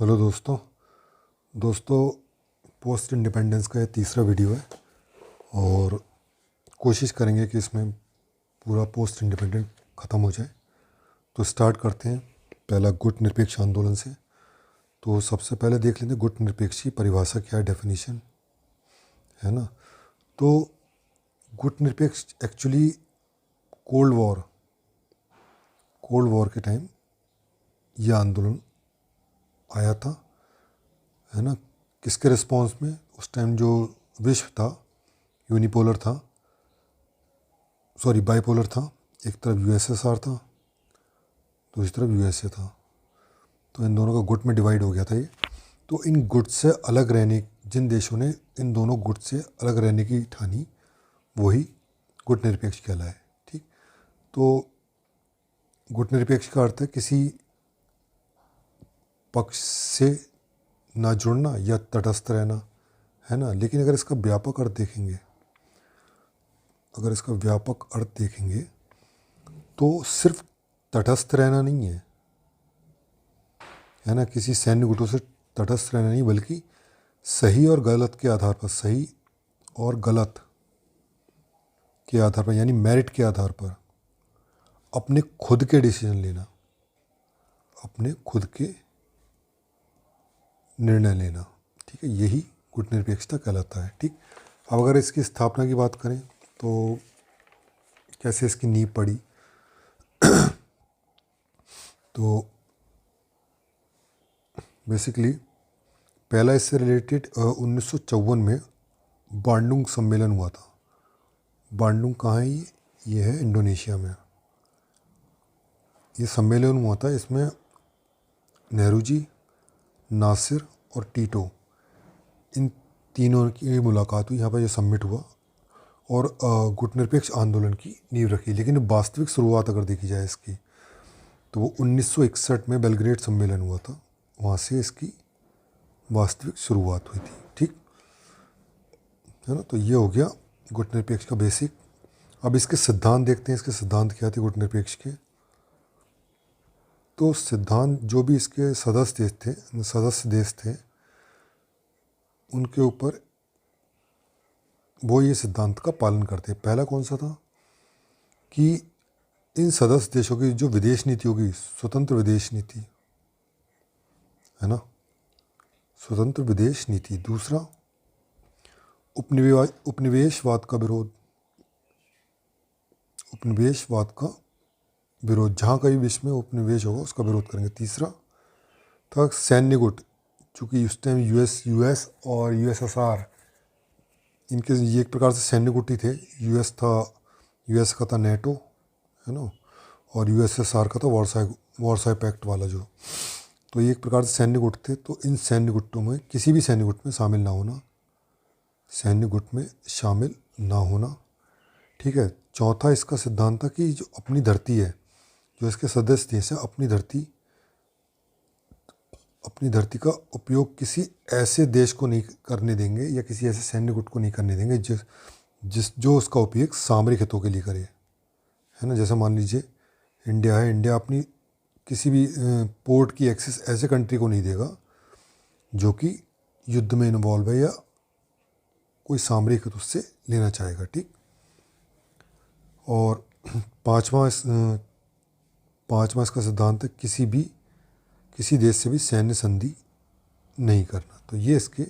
Hello दोस्तों post independence का ये तीसरा वीडियो है और कोशिश करेंगे कि इसमें पूरा पोस्ट इंडिपेंडेंट ख़त्म हो जाए। तो स्टार्ट करते हैं पहला गुट निरपेक्ष आंदोलन से। तो सबसे पहले देख लेते हैं गुट निरपेक्ष की परिभाषा क्या है, डेफिनेशन है ना। तो गुट निरपेक्ष एक्चुअली कोल्ड वॉर के टाइम यह आंदोलन आया था, है ना। किसके रिस्पॉन्स में? उस टाइम जो विश्व था यूनिपोलर था, बाइपोलर था। एक तरफ यूएसएसआर था, दूसरी तरफ यूएसए था। तो इन दोनों का गुट में डिवाइड हो गया था ये। तो इन गुट से अलग रहने, जिन देशों ने इन दोनों गुट से अलग रहने की ठानी, वही गुट निरपेक्ष कहलाए। ठीक। तो गुट निरपेक्ष का अर्थ है किसी पक्ष से ना जुड़ना या तटस्थ रहना, है ना। लेकिन अगर इसका व्यापक अर्थ देखेंगे तो सिर्फ तटस्थ रहना नहीं है ना। किसी सैन्य गुटों से तटस्थ रहना नहीं, बल्कि सही और गलत के आधार पर, यानी मेरिट के आधार पर अपने खुद के डिसीजन लेना, अपने खुद के निर्णय लेना। ठीक है, यही गुट निरपेक्षता कहलाता है। ठीक। अब अगर इसकी स्थापना की बात करें तो कैसे इसकी नींव पड़ी तो बेसिकली पहला इससे रिलेटेड 1954 में बांडुंग सम्मेलन हुआ था। बांडुंग कहाँ है? ये है इंडोनेशिया में। ये सम्मेलन हुआ था, इसमें नेहरू जी, नासिर और टीटो, इन तीनों की मुलाकात हुई। यहाँ पर यह समिट हुआ और गुट निरपेक्ष आंदोलन की नींव रखी। लेकिन वास्तविक शुरुआत अगर देखी जाए इसकी, तो वो 1961 में बेलग्रेड सम्मेलन हुआ था। वहाँ से इसकी वास्तविक शुरुआत हुई थी। ठीक है ना। तो ये हो गया गुट निरपेक्ष का बेसिक। अब इसके सिद्धांत देखते हैं। इसके सिद्धांत क्या थे गुट निरपेक्ष के? तो सिद्धांत जो भी इसके सदस्य देश थे उनके ऊपर वो ये सिद्धांत का पालन करते हैं। पहला कौन सा था कि इन सदस्य देशों की जो विदेश नीति होगी, स्वतंत्र विदेश नीति, है ना, स्वतंत्र विदेश नीति। दूसरा, उपनिवेशवाद का विरोध, जहाँ कहीं विश्व में उपनिवेश होगा उसका विरोध करेंगे। तीसरा था सैन्य गुट, चूँकि उस टाइम यूएस और यूएसएसआर, इनके ये एक प्रकार से सैन्य गुट ही थे। यूएस का था नेटो, है ना, और यूएसएसआर का था वॉरसाई पैक्ट वाला जो। तो ये एक प्रकार से सैन्य गुट थे। तो इन सैन्य गुटों में किसी भी सैन्य गुट में शामिल ना होना, ठीक है। चौथा इसका सिद्धांत था कि जो अपनी धरती है, जो इसके सदस्य देश है, अपनी धरती का उपयोग किसी ऐसे देश को नहीं करने देंगे या किसी ऐसे सैन्य गुट को नहीं करने देंगे जो उसका उपयोग सामरिक हितों के लिए करे, है ना। जैसे मान लीजिए इंडिया है, इंडिया अपनी किसी भी पोर्ट की एक्सेस ऐसे कंट्री को नहीं देगा जो कि युद्ध में इन्वॉल्व है या कोई सामरिक हित उससे लेना चाहेगा। ठीक। और पांचवा इसका सिद्धांत है किसी देश से भी सैन्य संधि नहीं करना। तो ये इसके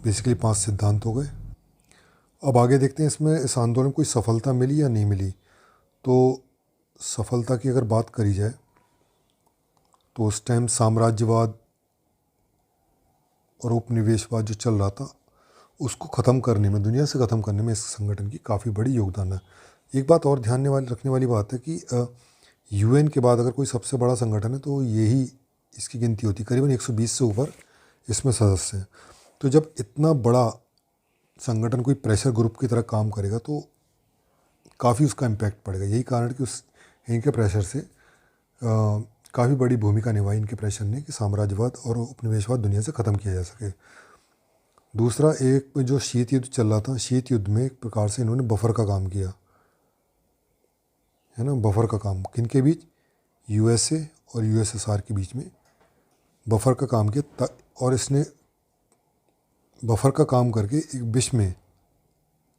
बेसिकली 5 सिद्धांत हो गए। अब आगे देखते हैं इसमें इस आंदोलन में कोई सफलता मिली या नहीं मिली। तो सफलता की अगर बात करी जाए तो उस टाइम साम्राज्यवाद और उपनिवेशवाद जो चल रहा था उसको ख़त्म करने में, दुनिया से ख़त्म करने में इस संगठन की काफ़ी बड़ी योगदान है। एक बात और रखने वाली बात है कि यूएन के बाद अगर कोई सबसे बड़ा संगठन है तो यही इसकी गिनती होती है। करीबन 120 से ऊपर इसमें सदस्य हैं। तो जब इतना बड़ा संगठन कोई प्रेशर ग्रुप की तरह काम करेगा तो काफ़ी उसका इम्पैक्ट पड़ेगा। यही कारण है कि इनके प्रेशर से काफ़ी बड़ी भूमिका निभाई इनके प्रेशर ने कि साम्राज्यवाद और उपनिवेशवाद दुनिया से ख़त्म किया जा सके। दूसरा, एक जो शीत युद्ध चल रहा था, शीत युद्ध में एक प्रकार से इन्होंने बफर का काम किया, है ना। बफर का काम किन के बीच? यूएसए और यूएसएसआर के बीच में बफर का काम किया और इसने बफर का काम करके एक विश्व में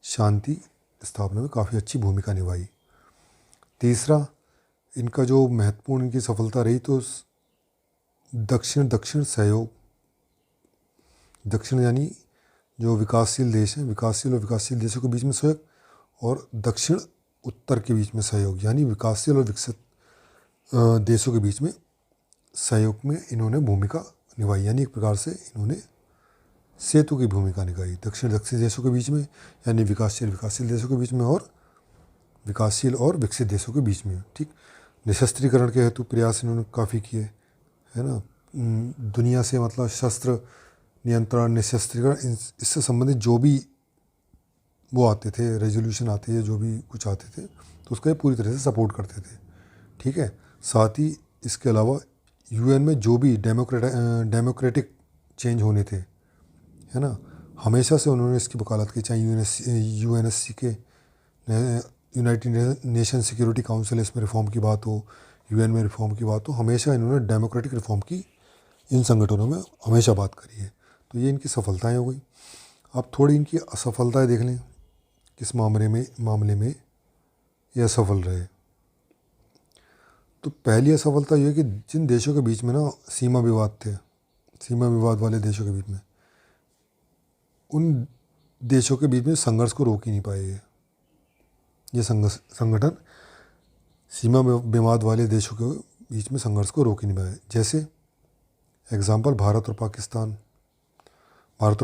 शांति स्थापना में काफ़ी अच्छी भूमिका निभाई। तीसरा, इनका जो महत्वपूर्ण इनकी सफलता रही तो दक्षिण दक्षिण सहयोग, दक्षिण यानी जो विकासशील देश हैं, विकासशील और विकासशील देशों के बीच में सहयोग, और दक्षिण उत्तर के बीच में सहयोग यानी विकासशील और विकसित देशों के बीच में सहयोग में इन्होंने भूमिका निभाई। यानी एक प्रकार से इन्होंने सेतु की भूमिका निभाई दक्षिण दक्षिण देशों के बीच में, यानी विकासशील देशों के बीच में और विकासशील और विकसित देशों के बीच में। ठीक, निशस्त्रीकरण के हेतु प्रयास इन्होंने काफ़ी किए, है ना। दुनिया से मतलब शस्त्र नियंत्रण, निशस्त्रीकरण, इससे संबंधित जो भी वो आते थे, रेजोल्यूशन आते थे, जो भी कुछ आते थे, तो उसका ये पूरी तरह से सपोर्ट करते थे। ठीक है, साथ ही इसके अलावा यूएन में जो भी डेमोक्रेटिक चेंज होने थे, है ना, हमेशा से उन्होंने इसकी वकालत की। चाहे यूएनएससी के, यूनाइटेड नेशन सिक्योरिटी काउंसिल, इसमें रिफॉर्म की बात हो, यूएन में रिफॉर्म की बात हो, हमेशा इन्होंने डेमोक्रेटिक रिफॉर्म की इन संगठनों में हमेशा बात करी है। तो ये इनकी सफलताएं हो गई। अब थोड़ी इनकी असफलताएं देख लें, किस मामले में ये असफल रहे। तो पहली असफलता ये है कि जिन देशों के बीच में ना सीमा विवाद थे, सीमा विवाद वाले देशों के बीच में, उन देशों के बीच में संघर्ष को रोक ही नहीं पाए। ये संगठन सीमा विवाद वाले देशों के बीच में संघर्ष को रोक ही नहीं पाए। जैसे एग्जाम्पल, भारत और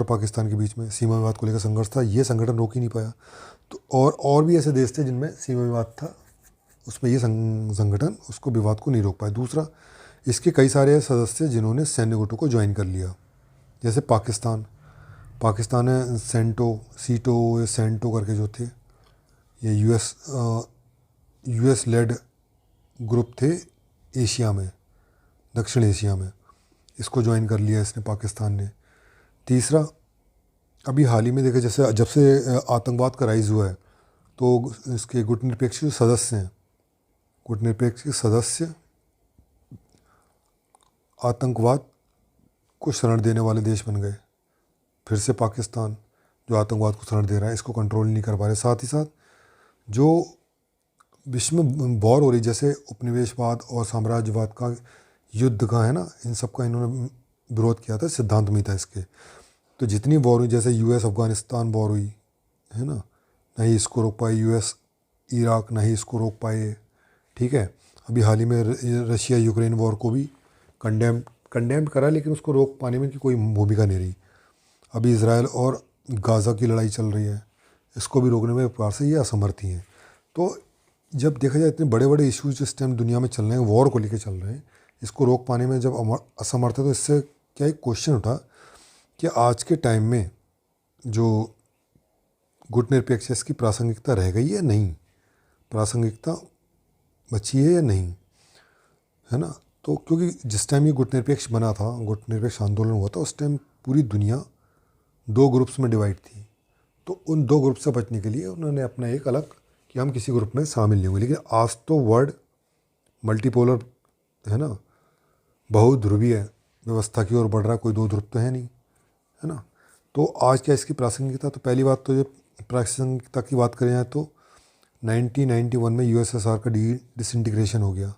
पाकिस्तान के बीच में सीमा विवाद को लेकर संघर्ष था, ये संगठन रोक ही नहीं पाया। तो और भी ऐसे देश थे जिनमें सीमा विवाद था, उसमें ये संगठन उसको विवाद को नहीं रोक पाए। दूसरा, इसके कई सारे सदस्य जिन्होंने सैन्य गुटों को ज्वाइन कर लिया। जैसे पाकिस्तान है, सेंटो करके जो थे, ये यूएस लेड ग्रुप थे एशिया में, दक्षिण एशिया में, इसको ज्वाइन कर लिया इसने, पाकिस्तान ने। तीसरा, अभी हाल ही में देखा, जैसे जब से आतंकवाद का राइज हुआ है, तो इसके गुटनिरपेक्ष जो सदस्य हैं, गुटनिरपेक्ष के सदस्य आतंकवाद को शरण देने वाले देश बन गए। फिर से पाकिस्तान जो आतंकवाद को शरण दे रहा है, इसको कंट्रोल नहीं कर पा रहे। साथ ही साथ जो विश्व में वॉर हो रही, जैसे उपनिवेशवाद और साम्राज्यवाद का युद्ध का है ना, इन सब का इन्होंने विरोध किया था, सिद्धांत में था इसके। तो जितनी वॉर हुई, जैसे यूएस अफगानिस्तान वॉर हुई, है ना, नहीं इसको रोक पाए, यूएस इराक नहीं इसको रोक पाए। ठीक है, अभी हाल ही में रशिया यूक्रेन वॉर को भी कंडेम्ड करा, लेकिन उसको रोक पाने में इनकी कोई भूमिका नहीं रही। अभी इसराइल और गाज़ा की लड़ाई चल रही है, इसको भी रोकने में एक प्रकार से ये असमर्थ ही हैं। तो जब देखा जाए, इतने बड़े बड़े इश्यूज इस टाइम दुनिया में चल रहे हैं, वॉर को लेकर चल रहे हैं, इसको रोक पाने में जब असमर्थ है, तो इससे क्या एक क्वेश्चन उठा कि आज के टाइम में जो गुटनिरपेक्ष, इसकी प्रासंगिकता रह गई है नहीं, प्रासंगिकता बची है या नहीं, है ना। तो क्योंकि जिस टाइम ये गुटनिरपेक्ष बना था, गुटनिरपेक्ष आंदोलन हुआ था, उस टाइम पूरी दुनिया 2 ग्रुप्स में डिवाइड थी। तो उन 2 ग्रुप से बचने के लिए उन्होंने अपना एक अलग, कि हम किसी ग्रुप में शामिल नहीं होंगे। लेकिन आज तो वर्ल्ड मल्टीपोलर है ना, बहुध्रुवीय व्यवस्था की ओर बढ़ रहा है, कोई 2 ध्रुव तो है नहीं, है ना। तो आज क्या इसकी प्रासंगिकता, तो पहली बात तो ये प्रासंगिकता की बात करें तो 1991 में यूएसएसआर का डिसइंटीग्रेशन हो गया,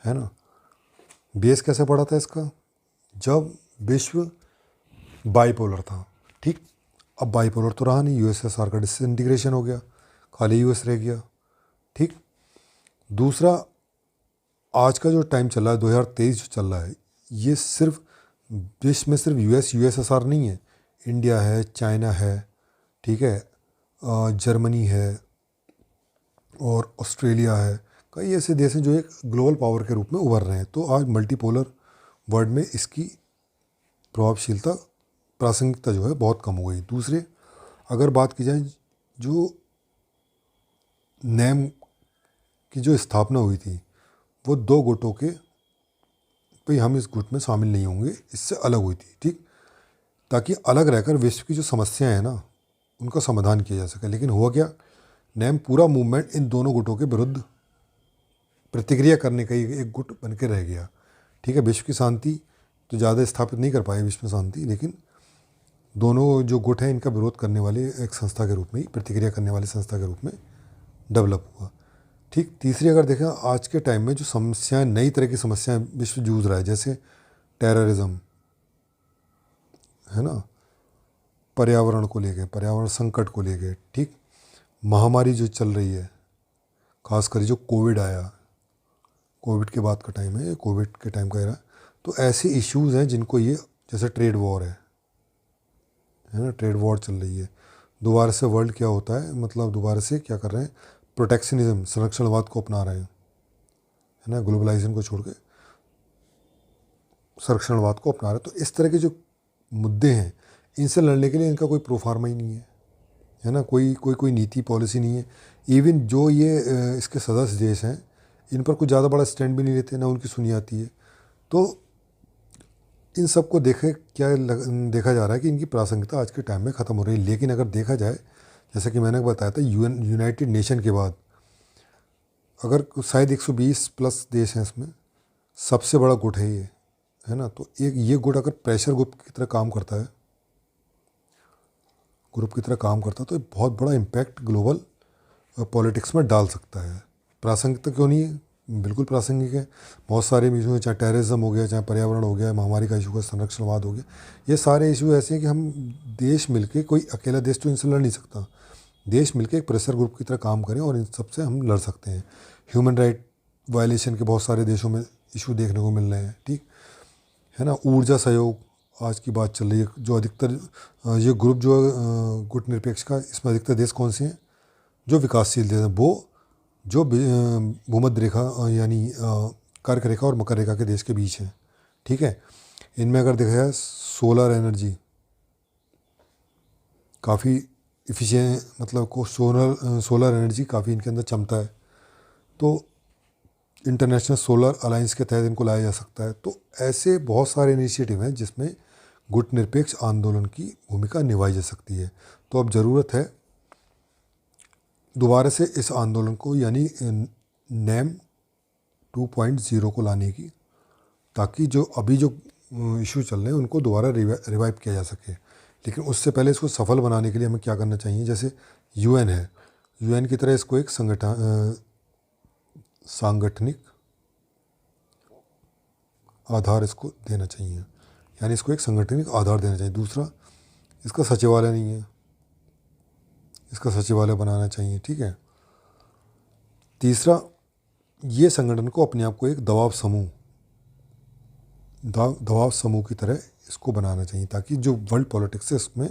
है ना। बेस कैसे पड़ा था इसका, जब विश्व बाइपोलर था। ठीक, अब बाइपोलर तो रहा नहीं, यूएसएसआर का डिसइंटीग्रेशन हो गया, खाली यूएस रह गया। ठीक, दूसरा, आज का जो टाइम चल रहा है, 2023 जो चल रहा है, ये सिर्फ विश्व में सिर्फ यूएसएसआर नहीं है, इंडिया है, चाइना है, ठीक है, जर्मनी है और ऑस्ट्रेलिया है, कई ऐसे देश हैं जो एक ग्लोबल पावर के रूप में उभर रहे हैं। तो आज मल्टीपोलर वर्ल्ड में इसकी प्रभावशीलता, प्रासंगिकता जो है बहुत कम हो गई। दूसरे, अगर बात की जाए, जो नेम की जो स्थापना हुई थी, वो 2 गुटों के, भाई हम इस गुट में शामिल नहीं होंगे, इससे अलग हुई थी। ठीक, ताकि अलग रहकर विश्व की जो समस्याएं हैं ना, उनका समाधान किया जा सके। लेकिन हुआ क्या, नेम पूरा मूवमेंट इन दोनों गुटों के विरुद्ध प्रतिक्रिया करने का एक गुट बन के रह गया। ठीक है, विश्व की शांति तो ज़्यादा स्थापित नहीं कर पाए विश्व में शांति, लेकिन दोनों जो गुट हैं इनका विरोध करने वाले एक संस्था के रूप में ही, प्रतिक्रिया करने वाली संस्था के रूप में डेवलप हुआ। ठीक। तीसरी अगर देखें, आज के टाइम में जो समस्याएं, नई तरह की समस्याएं विश्व जूझ रहा है, जैसे टेररिज्म है ना, पर्यावरण को लेके, पर्यावरण संकट को लेके, ठीक, महामारी जो चल रही है, खासकर जो कोविड आया, कोविड के बाद का टाइम है, कोविड के टाइम का एरा, तो ऐसे इश्यूज़ हैं जिनको ये, जैसे ट्रेड वॉर है ना, ट्रेड वॉर चल रही है, दोबारा से वर्ल्ड क्या होता है, मतलब दोबारा से क्या कर रहे हैं, प्रोटेक्शनिज्म, संरक्षणवाद को अपना रहे हैं, है ना, ग्लोबलाइजेशन को छोड़ के संरक्षणवाद को अपना रहे हैं। तो इस तरह के जो मुद्दे हैं, इनसे लड़ने के लिए इनका कोई प्रोफार्मा ही नहीं है ना, कोई नीति पॉलिसी नहीं है। इवन जो ये इसके सदस्य देश हैं, इन पर कुछ ज़्यादा बड़ा स्टैंड भी नहीं लेते, ना उनकी सुनी आती है। तो इन सब को देखा जा रहा है कि इनकी प्रासंगिकता आज के टाइम में ख़त्म हो रही है। लेकिन अगर देखा जाए, जैसा कि मैंने बताया था, यूनाइटेड नेशन के बाद अगर शायद 120 प्लस देश हैं, इसमें सबसे बड़ा गुट है ये, है ना। तो ये गुट अगर प्रेशर ग्रुप की तरह काम करता है, तो ये बहुत बड़ा इम्पैक्ट ग्लोबल पॉलिटिक्स में डाल सकता है। प्रासंगिकता क्यों नहीं है? बिल्कुल प्रासंगिक है। बहुत सारे इशू हैं, चाहे टेररिज्म हो गया, चाहे पर्यावरण हो गया, महामारी का इशू का, संरक्षणवाद हो गया, ये सारे इशू ऐसे हैं कि हम देश मिलके, कोई अकेला देश तो इनसे लड़ नहीं सकता, देश मिलके एक प्रेशर ग्रुप की तरह काम करें और इन सबसे हम लड़ सकते हैं। ह्यूमन राइट वायलेशन के बहुत सारे देशों में इशू देखने को मिल रहे हैं, ठीक है ना। ऊर्जा सहयोग आज की बात चल रही है, जो अधिकतर ये ग्रुप जो गुट निरपेक्ष का, इसमें अधिकतर देश कौन से हैं? जो विकासशील देश हैं, वो जो भूमध्य रेखा यानी कर्क रेखा और मकर रेखा के देश के बीच है, ठीक है। इनमें अगर देखा जाए, सोलर एनर्जी काफ़ी इफिशिएंट, मतलब को सोलर एनर्जी काफ़ी इनके अंदर क्षमता है, तो इंटरनेशनल सोलर अलायंस के तहत इनको लाया जा सकता है। तो ऐसे बहुत सारे इनिशिएटिव हैं जिसमें गुट निरपेक्ष आंदोलन की भूमिका निभाई जा सकती है। तो अब ज़रूरत है दोबारा से इस आंदोलन को, यानी नेम 2.0 को लाने की, ताकि जो अभी जो इशू चल रहे हैं उनको दोबारा रिवाइव किया जा सके। लेकिन उससे पहले इसको सफल बनाने के लिए हमें क्या करना चाहिए? जैसे यूएन है, यूएन की तरह इसको एक सांगठनिक आधार इसको देना चाहिए, यानी इसको एक संगठनिक आधार देना चाहिए। दूसरा, इसका सचिवालय नहीं है, इसका सचिवालय बनाना चाहिए, ठीक है। तीसरा, ये संगठन को अपने आप को एक दबाव समूह की तरह इसको बनाना चाहिए, ताकि जो वर्ल्ड पॉलिटिक्स है इसमें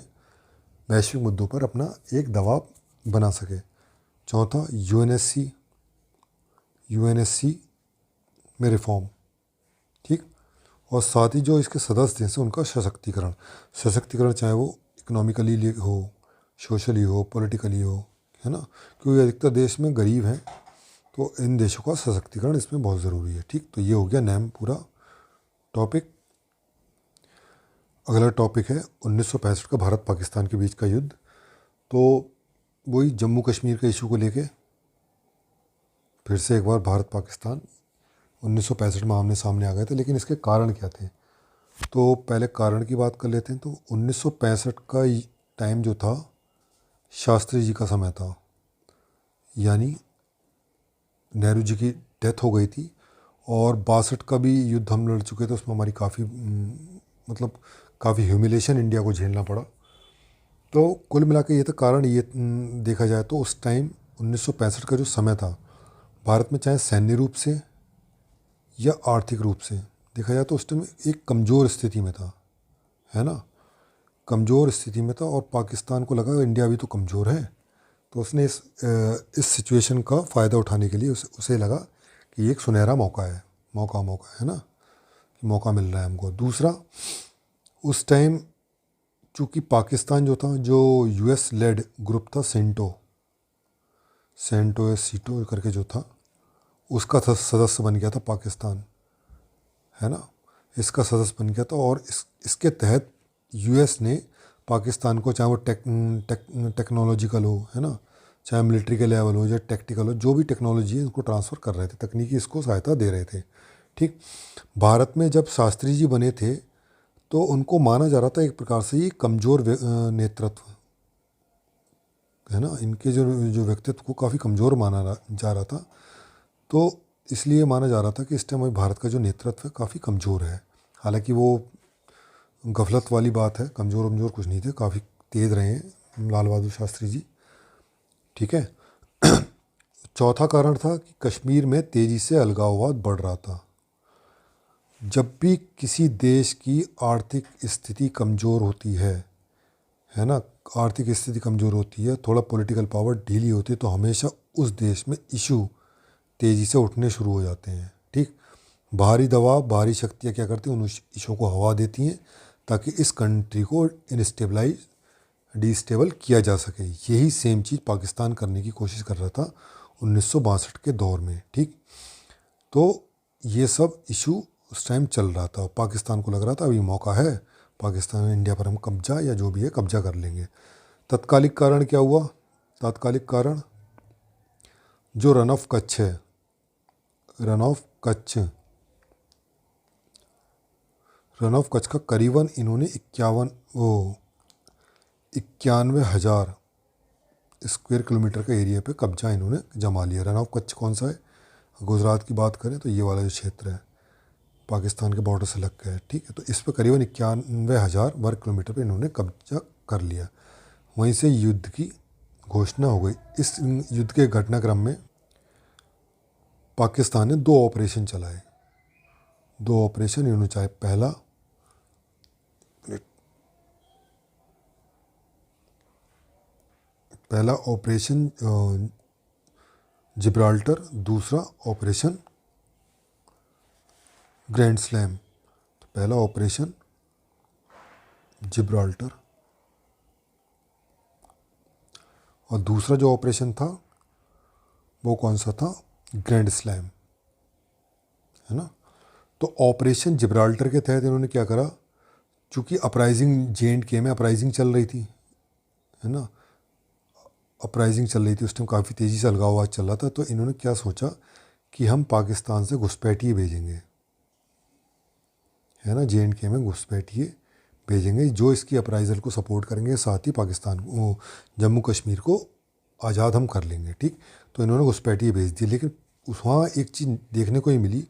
वैश्विक मुद्दों पर अपना एक दबाव बना सके। चौथा, यूएनएससी में रिफॉर्म, ठीक, और साथ ही जो इसके सदस्य देश हैं उनका सशक्तिकरण, चाहे वो इकोनॉमिकली हो, सोशली हो, पॉलिटिकली हो, है ना, क्योंकि अधिकतर देश में गरीब हैं, तो इन देशों का सशक्तिकरण इसमें बहुत ज़रूरी है, ठीक। तो ये हो गया नेम पूरा टॉपिक। अगला टॉपिक है 1965 का भारत पाकिस्तान के बीच का युद्ध। तो वही जम्मू कश्मीर के इशू को लेके फिर से एक बार भारत पाकिस्तान 1965 में आमने सामने आ गए थे। लेकिन इसके कारण क्या थे? तो पहले कारण की बात कर लेते हैं। तो 1965 का टाइम जो था, शास्त्री जी का समय था, यानी नेहरू जी की डेथ हो गई थी, और 62 का भी युद्ध हम लड़ चुके थे, उसमें हमारी काफ़ी ह्यूमिलेशन इंडिया को झेलना पड़ा। तो कुल मिला के ये तो कारण, ये देखा जाए तो उस टाइम 1965 का जो समय था, भारत में चाहे सैन्य रूप से या आर्थिक रूप से देखा जाए तो उस टाइम एक कमज़ोर स्थिति में था, है ना, कमज़ोर स्थिति में था। और पाकिस्तान को लगा इंडिया भी तो कमज़ोर है, तो उसने इस सिचुएशन का फ़ायदा उठाने के लिए उसे लगा कि ये एक सुनहरा मौका है, है ना, कि मौका मिल रहा है हमको। दूसरा, उस टाइम चूँकि पाकिस्तान जो था, जो यूएस लेड ग्रुप था, सेंटो या सीटो करके जो था, उसका सदस्य बन गया था पाकिस्तान, है ना, इसका सदस्य बन गया था। और इसके तहत यूएस ने पाकिस्तान को, चाहे वो टेक्नोलॉजिकल हो, है ना, चाहे मिलिट्री के लेवल हो या टेक्टिकल हो, जो भी टेक्नोलॉजी है उसको ट्रांसफ़र कर रहे थे, तकनीकी इसको सहायता दे रहे थे, ठीक। भारत में जब शास्त्री जी बने थे तो उनको माना जा रहा था एक प्रकार से ये कमज़ोर नेतृत्व है ना, इनके जो जो व्यक्तित्व को काफ़ी कमज़ोर जा रहा था। तो इसलिए माना जा रहा था कि इस टाइम भारत का जो नेतृत्व है काफ़ी कमज़ोर है। हालांकि वो गफलत वाली बात है, कमज़ोर कुछ नहीं थे, काफ़ी तेज़ रहे हैं लाल बहादुर शास्त्री जी। ठीक है। चौथा कारण था कि कश्मीर में तेज़ी से अलगाववाद बढ़ रहा था। जब भी किसी देश की आर्थिक स्थिति कमज़ोर होती है ना, आर्थिक स्थिति कमज़ोर होती है, थोड़ा पॉलिटिकल पावर ढीली होती है, तो हमेशा उस देश में इशू तेज़ी से उठने शुरू हो जाते हैं। ठीक, बाहरी दबाव, बाहरी शक्तियाँ क्या करती हैं, उन इशू को हवा देती हैं ताकि इस कंट्री को इनस्टेबलाइज डिस्टेबल किया जा सके। यही सेम चीज़ पाकिस्तान करने की कोशिश कर रहा था 1962 के दौर में। ठीक, तो ये सब इशू उस टाइम चल रहा था। पाकिस्तान को लग रहा था अभी मौका है, पाकिस्तान इंडिया पर हम कब्जा या जो भी है कब्जा कर लेंगे। तत्कालिक कारण क्या हुआ? तात्कालिक कारण जो रन ऑफ कच्छ है, रन ऑफ कच्छ का करीबन इन्होंने 91,000 स्क्वायर किलोमीटर का एरिया पे कब्जा इन्होंने जमा लिया। रन ऑफ कच्छ कौन सा है? गुजरात की बात करें तो ये वाला जो क्षेत्र है पाकिस्तान के बॉर्डर से लग गया है। ठीक है, तो इस पर करीबन 91,000 वर्ग किलोमीटर पे इन्होंने कब्जा कर लिया। वहीं से युद्ध की घोषणा हो गई। इस युद्ध के घटनाक्रम में पाकिस्तान ने 2 ऑपरेशन चलाए। 2 ऑपरेशन इन्होंने चाहे पहला ऑपरेशन जिब्राल्टर, दूसरा ऑपरेशन ग्रैंड स्लैम। तो पहला ऑपरेशन जिब्राल्टर और दूसरा जो ऑपरेशन था वो कौन सा था? ग्रैंड स्लैम, है ना। तो ऑपरेशन जिब्राल्टर के तहत इन्होंने क्या करा, चूँकि अपराइजिंग J&K में अपराइजिंग चल रही थी, है ना, अपराइजिंग चल रही थी उस टाइम, काफ़ी तेज़ी से अलगाववाद चल रहा था। तो इन्होंने क्या सोचा कि हम पाकिस्तान से घुसपैठिए भेजेंगे, है ना, J&K में घुसपैठिए भेजेंगे जो इसकी अपराइजल को सपोर्ट करेंगे, साथ ही पाकिस्तान को, जम्मू कश्मीर को आज़ाद हम कर लेंगे। ठीक, तो इन्होंने घुसपैठिए भेज दी। लेकिन उस वहाँ एक चीज़ देखने को ही मिली,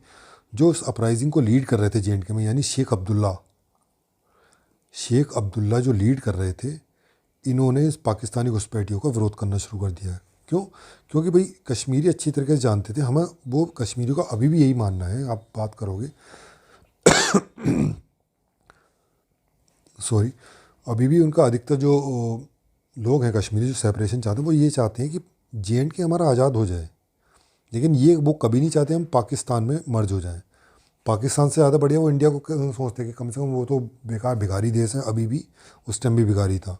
जो उस अपराइजिंग को लीड कर रहे थे J&K में, यानी शेख अब्दुल्ला जो लीड कर रहे थे, इन्होंने इस पाकिस्तानी घुसपैठियों का विरोध करना शुरू कर दिया। क्यों? क्योंकि भाई कश्मीरी अच्छी तरीके से जानते थे, हमें वो कश्मीरियों का अभी भी यही मानना है, आप बात करोगे सॉरी, अभी भी उनका अधिकतर जो लोग हैं कश्मीरी जो सेपरेशन चाहते हैं, वो ये चाहते हैं कि J&K हमारा आज़ाद हो जाए। लेकिन ये वो कभी नहीं चाहते हम पाकिस्तान में मर्ज हो जाएं। पाकिस्तान से ज़्यादा बढ़िया वो इंडिया को सोचते हैं कि कम से कम वो तो बेकार भिखारी देश है, अभी भी, उस टाइम भी भिखारी था,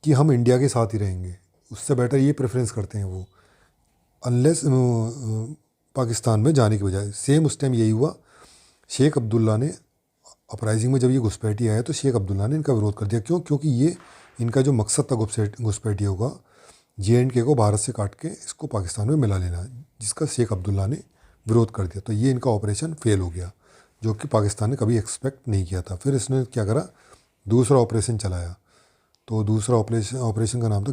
कि हम इंडिया के साथ ही रहेंगे। उससे बेटर ये प्रेफरेंस करते हैं वो, अनलेस पाकिस्तान में जाने की बजाय। सेम उस टाइम यही हुआ। शेख अब्दुल्ला ने अपराइजिंग में जब ये घुसपैठी आया तो शेख अब्दुल्ला ने इनका विरोध कर दिया। क्यों? क्योंकि ये इनका जो मकसद था घुसपैठियों का, J&K को भारत से काट के इसको पाकिस्तान में मिला लेना, जिसका शेख अब्दुल्ला ने विरोध कर दिया। तो ये इनका ऑपरेशन फेल हो गया, जो कि पाकिस्तान ने कभी एक्सपेक्ट नहीं किया था। फिर इसने क्या करा, दूसरा ऑपरेशन चलाया। तो दूसरा ऑपरेशन का नाम था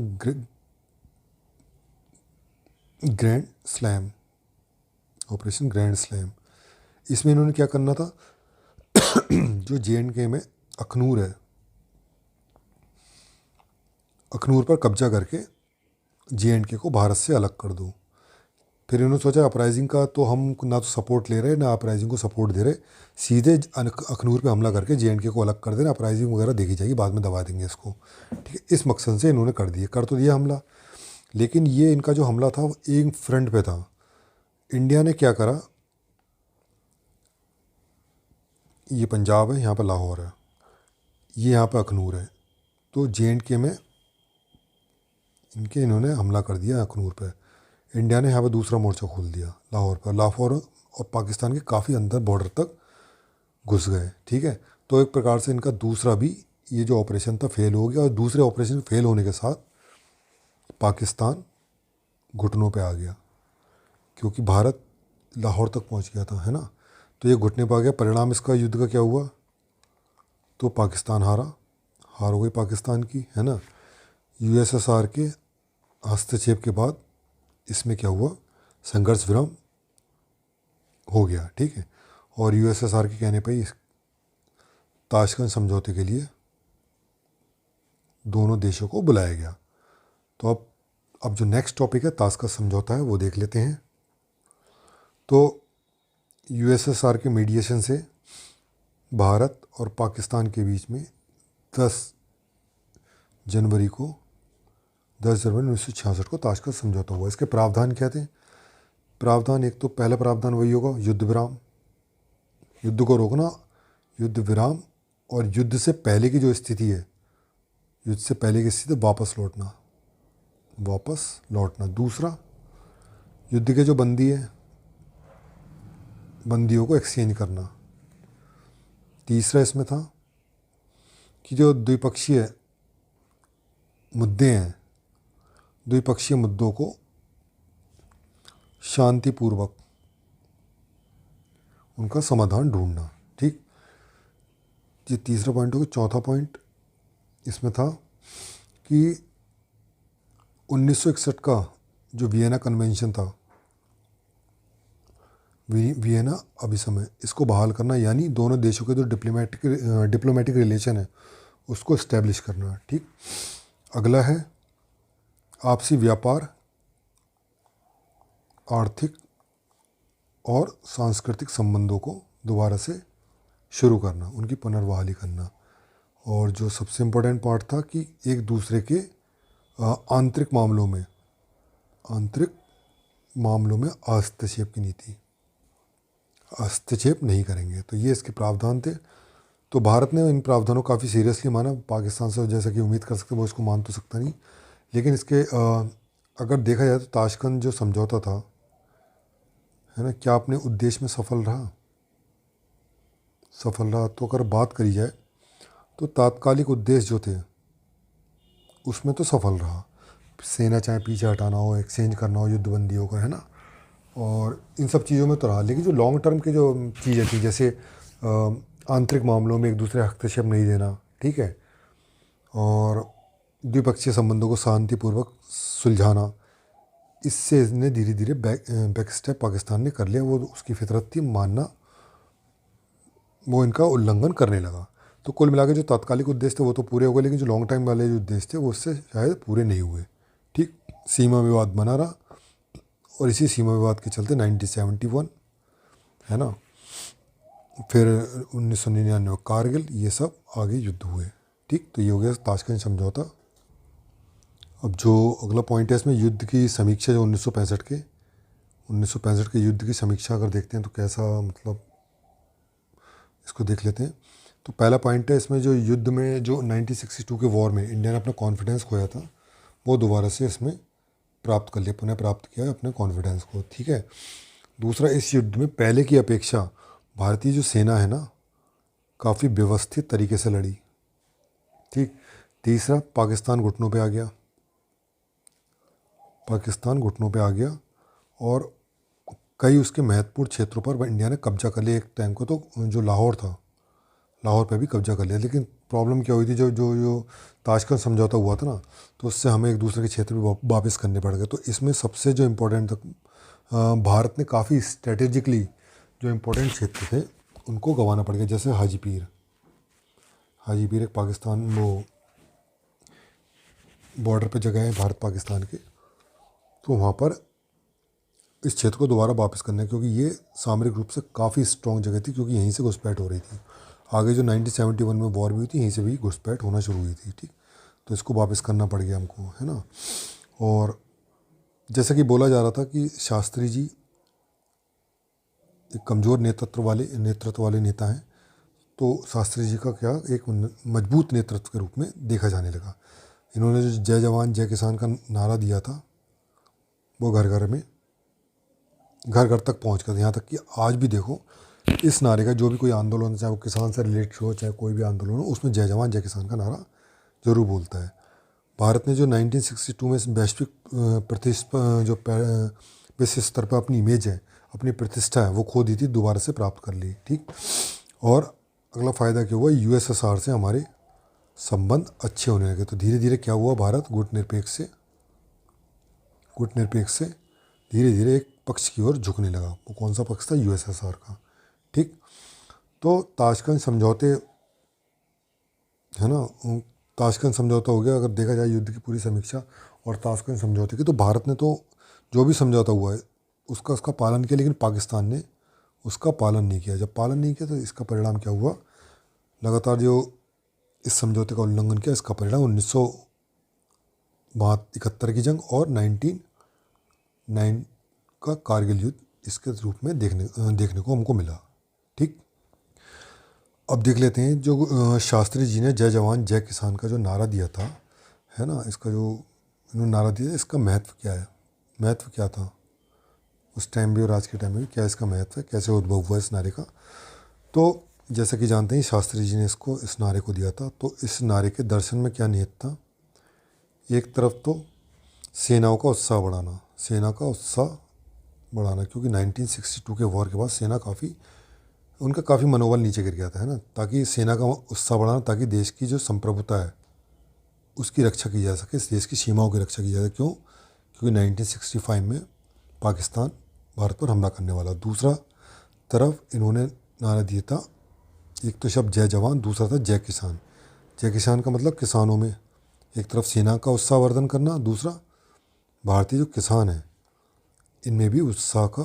grand slam, operation grand slam. इसमें इन्होंने क्या करना था, जो J&K में अखनूर है, अखनूर पर कब्जा करके J&K को भारत से अलग कर दो। फिर इन्होंने सोचा अपराइजिंग का तो हम ना तो सपोर्ट ले रहे ना अपराइजिंग को सपोर्ट दे रहे, सीधे अखनूर पे हमला करके J&K को अलग कर देना, अपराइजिंग वगैरह देखी जाएगी, बाद में दबा देंगे इसको। ठीक है, इस मकसद से इन्होंने कर तो दिया हमला। लेकिन ये इनका जो हमला था वो एक फ्रंट पे था। इंडिया ने क्या करा, ये पंजाब है, यहाँ पर लाहौर है, ये यहाँ पर अखनूर है, तो J&K में इन्होंने हमला कर दिया अखनूर पे। इंडिया ने यहाँ पर दूसरा मोर्चा खोल दिया लाहौर पर। लाहौर और पाकिस्तान के काफ़ी अंदर बॉर्डर तक घुस गए। ठीक है, तो एक प्रकार से इनका दूसरा भी ये जो ऑपरेशन था फेल हो गया। और दूसरे ऑपरेशन फेल होने के साथ पाकिस्तान घुटनों पे आ गया, क्योंकि भारत लाहौर तक पहुंच गया था, है ना। तो ये घुटने पर आ गया। परिणाम इसका युद्ध का क्या हुआ, तो पाकिस्तान हार हो गई पाकिस्तान की, है ना। यूएसएसआर के हस्तक्षेप के बाद इसमें क्या हुआ, संघर्ष विराम हो गया, ठीक है। और यूएसएसआर के कहने पर ही ताशकंद समझौते के लिए दोनों देशों को बुलाया गया। तो अब जो नेक्स्ट टॉपिक है ताशकंद समझौता है वो देख लेते हैं। तो यूएसएसआर के मीडिएशन से भारत और पाकिस्तान के बीच में 10 जनवरी 1966 को ताशकंद समझौता हुआ। इसके प्रावधान क्या थे? प्रावधान, एक तो पहला प्रावधान वही होगा, युद्ध विराम, युद्ध को रोकना, युद्ध विराम, और युद्ध से पहले की जो स्थिति है, युद्ध से पहले की स्थिति वापस लौटना। दूसरा, युद्ध के जो बंदी है, बंदियों को एक्सचेंज करना। तीसरा इसमें था कि जो द्विपक्षीय मुद्दे हैं, द्विपक्षीय मुद्दों को शांतिपूर्वक उनका समाधान ढूंढना, ठीक। ये तीसरा पॉइंट हो गया। चौथा पॉइंट इसमें था कि 1961 का जो वियना कन्वेंशन था, वियना अभिसमय, इसको बहाल करना, यानी दोनों देशों के जो डिप्लोमेटिक रिलेशन है उसको इस्टेब्लिश करना, ठीक। अगला है आपसी व्यापार, आर्थिक और सांस्कृतिक संबंधों को दोबारा से शुरू करना, उनकी पुनर्बहाली करना। और जो सबसे इम्पोर्टेंट पार्ट था कि एक दूसरे के आंतरिक मामलों में हस्तक्षेप की नीति, हस्तक्षेप नहीं करेंगे। तो ये इसके प्रावधान थे। तो भारत ने इन प्रावधानों को काफ़ी सीरियसली माना। पाकिस्तान से जैसा कि उम्मीद कर सकते वो इसको मान तो सकता नहीं, लेकिन इसके अगर देखा जाए तो ताशकंद जो समझौता था, है ना, क्या अपने उद्देश्य में सफल रहा? तो अगर बात करी जाए तो तात्कालिक उद्देश्य जो थे उसमें तो सफल रहा। सेना चाहे पीछे हटाना हो, एक्सचेंज करना हो युद्ध बंदियों का, है ना, और इन सब चीज़ों में तो रहा। लेकिन जो लॉन्ग टर्म की जो चीज़ें थी, जैसे आंतरिक मामलों में एक दूसरे हस्तक्षेप नहीं देना, ठीक है, और द्विपक्षीय संबंधों को शांतिपूर्वक सुलझाना, इससे इसने धीरे धीरे बैक स्टेप पाकिस्तान ने कर लिया। वो उसकी फितरत थी मानना, वो इनका उल्लंघन करने लगा। तो कुल मिला के जो तात्कालिक उद्देश्य थे वो तो पूरे हो गए, लेकिन जो लॉन्ग टाइम वाले जो उद्देश्य थे वो उससे शायद पूरे नहीं हुए, ठीक। सीमा विवाद बना रहा, और इसी सीमा विवाद के चलते 1971, है ना, फिर 1999 कारगिल, ये सब आगे युद्ध हुए, ठीक। तो ये हो गया ताशकंद समझौता। अब जो अगला पॉइंट है इसमें युद्ध की समीक्षा, जो 1965 के युद्ध की समीक्षा अगर देखते हैं तो कैसा, मतलब इसको देख लेते हैं। तो पहला पॉइंट है इसमें, जो युद्ध में जो 1962 के वॉर में इंडिया ने अपना कॉन्फिडेंस खोया था, वो दोबारा से इसमें प्राप्त कर लिया, पुनः प्राप्त किया अपने कॉन्फिडेंस को, ठीक है। दूसरा, इस युद्ध में पहले की अपेक्षा भारतीय जो सेना है ना, काफ़ी व्यवस्थित तरीके से लड़ी, ठीक। तीसरा, पाकिस्तान घुटनों पे आ गया और कई उसके महत्वपूर्ण क्षेत्रों पर इंडिया ने कब्जा कर लिया। एक टाइम को तो जो लाहौर था, लाहौर पे भी कब्जा कर लिया। लेकिन प्रॉब्लम क्या हुई थी, जो ताशकंद समझौता हुआ था ना, तो उससे हमें एक दूसरे के क्षेत्र भी वापस करने पड़ गए। तो इसमें सबसे जो इम्पोर्टेंट था, भारत ने काफ़ी स्ट्रेटेजिकली जो इम्पोर्टेंट क्षेत्र थे उनको गंवाना पड़ गया। जैसे हाजीपीर एक पाकिस्तान, वो बॉर्डर पे जगह है भारत पाकिस्तान के, तो वहाँ पर इस क्षेत्र को दोबारा वापस करना है, क्योंकि ये सामरिक रूप से काफ़ी स्ट्रॉन्ग जगह थी, क्योंकि यहीं से घुसपैठ हो रही थी। आगे जो 1971 में वॉर भी हुई थी, यहीं से भी घुसपैठ होना शुरू हुई थी, ठीक। तो इसको वापस करना पड़ गया हमको, है ना। और जैसा कि बोला जा रहा था कि शास्त्री जी एक कमज़ोर नेतृत्व वाले नेता हैं, तो शास्त्री जी का क्या एक मजबूत नेतृत्व के रूप में देखा जाने लगा। इन्होंने जो जय जवान जय किसान का नारा दिया था, वो घर घर तक पहुँच गया। यहाँ तक कि आज भी देखो, इस नारे का जो भी कोई आंदोलन, चाहे वो किसान से रिलेटेड हो, चाहे कोई भी आंदोलन हो, उसमें जय जवान जय किसान का नारा जरूर बोलता है। भारत ने जो 1962 में वैश्विक जो विश्व स्तर पर अपनी इमेज है, अपनी प्रतिष्ठा है, वो खो दी थी, दोबारा से प्राप्त कर ली, ठीक। और अगला फ़ायदा क्या हुआ, यूएसएसआर से हमारे संबंध अच्छे होने लगे। तो धीरे धीरे क्या हुआ, भारत गुटनिरपेक्ष से धीरे धीरे एक पक्ष की ओर झुकने लगा। वो कौन सा पक्ष था, यूएसएसआर का। ठीक, तो ताशकंद समझौते है ना, ताशकंद समझौता हो गया। अगर देखा जाए युद्ध की पूरी समीक्षा और ताशकंद समझौते की, तो भारत ने तो जो भी समझौता हुआ है उसका पालन किया, लेकिन पाकिस्तान ने उसका पालन नहीं किया। जब पालन नहीं किया तो इसका परिणाम क्या हुआ, लगातार जो इस समझौते का उल्लंघन किया, इसका परिणाम 1971 की जंग और 19 का कारगिल युद्ध इसके रूप में देखने को हमको मिला। ठीक, अब देख लेते हैं जो शास्त्री जी ने जय जवान जय किसान का जो नारा दिया था, है ना, इसका जो इन्होंने नारा दिया, इसका महत्व क्या है, महत्व क्या था उस टाइम भी और आज के टाइम में भी, क्या इसका महत्व है, कैसे उद्भव हुआ इस नारे का। तो जैसा कि जानते हैं शास्त्री जी ने इस नारे को दिया था। तो इस नारे के दर्शन में क्या निहित था, एक तरफ तो सेनाओं का उत्साह बढ़ाना, क्योंकि 1962 के वॉर के बाद सेना उनका काफ़ी मनोबल नीचे गिर गया था, है ना। ताकि सेना का उत्साह बढ़ाना, ताकि देश की जो संप्रभुता है उसकी रक्षा की जा सके, इस देश की सीमाओं की रक्षा की जा सके। क्यों, क्योंकि 1965 में पाकिस्तान भारत पर हमला करने वाला। दूसरा तरफ इन्होंने नारा दिया था, एक तो शब्द जय जवान, दूसरा था जय किसान। जय किसान का मतलब किसानों में एक तरफ सेना का उत्साहवर्धन करना, दूसरा भारतीय जो किसान हैं इनमें भी उत्साह का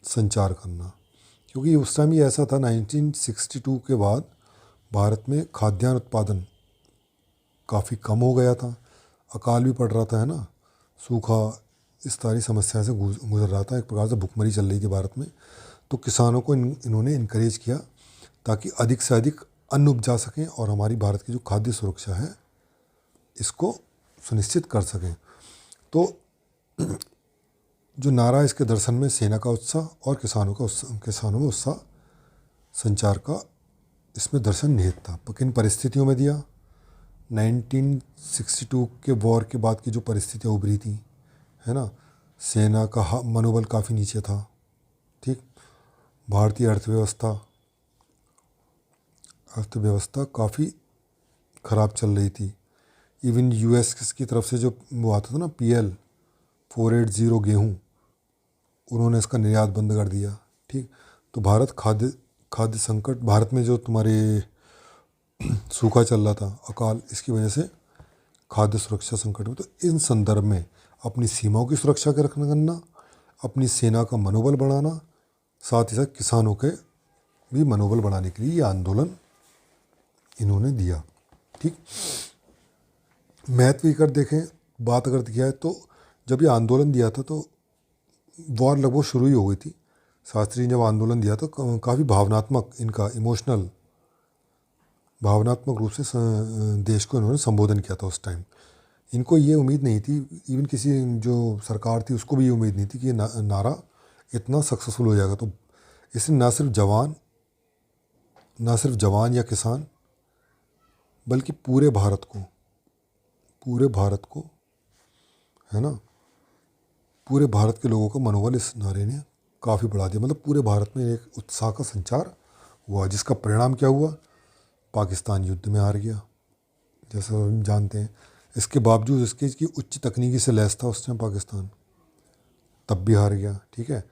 संचार करना। क्योंकि उस टाइम ये ऐसा था, 1962 के बाद भारत में खाद्यान्न उत्पादन काफ़ी कम हो गया था, अकाल भी पड़ रहा था, है ना, सूखा, इस सारी समस्या से गुजर रहा था, एक प्रकार से भुखमरी चल रही थी भारत में। तो किसानों को इन्होंने इनकरेज किया ताकि अधिक से अधिक अन्न उपजा सकें और हमारी भारत की जो खाद्य सुरक्षा है इसको सुनिश्चित कर सकें। तो जो नारा इसके दर्शन में सेना का उत्साह और किसानों में उत्साह संचार का इसमें दर्शन निहित था। किन परिस्थितियों में दिया, 1962 के वॉर के बाद की जो परिस्थितियाँ उभरी थी, है ना, सेना का मनोबल काफ़ी नीचे था। ठीक, भारतीय अर्थव्यवस्था काफ़ी ख़राब चल रही थी। इवन यूएस की तरफ से जो वो आता था ना, PL 480 गेहूँ, उन्होंने इसका निर्यात बंद कर दिया। ठीक, तो खाद्य संकट, भारत में जो तुम्हारे सूखा चल रहा था, अकाल, इसकी वजह से खाद्य सुरक्षा संकट में। तो इन संदर्भ में अपनी सीमाओं की सुरक्षा के रखना करना, अपनी सेना का मनोबल बढ़ाना, साथ ही साथ किसानों के भी मनोबल बढ़ाने के लिए ये आंदोलन इन्होंने दिया। ठीक, महत्व की देखें, बात अगर किया है तो जब ये आंदोलन दिया था तो वॉर लगभग शुरू ही हो गई थी। शास्त्री ने जब आंदोलन दिया तो काफ़ी भावनात्मक रूप से देश को इन्होंने संबोधन किया था उस टाइम। इनको ये उम्मीद नहीं थी, इवन किसी जो सरकार थी उसको भी ये उम्मीद नहीं थी कि ये नारा इतना सक्सेसफुल हो जाएगा। तो इसने ना सिर्फ जवान या किसान, बल्कि पूरे भारत को, है ना, पूरे भारत के लोगों का मनोबल इस नारे ने काफ़ी बढ़ा दिया। मतलब पूरे भारत में एक उत्साह का संचार हुआ, जिसका परिणाम क्या हुआ, पाकिस्तान युद्ध में हार गया, जैसा हम जानते हैं। इसके बावजूद इसकी उच्च तकनीकी से लैस था उस टाइम पाकिस्तान, तब भी हार गया। ठीक है,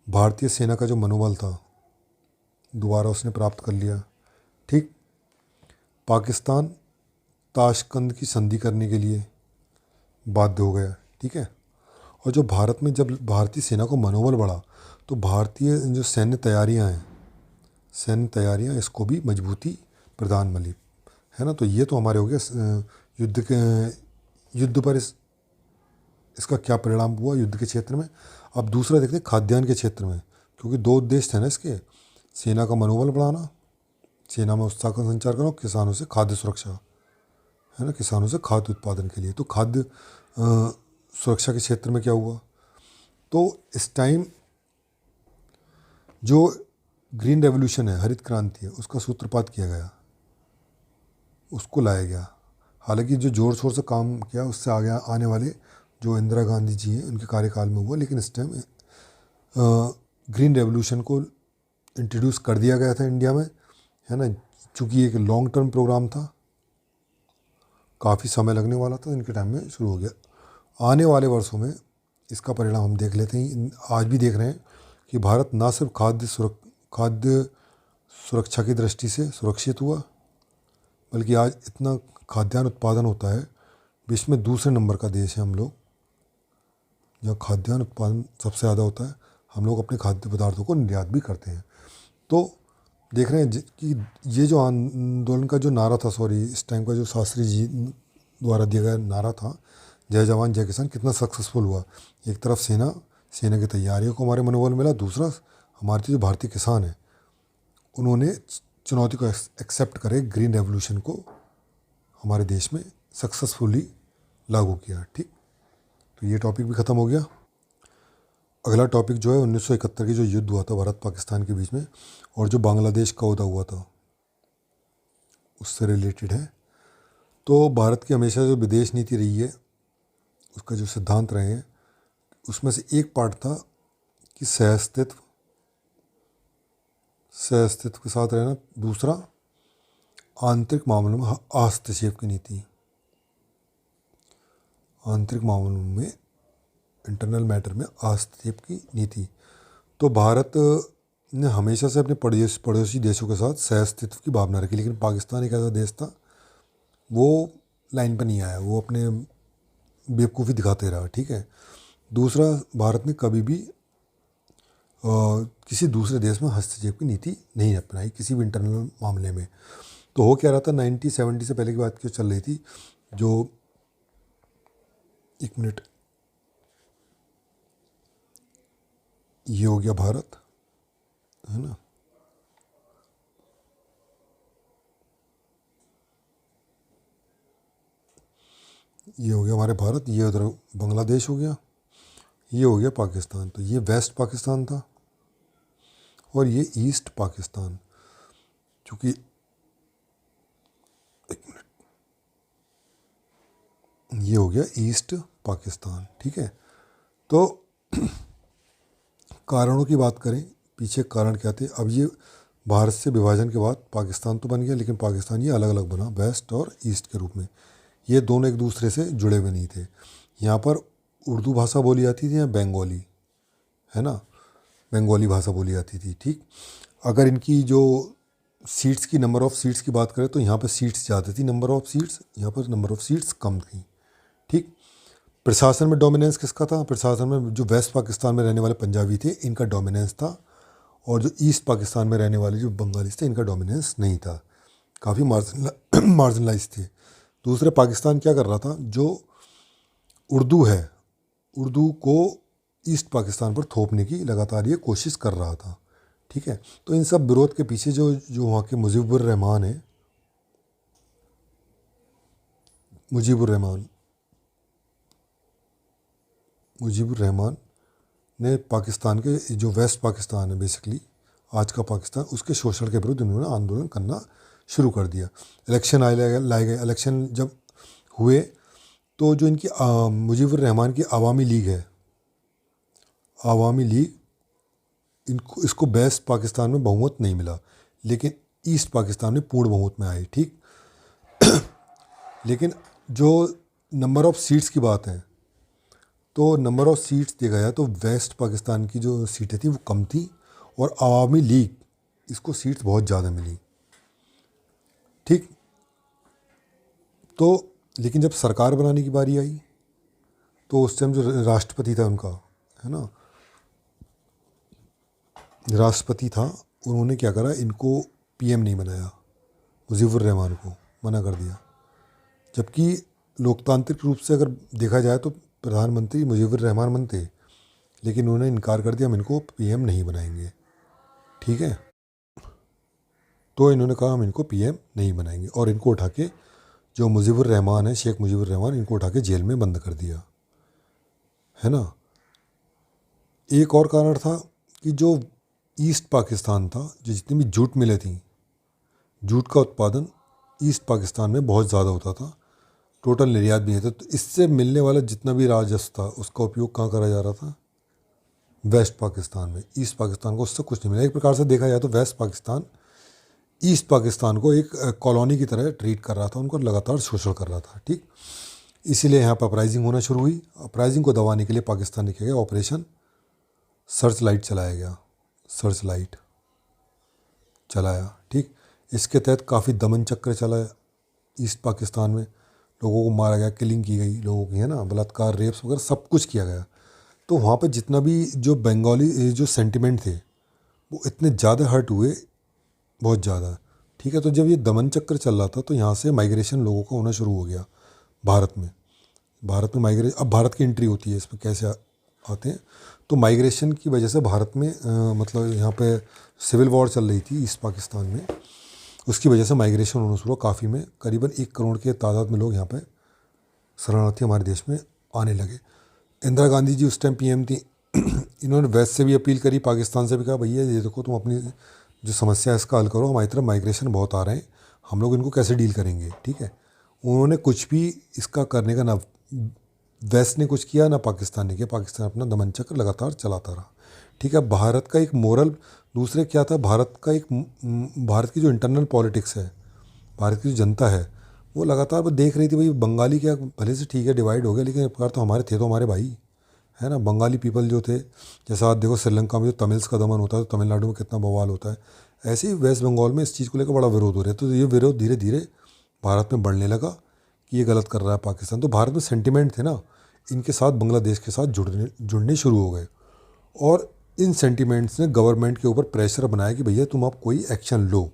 भारतीय सेना का जो मनोबल था दोबारा उसने प्राप्त कर लिया। ठीक, पाकिस्तान ताशकंद की संधि करने के लिए बाध्य हो गया। ठीक है, और जो भारत में जब भारतीय सेना को मनोबल बढ़ा तो भारतीय जो सैन्य तैयारियां इसको भी मजबूती प्रदान मिली, है ना। तो ये तो हमारे हो गया युद्ध पर इसका क्या परिणाम हुआ युद्ध के क्षेत्र में। अब दूसरा देखते हैं खाद्यान्न के क्षेत्र में, क्योंकि दो उद्देश्य थे ना इसके, सेना का मनोबल बढ़ाना, सेना में उत्साह का संचार करना, किसानों से खाद्य सुरक्षा, है ना, किसानों से खाद्य उत्पादन के लिए। तो खाद्य सुरक्षा के क्षेत्र में क्या हुआ, तो इस टाइम जो ग्रीन रेवोल्यूशन है, हरित क्रांति है, उसका सूत्रपात किया गया, उसको लाया गया। हालांकि जो जोर शोर से काम किया उससे आने वाले जो इंदिरा गांधी जी हैं उनके कार्यकाल में हुआ, लेकिन इस टाइम ग्रीन रेवोल्यूशन को इंट्रोड्यूस कर दिया गया था इंडिया में, है ना। चूँकि एक लॉन्ग टर्म प्रोग्राम था, काफ़ी समय लगने वाला था, इनके टाइम में शुरू हो गया। आने वाले वर्षों में इसका परिणाम हम देख लेते हैं, आज भी देख रहे हैं कि भारत ना सिर्फ खाद्य सुरक्षा की दृष्टि से सुरक्षित हुआ, बल्कि आज इतना खाद्यान्न उत्पादन होता है, विश्व में दूसरे नंबर का देश है हम लोग, जहाँ खाद्यान्न उत्पादन सबसे ज़्यादा होता है। हम लोग अपने खाद्य पदार्थों को निर्यात भी करते हैं। तो देख रहे हैं कि ये जो आंदोलन का जो नारा था, इस टाइम का जो शास्त्री जी द्वारा दिया गया नारा था, जय जवान जय किसान, कितना सक्सेसफुल हुआ। एक तरफ सेना की तैयारियों को हमारे मनोबल मिला, दूसरा हमारे जो भारतीय किसान हैं उन्होंने चुनौती को एक्सेप्ट करे, ग्रीन रेवोल्यूशन को हमारे देश में सक्सेसफुली लागू किया। ठीक, तो ये टॉपिक भी ख़त्म हो गया। अगला टॉपिक जो है 1971 की जो युद्ध हुआ था भारत पाकिस्तान के बीच में, और जो बांग्लादेश का उदा हुआ था, उससे रिलेटेड है। तो भारत की हमेशा जो विदेश नीति रही है, उसका जो सिद्धांत रहे हैं, उसमें से एक पार्ट था कि सहअस्तित्व के साथ रहना, दूसरा आंतरिक मामलों में हस्तक्षेप की नीति, आंतरिक मामलों में, इंटरनल मैटर में हस्तक्षेप की नीति। तो भारत ने हमेशा से अपने पड़ोसी देशों के साथ सहअस्तित्व की भावना रखी, लेकिन पाकिस्तान एक ऐसा देश था वो लाइन पर नहीं आया, वो अपने बेवकूफ़ी दिखाते रहा। ठीक है। दूसरा, भारत ने कभी भी किसी दूसरे देश में हस्तक्षेप की नीति नहीं अपनाई किसी भी इंटरनल मामले में। तो हो क्या रहा था, 1970 से पहले की बात क्यों चल रही थी, जो एक मिनट, ये हो गया भारत, है ना, ये हो गया हमारे भारत, ये उधर बांग्लादेश हो गया, ये हो गया पाकिस्तान। तो ये वेस्ट पाकिस्तान था और ये ईस्ट पाकिस्तान। चूँकि एक मिनट, ये हो गया ईस्ट पाकिस्तान। ठीक है। तो कारणों की बात करें, पीछे कारण क्या थे। अब ये भारत से विभाजन के बाद पाकिस्तान तो बन गया, लेकिन पाकिस्तान ये अलग अलग बना, वेस्ट और ईस्ट के रूप में। ये दोनों एक दूसरे से जुड़े हुए नहीं थे। यहाँ पर उर्दू भाषा बोली जाती थी या बंगाली, है ना, बंगाली भाषा बोली जाती थी। ठीक। अगर इनकी जो सीट्स की, नंबर ऑफ़ सीट्स की बात करें, तो यहाँ पर सीट्स ज़्यादा थी, नंबर ऑफ़ सीट्स, यहाँ पर नंबर ऑफ़ सीट्स कम थी। ठीक। प्रशासन में डोमिनेंस किसका था, प्रशासन में जो वेस्ट पाकिस्तान में रहने वाले पंजाबी थे इनका डोमिनेंस था, और जो ईस्ट पाकिस्तान में रहने वाले जो बंगाली थे इनका डोमिनेंस नहीं था, काफ़ी मार्जिनलाइज थे। दूसरे, पाकिस्तान क्या कर रहा था, जो उर्दू है, उर्दू को ईस्ट पाकिस्तान पर थोपने की लगातार ये कोशिश कर रहा था। ठीक है। तो इन सब विरोध के पीछे जो वहाँ के मुजीबुर रहमान है, मुजीबुर रहमान ने पाकिस्तान के, जो वेस्ट पाकिस्तान है बेसिकली आज का पाकिस्तान, उसके शोषण के विरुद्ध इन्होंने आंदोलन करना शुरू कर दिया। इलेक्शन लाए गए, इलेक्शन जब हुए तो जो इनकी मुजीबुर रहमान की आवामी लीग है, आवामी लीग, इसको वेस्ट पाकिस्तान में बहुमत नहीं मिला, लेकिन ईस्ट पाकिस्तान में पूर्ण बहुमत में आई। ठीक। लेकिन जो नंबर ऑफ़ सीट्स की बात है, तो नंबर ऑफ़ सीट्स देखा जाए तो वेस्ट पाकिस्तान की जो सीटें थी वो कम थी, और आवामी लीग इसको सीट्स बहुत ज़्यादा मिली। ठीक। तो लेकिन जब सरकार बनाने की बारी आई, तो उस टाइम जो राष्ट्रपति था उनका, है ना, राष्ट्रपति था, उन्होंने क्या करा, इनको पीएम नहीं बनाया, मुजीबुर रहमान को मना कर दिया। जबकि लोकतांत्रिक रूप से अगर देखा जाए तो प्रधानमंत्री मुजीबुर रहमान बनते, लेकिन उन्होंने इनकार कर दिया, हम इनको पीएम नहीं बनाएंगे। ठीक है। तो इन्होंने कहा हम इनको पीएम नहीं बनाएंगे, और इनको उठा के, जो मुजीबुर रहमान है, शेख मुजीबुर रहमान, इनको उठा के जेल में बंद कर दिया, है ना। एक और कारण था कि जो ईस्ट पाकिस्तान था, जो जितनी भी जूट मिलें थी, जूट का उत्पादन ईस्ट पाकिस्तान में बहुत ज़्यादा होता था, टोटल निर्यात भी नहीं था। तो इससे मिलने वाला जितना भी राजस्व था उसका उपयोग कहाँ करा जा रहा था, वेस्ट पाकिस्तान में। ईस्ट पाकिस्तान को उससे कुछ नहीं मिला। एक प्रकार से देखा जाए तो वेस्ट पाकिस्तान ईस्ट पाकिस्तान को एक कॉलोनी की तरह ट्रीट कर रहा था, उनको लगातार शोषण कर रहा था। ठीक, इसीलिए यहाँ पर अपराइजिंग होना शुरू हुई। अपराइजिंग को दबाने के लिए पाकिस्तान ने किया गया ऑपरेशन सर्च लाइट चलाया गया, सर्च लाइट चलाया। ठीक, इसके तहत काफ़ी दमन चक्र चलाया ईस्ट पाकिस्तान में, लोगों को मारा गया, किलिंग की गई लोगों की, है ना, बलात्कार, रेप्स वगैरह सब कुछ किया गया। तो वहाँ पर जितना भी जो बंगाली जो सेंटिमेंट थे वो इतने ज़्यादा हर्ट हुए, बहुत ज़्यादा। ठीक है, तो जब ये दमन चक्र चल रहा था तो यहाँ से माइग्रेशन लोगों का होना शुरू हो गया भारत में। भारत में माइग्रेशन, अब भारत की एंट्री होती है इसमें, कैसे आते हैं, तो माइग्रेशन की वजह से भारत में मतलब यहाँ पे सिविल वॉर चल रही थी ईस्ट पाकिस्तान में, उसकी वजह से माइग्रेशन होना शुरू हुआ। काफ़ी में करीबन 1 करोड़ के तादाद में लोग यहाँ पे शरणार्थी हमारे देश में आने लगे। इंदिरा गांधी जी उस टाइम पीएम थी। इन्होंने वेस्ट से भी अपील करी, पाकिस्तान से भी कहा भैया ये देखो तुम अपनी जो समस्या है इसका हल करो, हमारी तरफ माइग्रेशन बहुत आ रहे हैं, हम लोग इनको कैसे डील करेंगे। ठीक है, उन्होंने कुछ भी इसका करने का, ना वेस्ट ने कुछ किया ना पाकिस्तान ने किया, पाकिस्तान अपना दमन चक्र लगातार चलाता रहा। ठीक है, भारत का एक मोरल दूसरे क्या था, भारत का एक भारत की जो इंटरनल पॉलिटिक्स है, भारत की जो जनता है वो लगातार वो देख रही थी भाई बंगाली क्या, भले से ठीक है डिवाइड हो गया लेकिन एक बार तो हमारे थे, तो हमारे भाई है ना। बंगाली पीपल जो थे, जैसा आप देखो श्रीलंका में जो तमिल्स का दमन होता है, तो तमिलनाडु में कितना बवाल होता है, ऐसे ही वेस्ट बंगाल में इस चीज़ को लेकर बड़ा विरोध हो रहा है। तो ये विरोध धीरे धीरे भारत में बढ़ने लगा कि ये गलत कर रहा है पाकिस्तान। तो भारत में सेंटिमेंट थे ना, इनके साथ बांग्लादेश के साथ जुड़ने शुरू हो गए, और इन सेंटिमेंट्स ने गवर्नमेंट के ऊपर प्रेशर बनाया कि भैया तुम आप कोई एक्शन लो।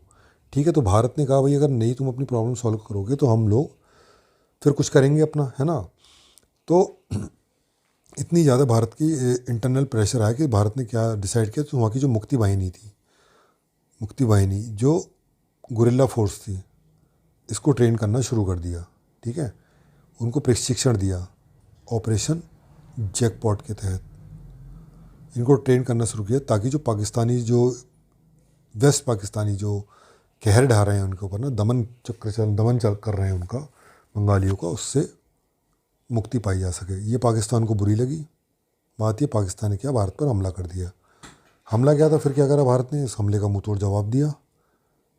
ठीक है, तो भारत ने कहा भाई अगर नहीं तुम अपनी प्रॉब्लम सॉल्व करोगे तो हम लोग फिर कुछ करेंगे अपना, है ना। तो इतनी ज़्यादा भारत की इंटरनल प्रेशर आया कि भारत ने क्या डिसाइड किया, तो वहाँ की जो मुक्ति वाहिनी थी, मुक्ति वाहिनी जो गुरिल्ला फोर्स थी, इसको ट्रेन करना शुरू कर दिया। ठीक है, उनको प्रशिक्षण दिया ऑपरेशन जैकपॉट के तहत, इनको ट्रेन करना शुरू किया ताकि जो पाकिस्तानी जो वेस्ट पाकिस्तानी जो कहर ढा रहे हैं उनके ऊपर ना, दमन चल कर रहे हैं उनका, बंगालियों का, उससे मुक्ति पाई जा सके। ये पाकिस्तान को बुरी लगी बात, ये पाकिस्तान ने क्या भारत पर हमला कर दिया। हमला क्या था, फिर क्या करा भारत ने, इस हमले का मुंह तोड़ जवाब दिया,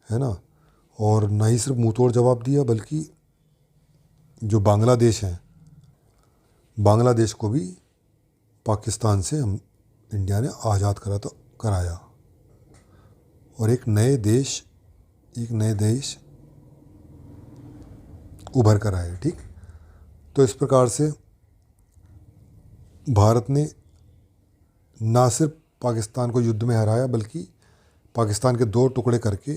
है ना। और ना ही सिर्फ मुंह तोड़ जवाब दिया बल्कि जो बांग्लादेश है, बांग्लादेश को भी पाकिस्तान से हम इंडिया ने आज़ाद कराया, और एक नए देश उभर कर आए। ठीक, तो इस प्रकार से भारत ने ना सिर्फ पाकिस्तान को युद्ध में हराया बल्कि पाकिस्तान के 2 टुकड़े करके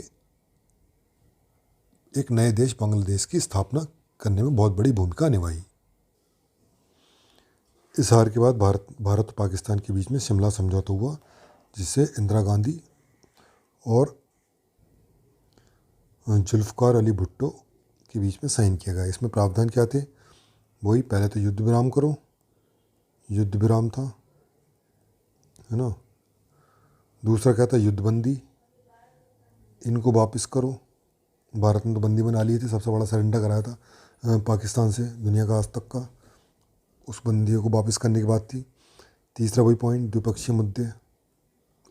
एक नए देश बांग्लादेश की स्थापना करने में बहुत बड़ी भूमिका निभाई। इस हार के बाद भारत और पाकिस्तान के बीच में शिमला समझौता हुआ, जिससे इंदिरा गांधी और जुल्फ़िकार अली भुट्टो के बीच में साइन किया गया। इसमें प्रावधान क्या थे, वही पहले तो युद्ध विराम करो, युद्ध विराम था, है ना। दूसरा क्या था, युद्धबंदी, इनको वापस करो। भारत ने तो बंदी बना लिए थे, सबसे बड़ा सरेंडर कराया था पाकिस्तान से दुनिया का आज तक का, उस बंदियों को वापस करने की बात थी। तीसरा वही पॉइंट, द्विपक्षीय मुद्दे,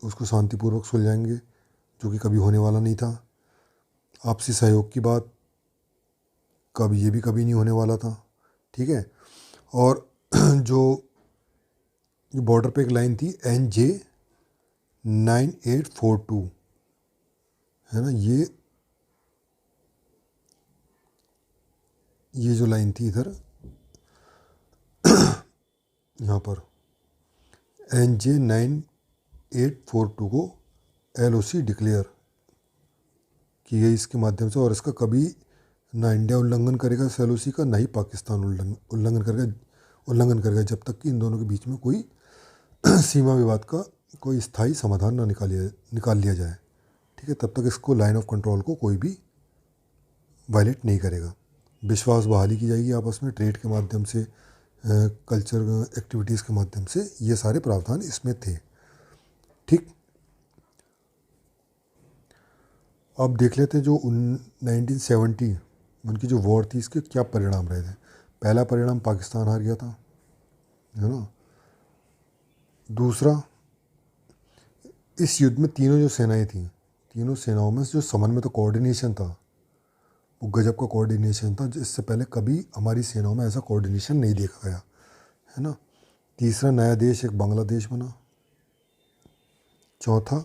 उसको शांतिपूर्वक सुलझाएंगे, जो कि कभी होने वाला नहीं था। आपसी सहयोग की बात, ये भी कभी नहीं होने वाला था। ठीक है, और जो बॉर्डर पे एक लाइन थी NJ 9842, है ना, ये जो लाइन थी इधर यहाँ पर NJ 9842 को LOC डिक्लेयर की गई इसके माध्यम से, और इसका कभी ना इंडिया उल्लंघन करेगा इस LOC का, ना ही पाकिस्तान उल्लंघन करेगा जब तक कि इन दोनों के बीच में कोई सीमा विवाद का कोई स्थायी समाधान ना निकाल लिया जाए। ठीक है, तब तक इसको लाइन ऑफ कंट्रोल को कोई भी वायलेट नहीं करेगा। विश्वास बहाली की जाएगी आपस में, ट्रेड के माध्यम से, कल्चर एक्टिविटीज़ के माध्यम से, ये सारे प्रावधान इसमें थे। ठीक, अब देख लेते हैं जो 1970 उनकी जो वॉर थी, इसके क्या परिणाम रहे थे। पहला परिणाम, पाकिस्तान हार गया था, है ना। दूसरा, इस युद्ध में तीनों जो सेनाएं थीं, तीनों सेनाओं में जो समन्वय, तो कोऑर्डिनेशन था, वो गजब का कोऑर्डिनेशन था, इससे पहले कभी हमारी सेनाओं में ऐसा कोऑर्डिनेशन नहीं देखा गया, है ना। तीसरा, नया देश एक बांग्लादेश बना। चौथा,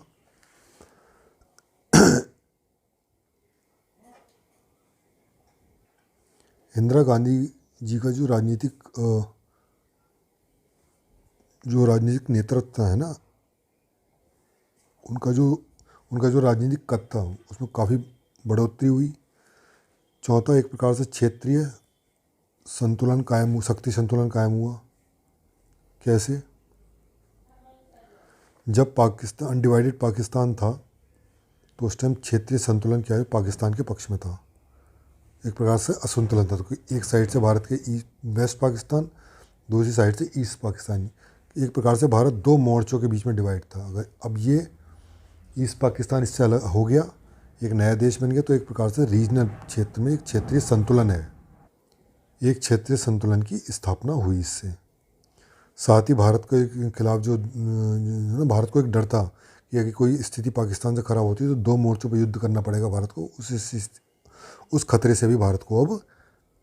इंदिरा गांधी जी का जो राजनीतिक नेतृत्व है ना, उनका जो राजनीतिक कद था उसमें काफ़ी बढ़ोतरी हुई। चौथा, एक प्रकार से क्षेत्रीय शक्ति संतुलन कायम हुआ। कैसे? जब पाकिस्तान अनडिवाइडेड पाकिस्तान था तो उस टाइम क्षेत्रीय संतुलन क्या है, पाकिस्तान के पक्ष में था। एक प्रकार से असंतुलन था, तो एक साइड से भारत के वेस्ट पाकिस्तान, दूसरी साइड से ईस्ट पाकिस्तान। एक प्रकार से भारत दो मोर्चों के बीच में डिवाइड था। अगर अब ये ईस्ट पाकिस्तान इससे अलग हो गया, एक नया देश बन गया, तो एक प्रकार से रीजनल क्षेत्र में एक क्षेत्रीय संतुलन है, एक क्षेत्रीय संतुलन की स्थापना हुई इससे। साथ ही भारत के खिलाफ जो भारत को एक डर था कि अगर कोई स्थिति पाकिस्तान से ख़राब होती है तो दो मोर्चों पर युद्ध करना पड़ेगा भारत को, उस खतरे से भी भारत को अब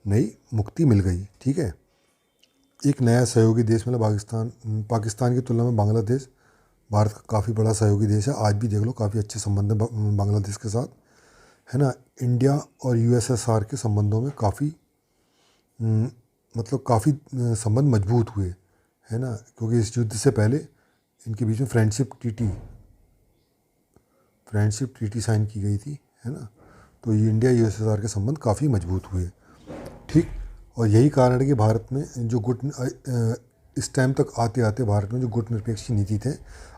नई मुक्ति मिल गई। ठीक है, एक नया सहयोगी देश मतलब पाकिस्तान की तुलना में बांग्लादेश भारत का काफ़ी बड़ा सहयोगी देश है। आज भी देख लो, काफ़ी अच्छे संबंध हैं बांग्लादेश के साथ, है ना। इंडिया और यूएसएसआर के संबंधों में काफ़ी काफ़ी संबंध मजबूत हुए, है ना, क्योंकि इस युद्ध से पहले इनके बीच में फ्रेंडशिप ट्रीटी साइन की गई थी, है ना। तो ये इंडिया यूएसएसआर के संबंध काफ़ी मजबूत हुए। ठीक, और यही कारण है कि भारत में जो इस टाइम तक आते आते भारत में जो गुट निरपेक्ष की नीति थे,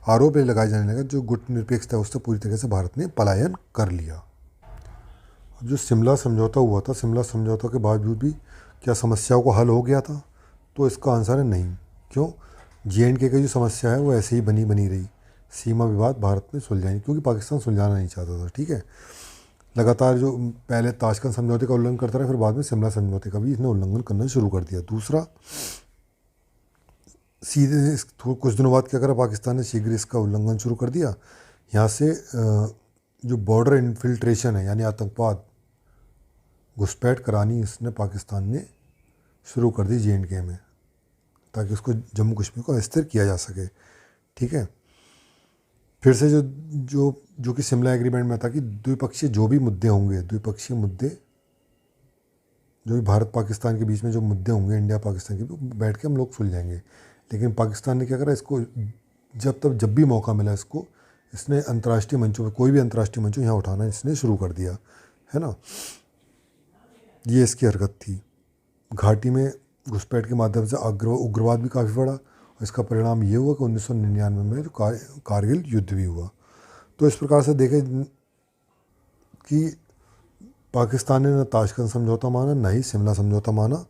आरोप ये लगाए जाने लगा, जो गुट निरपेक्ष था उससे पूरी तरह से भारत ने पलायन कर लिया। अब जो शिमला समझौता हुआ था, शिमला समझौता के बावजूद भी क्या समस्याओं को हल हो गया था? तो इसका आंसर है नहीं। क्यों? JNK की जो समस्या है वो ऐसे ही बनी रही। सीमा विवाद भारत में सुलझाएंगे, क्योंकि पाकिस्तान सुलझाना नहीं चाहता था। ठीक है, लगातार जो पहले ताशकंद समझौते का उल्लंघन करता रहा, फिर बाद में शिमला समझौते का भी इसने उल्लंघन करना शुरू कर दिया। दूसरा, सीधे कुछ दिनों बाद क्या करा पाकिस्तान ने, शीघ्र इसका उल्लंघन शुरू कर दिया। यहाँ से जो बॉर्डर इन्फिल्ट्रेशन है, यानी आतंकवाद घुसपैठ करानी इसने पाकिस्तान ने शुरू कर दी JNK में, ताकि उसको जम्मू कश्मीर को अस्थिर किया जा सके। ठीक है, फिर से जो कि शिमला एग्रीमेंट में था कि द्विपक्षीय जो भी मुद्दे होंगे, द्विपक्षीय मुद्दे जो भी भारत पाकिस्तान के बीच में जो मुद्दे होंगे, इंडिया पाकिस्तान के, बैठ के हम लोग सुलझाएंगे। लेकिन पाकिस्तान ने क्या करा, इसको जब भी मौका मिला इसने अंतर्राष्ट्रीय मंचों पर, कोई भी अंतर्राष्ट्रीय मंचों यहाँ उठाना इसने शुरू कर दिया, है ना। ये इसकी हरकत थी। घाटी में घुसपैठ के माध्यम से उग्रवाद भी काफ़ी बढ़ा, और इसका परिणाम ये हुआ कि 1999 में जो कारगिल युद्ध भी हुआ। तो इस प्रकार से देखें कि पाकिस्तान ने न ताशकंद समझौता माना, न ही शिमला समझौता माना,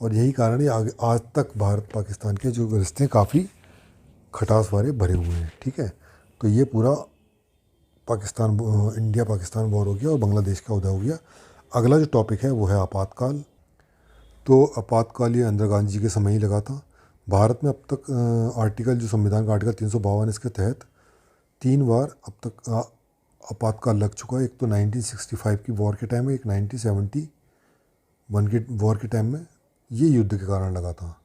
और यही कारण है आज तक भारत पाकिस्तान के जो रिश्ते काफ़ी खटास वाले भरे हुए हैं। ठीक है, तो ये पूरा इंडिया पाकिस्तान वॉर हो गया और बांग्लादेश का उदय हो गया। अगला जो टॉपिक है वो है आपातकाल। तो आपातकाल ये इंदिरा गांधी जी के समय ही लगा था। भारत में अब तक संविधान का आर्टिकल 352 इसके तहत 3 बार अब तक आपातकाल लग चुका है। एक तो 1965 की वॉर के टाइम में, एक 1971 की वॉर के टाइम में, ये युद्ध के कारण लगा था।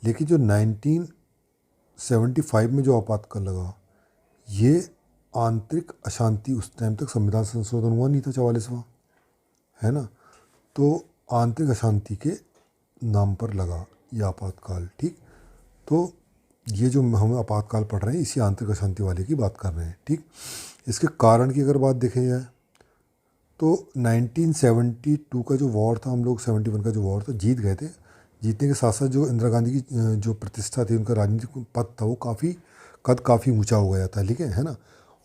लेकिन जो 1975 में जो आपातकाल लगा, ये आंतरिक अशांति, उस टाइम तक संविधान संशोधन हुआ नहीं था 44वां, है ना। तो आंतरिक अशांति के नाम पर लगा ये आपातकाल। ठीक, तो ये जो हम आपातकाल पढ़ रहे हैं, इसी आंतरिक अशांति वाले की बात कर रहे हैं। ठीक, इसके कारण की अगर बात देखी जाए तो 1972 का जो वॉर था, हम लोग 71 का जो वॉर था जीत गए थे। जीतने के साथ साथ जो इंदिरा गांधी की जो प्रतिष्ठा थी, उनका राजनीतिक पद था, वो काफ़ी ऊंचा हो गया था। ठीक है ना।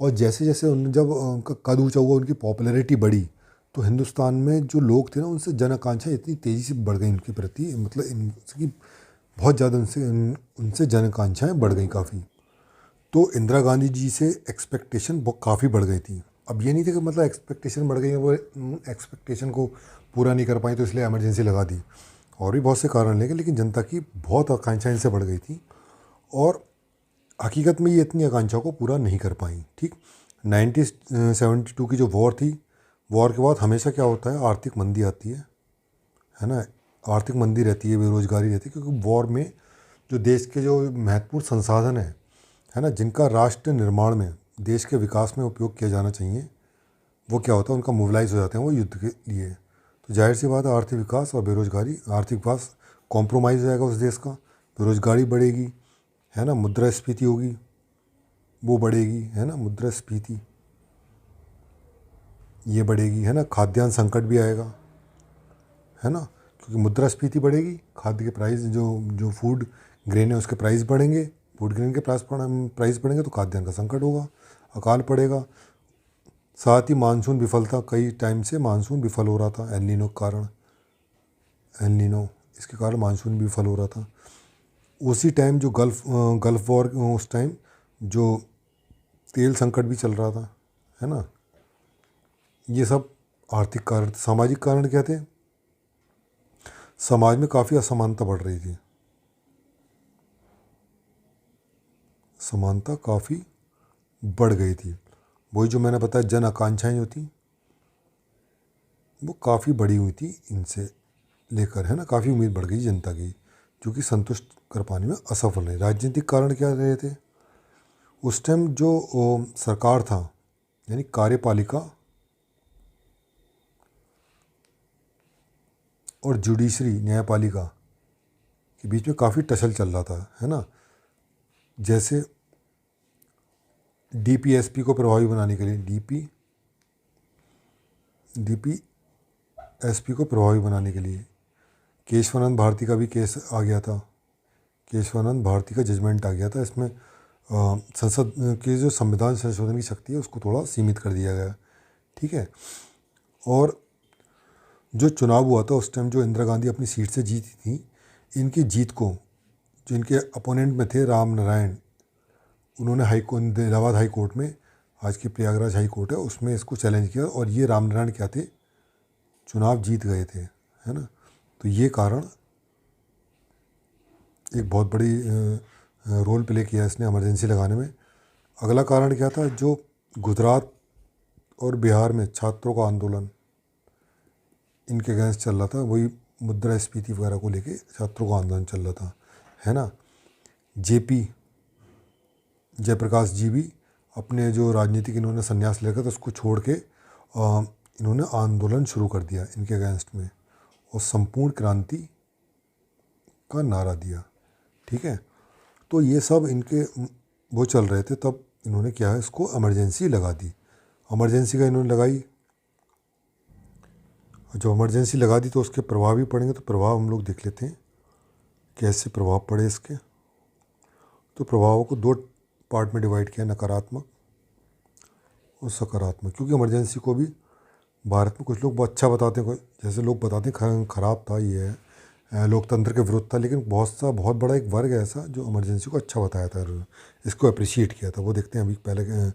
और जैसे जैसे जब उनका कद ऊंचा हुआ, उनकी पॉपुलैरिटी बढ़ी, तो हिंदुस्तान में जो लोग थे ना, उनसे जन आकांक्षा इतनी तेज़ी से बढ़ गई उनके प्रति, मतलब इनकी बहुत ज़्यादा उनसे जन आकांक्षाएँ बढ़ गई काफ़ी। तो इंदिरा गांधी जी से एक्सपेक्टेशन काफ़ी बढ़ गई थी। अब ये नहीं था कि मतलब एक्सपेक्टेशन बढ़ गई है, वो एक्सपेक्टेशन को पूरा नहीं कर पाई तो इसलिए इमरजेंसी लगा दी, और भी बहुत से कारण लेकिन जनता की बहुत आकांक्षाएं इनसे बढ़ गई थी, और हकीकत में ये इतनी आकांक्षाओं को पूरा नहीं कर पाई। ठीक, 1972 की जो वॉर थी, वॉर के बाद हमेशा क्या होता है, आर्थिक मंदी आती है ना। आर्थिक मंदी रहती है, बेरोजगारी रहती है, क्योंकि वॉर में जो देश के जो महत्वपूर्ण संसाधन है ना, जिनका राष्ट्र निर्माण में, देश के विकास में उपयोग किया जाना चाहिए, वो क्या होता है, उनका मोबिलाइज हो जाते हैं वो युद्ध के लिए। तो जाहिर सी बात है, आर्थिक विकास और बेरोजगारी, आर्थिक विकास कॉम्प्रोमाइज़ हो जाएगा उस देश का, बेरोजगारी बढ़ेगी, है ना, मुद्रास्फीति होगी, वो बढ़ेगी, है ना, मुद्रास्फीति ये बढ़ेगी, है ना, खाद्यान्न संकट भी आएगा, है ना, क्योंकि मुद्रास्फीति बढ़ेगी, खाद्य के प्राइस, जो जो फूड ग्रेन है उसके प्राइस बढ़ेंगे, फूड ग्रेन के प्राइस बढ़ेंगे तो खाद्यान्न का संकट होगा, अकाल पड़ेगा। साथ ही मानसून विफलता, कई टाइम से मानसून विफल हो रहा था एल नीनो के कारण, एल नीनो इसके कारण मानसून भी विफल हो रहा था। उसी टाइम जो गल्फ़ वॉर, उस टाइम जो तेल संकट भी चल रहा था, है ना। ये सब आर्थिक कारण थे। सामाजिक कारण क्या थे, समाज में काफ़ी असमानता बढ़ रही थी, समानता काफ़ी बढ़ गई थी। वही जो मैंने बताया, जन आकांक्षाएं जो थी वो काफ़ी बड़ी हुई थी इनसे लेकर, है ना, काफ़ी उम्मीद बढ़ गई जनता की, जो कि संतुष्ट कर पाने में असफल रही। राजनीतिक कारण क्या रहे थे, उस टाइम जो सरकार था, यानी कार्यपालिका और जुडिशरी, न्यायपालिका के बीच में काफ़ी टसल चल रहा था, है ना। जैसे डीपीएसपी को प्रभावी बनाने के लिए, डीपीएसपी को प्रभावी बनाने के लिए केशवानंद भारती का भी केस आ गया था, केशवानंद भारती का जजमेंट आ गया था। इसमें संसद के जो संविधान संशोधन की शक्ति है उसको थोड़ा सीमित कर दिया गया, ठीक है। और जो चुनाव हुआ था उस टाइम, जो इंदिरा गांधी अपनी सीट से जीती थी, इनकी जीत को जो इनके अपोनेंट में थे राम नारायण, उन्होंने इलाहाबाद हाई कोर्ट में, आज की प्रयागराज हाई कोर्ट है, उसमें इसको चैलेंज किया, और ये राम नारायण क्या थे, चुनाव जीत गए थे, है ना। तो ये कारण एक बहुत बड़ी रोल प्ले किया इसने इमरजेंसी लगाने में। अगला कारण क्या था, जो गुजरात और बिहार में छात्रों का आंदोलन इनके अगेंस्ट चल रहा था, वही मुद्रास्फीति वगैरह को लेके छात्रों का आंदोलन चल रहा था, है ना। जेपी जयप्रकाश जी भी अपने जो राजनीतिक इन्होंने संन्यास लेकर तो उसको छोड़ के इन्होंने आंदोलन शुरू कर दिया इनके अगेंस्ट में, और संपूर्ण क्रांति का नारा दिया, ठीक है। तो ये सब इनके वो चल रहे थे, तब इन्होंने क्या है, इसको इमरजेंसी लगा दी। इमरजेंसी का इन्होंने लगाई, जब इमरजेंसी लगा दी तो उसके प्रभाव भी पड़ेंगे। तो प्रभाव हम लोग देख लेते हैं कैसे प्रभाव पड़े इसके। तो प्रभावों को दो पार्ट में डिवाइड किया, नकारात्मक और सकारात्मक, क्योंकि इमरजेंसी को भी भारत में कुछ लोग बहुत अच्छा बताते हैं, जैसे लोग बताते हैं खराब था, ये है लोकतंत्र के विरुद्ध था, लेकिन बहुत बड़ा एक वर्ग है ऐसा जो इमरजेंसी को अच्छा बताया था, इसको अप्रिशिएट किया था। वो देखते हैं अभी, पहले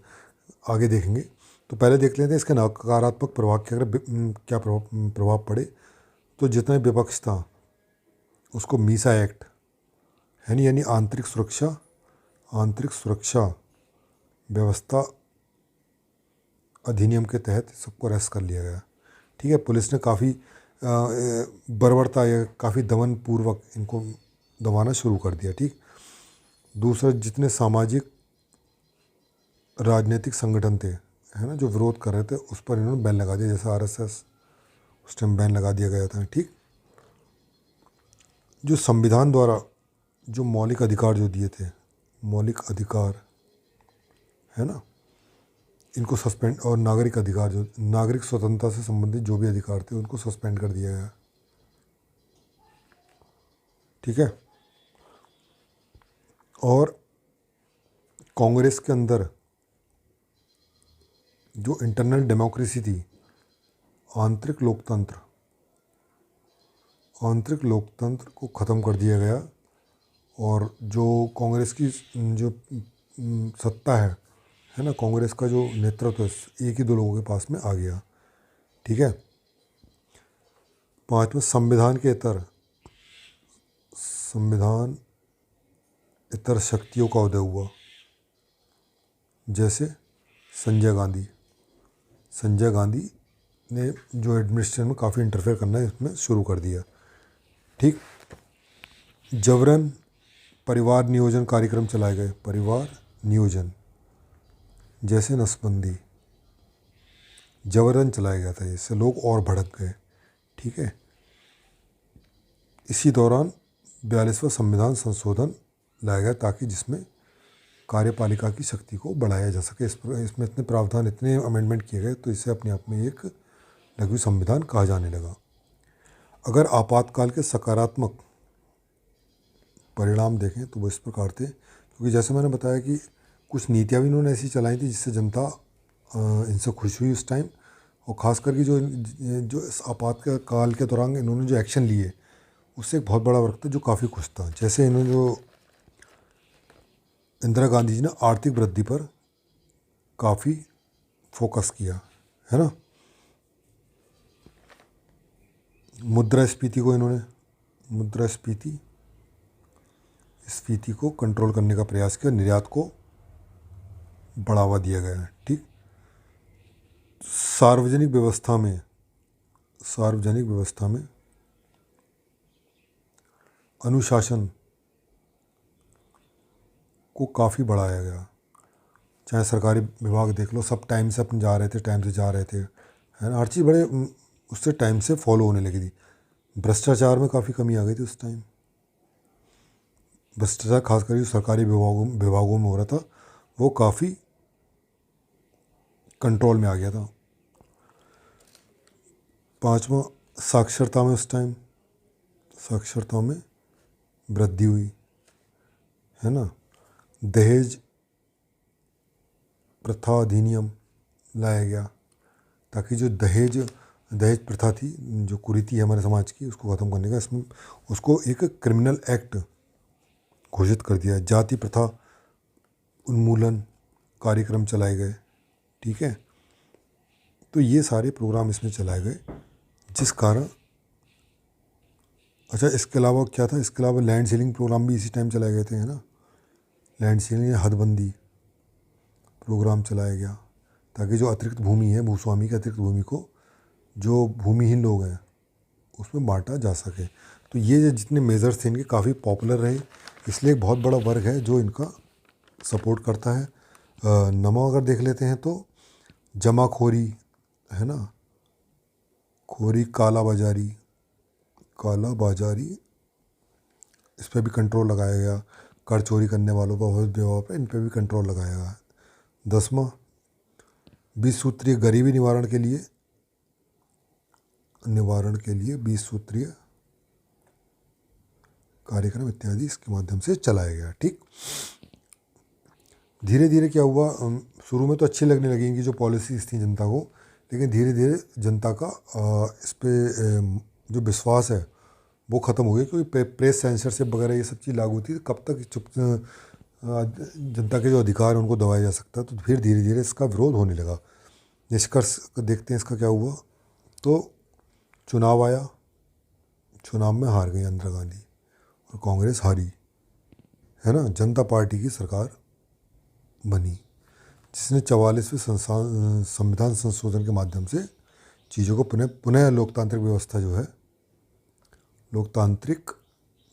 आगे देखेंगे। तो पहले देख लेते हैं इसके नकारात्मक प्रभाव के, अगर क्या प्रभाव पड़े। तो जितना विपक्ष था उसको मीसा एक्ट, है नहीं, यानी आंतरिक सुरक्षा व्यवस्था अधिनियम के तहत सबको अरेस्ट कर लिया गया, ठीक है। पुलिस ने काफ़ी बर्बरता या काफ़ी दमन पूर्वक इनको दबाना शुरू कर दिया, ठीक। दूसरा, जितने सामाजिक राजनीतिक संगठन थे, है ना, जो विरोध कर रहे थे, उस पर इन्होंने बैन लगा दिया, जैसे आरएसएस, उस टाइम बैन लगा दिया गया था, ठीक। जो संविधान द्वारा जो मौलिक अधिकार जो दिए थे, मौलिक अधिकार, है ना, इनको सस्पेंड, और नागरिक अधिकार, जो नागरिक स्वतंत्रता से संबंधित जो भी अधिकार थे उनको सस्पेंड कर दिया गया, ठीक है। और कांग्रेस के अंदर जो इंटरनल डेमोक्रेसी थी, आंतरिक लोकतंत्र को ख़त्म कर दिया गया, और जो कांग्रेस की जो सत्ता है ना, कांग्रेस का जो नेतृत्व एक ही दो लोगों के पास में आ गया, ठीक है। पांचवा, संविधान इतर शक्तियों का उदय हुआ, जैसे संजय गांधी। संजय गांधी ने जो एडमिनिस्ट्रेशन में काफ़ी इंटरफेयर करना है इसमें शुरू कर दिया। ठीक। जबरन परिवार नियोजन कार्यक्रम चलाए गए। परिवार नियोजन जैसे नसबंदी जबरन चलाया गया था, इससे लोग और भड़क गए। ठीक है। इसी दौरान 42वां संविधान संशोधन लाया गया ताकि जिसमें कार्यपालिका की शक्ति को बढ़ाया जा सके। इसमें इतने प्रावधान, इतने अमेंडमेंट किए गए तो इसे अपने आप में एक लघु संविधान कहा जाने लगा। अगर आपातकाल के सकारात्मक परिणाम देखें तो वो इस प्रकार थे, क्योंकि जैसे मैंने बताया कि कुछ नीतियाँ भी इन्होंने ऐसी चलाई थी जिससे जनता इनसे खुश हुई उस टाइम। और ख़ास करके जो जो इस आपातकाल के दौरान इन्होंने जो एक्शन लिए उससे एक बहुत बड़ा वर्ग था जो काफ़ी खुश था। जैसे इन्होंने जो इंदिरा गांधी जी ने आर्थिक वृद्धि पर काफ़ी फोकस किया, है ना। मुद्रास्फीति को कंट्रोल करने का प्रयास किया। निर्यात को बढ़ावा दिया गया। ठीक। सार्वजनिक व्यवस्था में अनुशासन को काफ़ी बढ़ाया गया। चाहे सरकारी विभाग देख लो, सब टाइम से अपने जा रहे थे, है ना। हर चीज़ बड़े उससे टाइम से फॉलो होने लगी थी। भ्रष्टाचार में काफ़ी कमी आ गई थी उस टाइम। भ्रष्टाचार खासकर जो सरकारी विभागों में हो रहा था वो काफ़ी कंट्रोल में आ गया था। 5वां, साक्षरता में वृद्धि हुई, है ना। दहेज प्रथा अधिनियम लाया गया ताकि जो दहेज प्रथा थी, जो कुरीति है हमारे समाज की, उसको ख़त्म करने का इसमें उसको एक क्रिमिनल एक्ट घोषित कर दिया। जाति प्रथा उन्मूलन कार्यक्रम चलाए गए। ठीक है। तो ये सारे प्रोग्राम इसमें चलाए गए जिस कारण, अच्छा इसके अलावा क्या था, इसके अलावा लैंड सीलिंग प्रोग्राम भी इसी टाइम चलाए गए थे, है ना। लैंड सीलिंग या हदबंदी प्रोग्राम चलाया गया ताकि जो अतिरिक्त भूमि है, भूस्वामी की अतिरिक्त भूमि को जो भूमिहीन लोग हैं उसमें बांटा जा सके। तो ये जो जितने मेजर्स थे इनके काफ़ी पॉपुलर रहे, इसलिए एक बहुत बड़ा वर्ग है जो इनका सपोर्ट करता है। नमा अगर देख लेते हैं तो जमाखोरी, है ना, खोरी, काला बाजारी इस पर भी कंट्रोल लगाया गया। कर चोरी करने वालों पर, अवैध व्यवहार पर, इन पर भी कंट्रोल लगाया गया। 10वां, 20 सूत्रीय गरीबी निवारण के लिए 20 सूत्रीय कार्यक्रम इत्यादि इसके माध्यम से चलाया गया। ठीक। धीरे धीरे क्या हुआ, शुरू में तो अच्छी लगने लगेंगी जो पॉलिसीज़ थी जनता को, लेकिन धीरे धीरे जनता का इस पे जो विश्वास है वो ख़त्म हो गया, क्योंकि प्रेस सेंसरशिप वगैरह ये सब चीज़ लागू थी। कब तक जनता के जो अधिकार हैं उनको दबाया जा सकता है। तो फिर धीरे धीरे इसका विरोध होने लगा। निष्कर्ष देखते हैं इसका क्या हुआ। तो चुनाव आया, चुनाव में हार गई इंदिरा गांधी और कांग्रेस हारी, है ना। जनता पार्टी की सरकार बनी जिसने 44वें संविधान संशोधन के माध्यम से चीज़ों को पुनः लोकतांत्रिक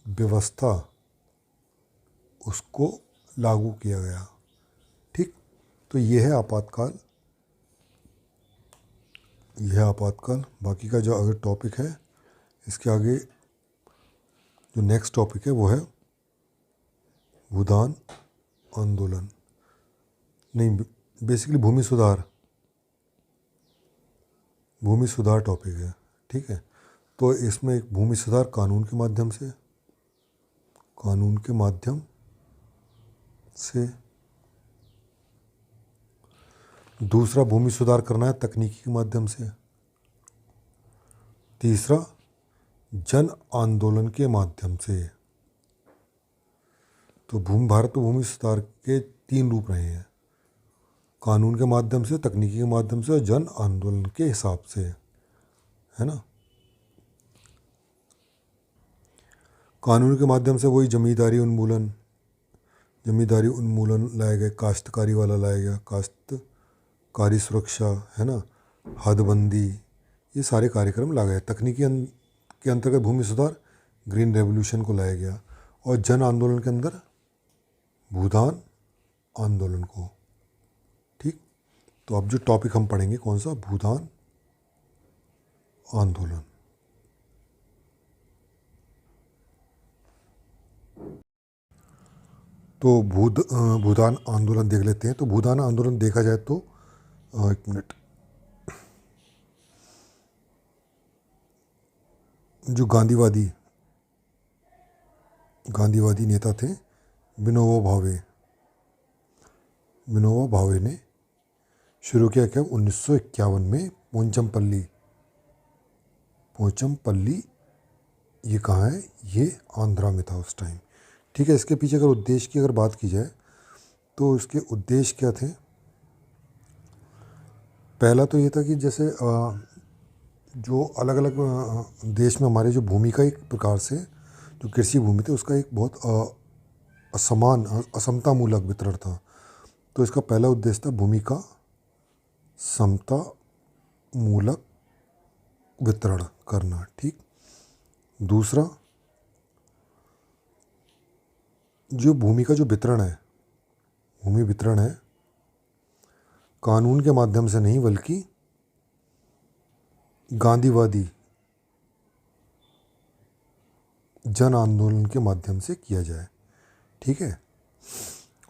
व्यवस्था उसको लागू किया गया। ठीक। तो ये है आपातकाल। बाकी का जो अगर टॉपिक है, इसके आगे जो नेक्स्ट टॉपिक है वो है भूदान आंदोलन, नहीं बेसिकली भूमि सुधार टॉपिक है। ठीक है। तो इसमें एक भूमि सुधार कानून के माध्यम से, दूसरा भूमि सुधार करना है तकनीकी के माध्यम से, तीसरा जन आंदोलन के माध्यम से। तो भारत में भूमि सुधार के 3 रूप रहे हैं, कानून के माध्यम से, तकनीकी के माध्यम से और जन आंदोलन के हिसाब से, है ना। कानून के माध्यम से वही जमींदारी उन्मूलन लाया गया, काश्तकारी वाला लाया गया, कार्य सुरक्षा, है ना, हदबंदी, ये सारे कार्यक्रम लाए गए। तकनीकी के अंतर्गत भूमि सुधार, ग्रीन रेवोल्यूशन को लाया गया। और जन आंदोलन के अंदर भूदान आंदोलन को। ठीक, तो अब जो टॉपिक हम पढ़ेंगे कौन सा, भूदान आंदोलन। तो भूदान आंदोलन देख लेते हैं। तो भूदान आंदोलन देखा जाए तो एक मिनट, जो गांधीवादी नेता थे विनोबा भावे ने शुरू किया क्या 1951 में पोचमपल्ली, ये कहाँ है, ये आंध्रा में था उस टाइम। ठीक है, इसके पीछे अगर उद्देश्य की बात की जाए तो इसके उद्देश्य क्या थे। पहला तो ये था कि जैसे जो अलग अलग देश में हमारे जो भूमि का एक प्रकार से जो कृषि भूमि थी उसका एक बहुत असमतामूलक वितरण था। तो इसका पहला उद्देश्य था भूमि का समतामूलक वितरण करना। ठीक, दूसरा, जो भूमि का जो वितरण है, भूमि वितरण है कानून के माध्यम से नहीं बल्कि गांधीवादी जन आंदोलन के माध्यम से किया जाए। ठीक है,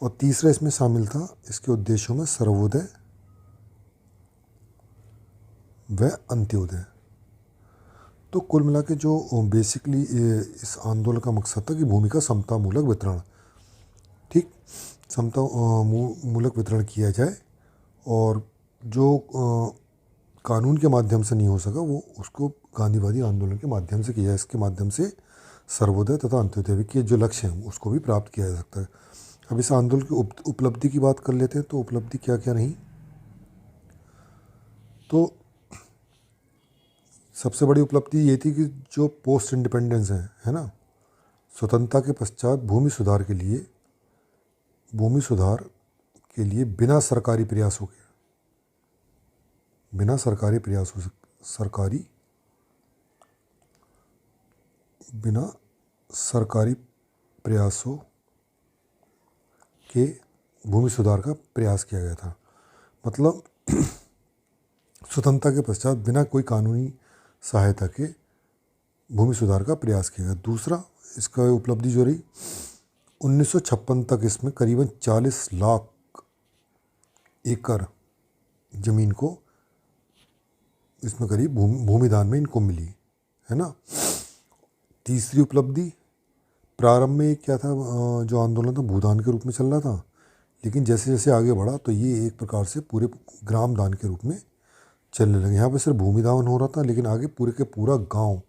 और तीसरा इसमें शामिल था इसके उद्देश्यों में सर्वोदय व अंत्योदय। तो कुल मिला के जो बेसिकली इस आंदोलन का मकसद था कि भूमि का समतामूलक वितरण, ठीक, समतामूलक वितरण किया जाए और जो कानून के माध्यम से नहीं हो सका वो उसको गांधीवादी आंदोलन के माध्यम से किया जाए। इसके माध्यम से सर्वोदय तथा अंत्योदय के जो लक्ष्य हैं उसको भी प्राप्त किया जा सकता है। अब इस आंदोलन की उपलब्धि की बात कर लेते हैं। तो उपलब्धि क्या क्या रही, तो सबसे बड़ी उपलब्धि ये थी कि जो पोस्ट इंडिपेंडेंस है ना, स्वतंत्रता के पश्चात भूमि सुधार के लिए बिना सरकारी प्रयासों के भूमि सुधार का प्रयास किया गया था। मतलब स्वतंत्रता के पश्चात बिना कोई कानूनी सहायता के भूमि सुधार का प्रयास किया गया। दूसरा, इसका उपलब्धि जो रही 1956 तक इसमें करीबन 40 लाख एकड़ ज़मीन को इसमें करीब भूमिदान में इनको मिली, है ना। तीसरी उपलब्धि, प्रारंभ में क्या था, जो आंदोलन था भूदान के रूप में चल रहा था, लेकिन जैसे जैसे आगे बढ़ा तो ये एक प्रकार से पूरे ग्राम दान के रूप में चलने लगे। यहाँ पे सिर्फ भूमि दान हो रहा था लेकिन आगे पूरे के पूरा गांव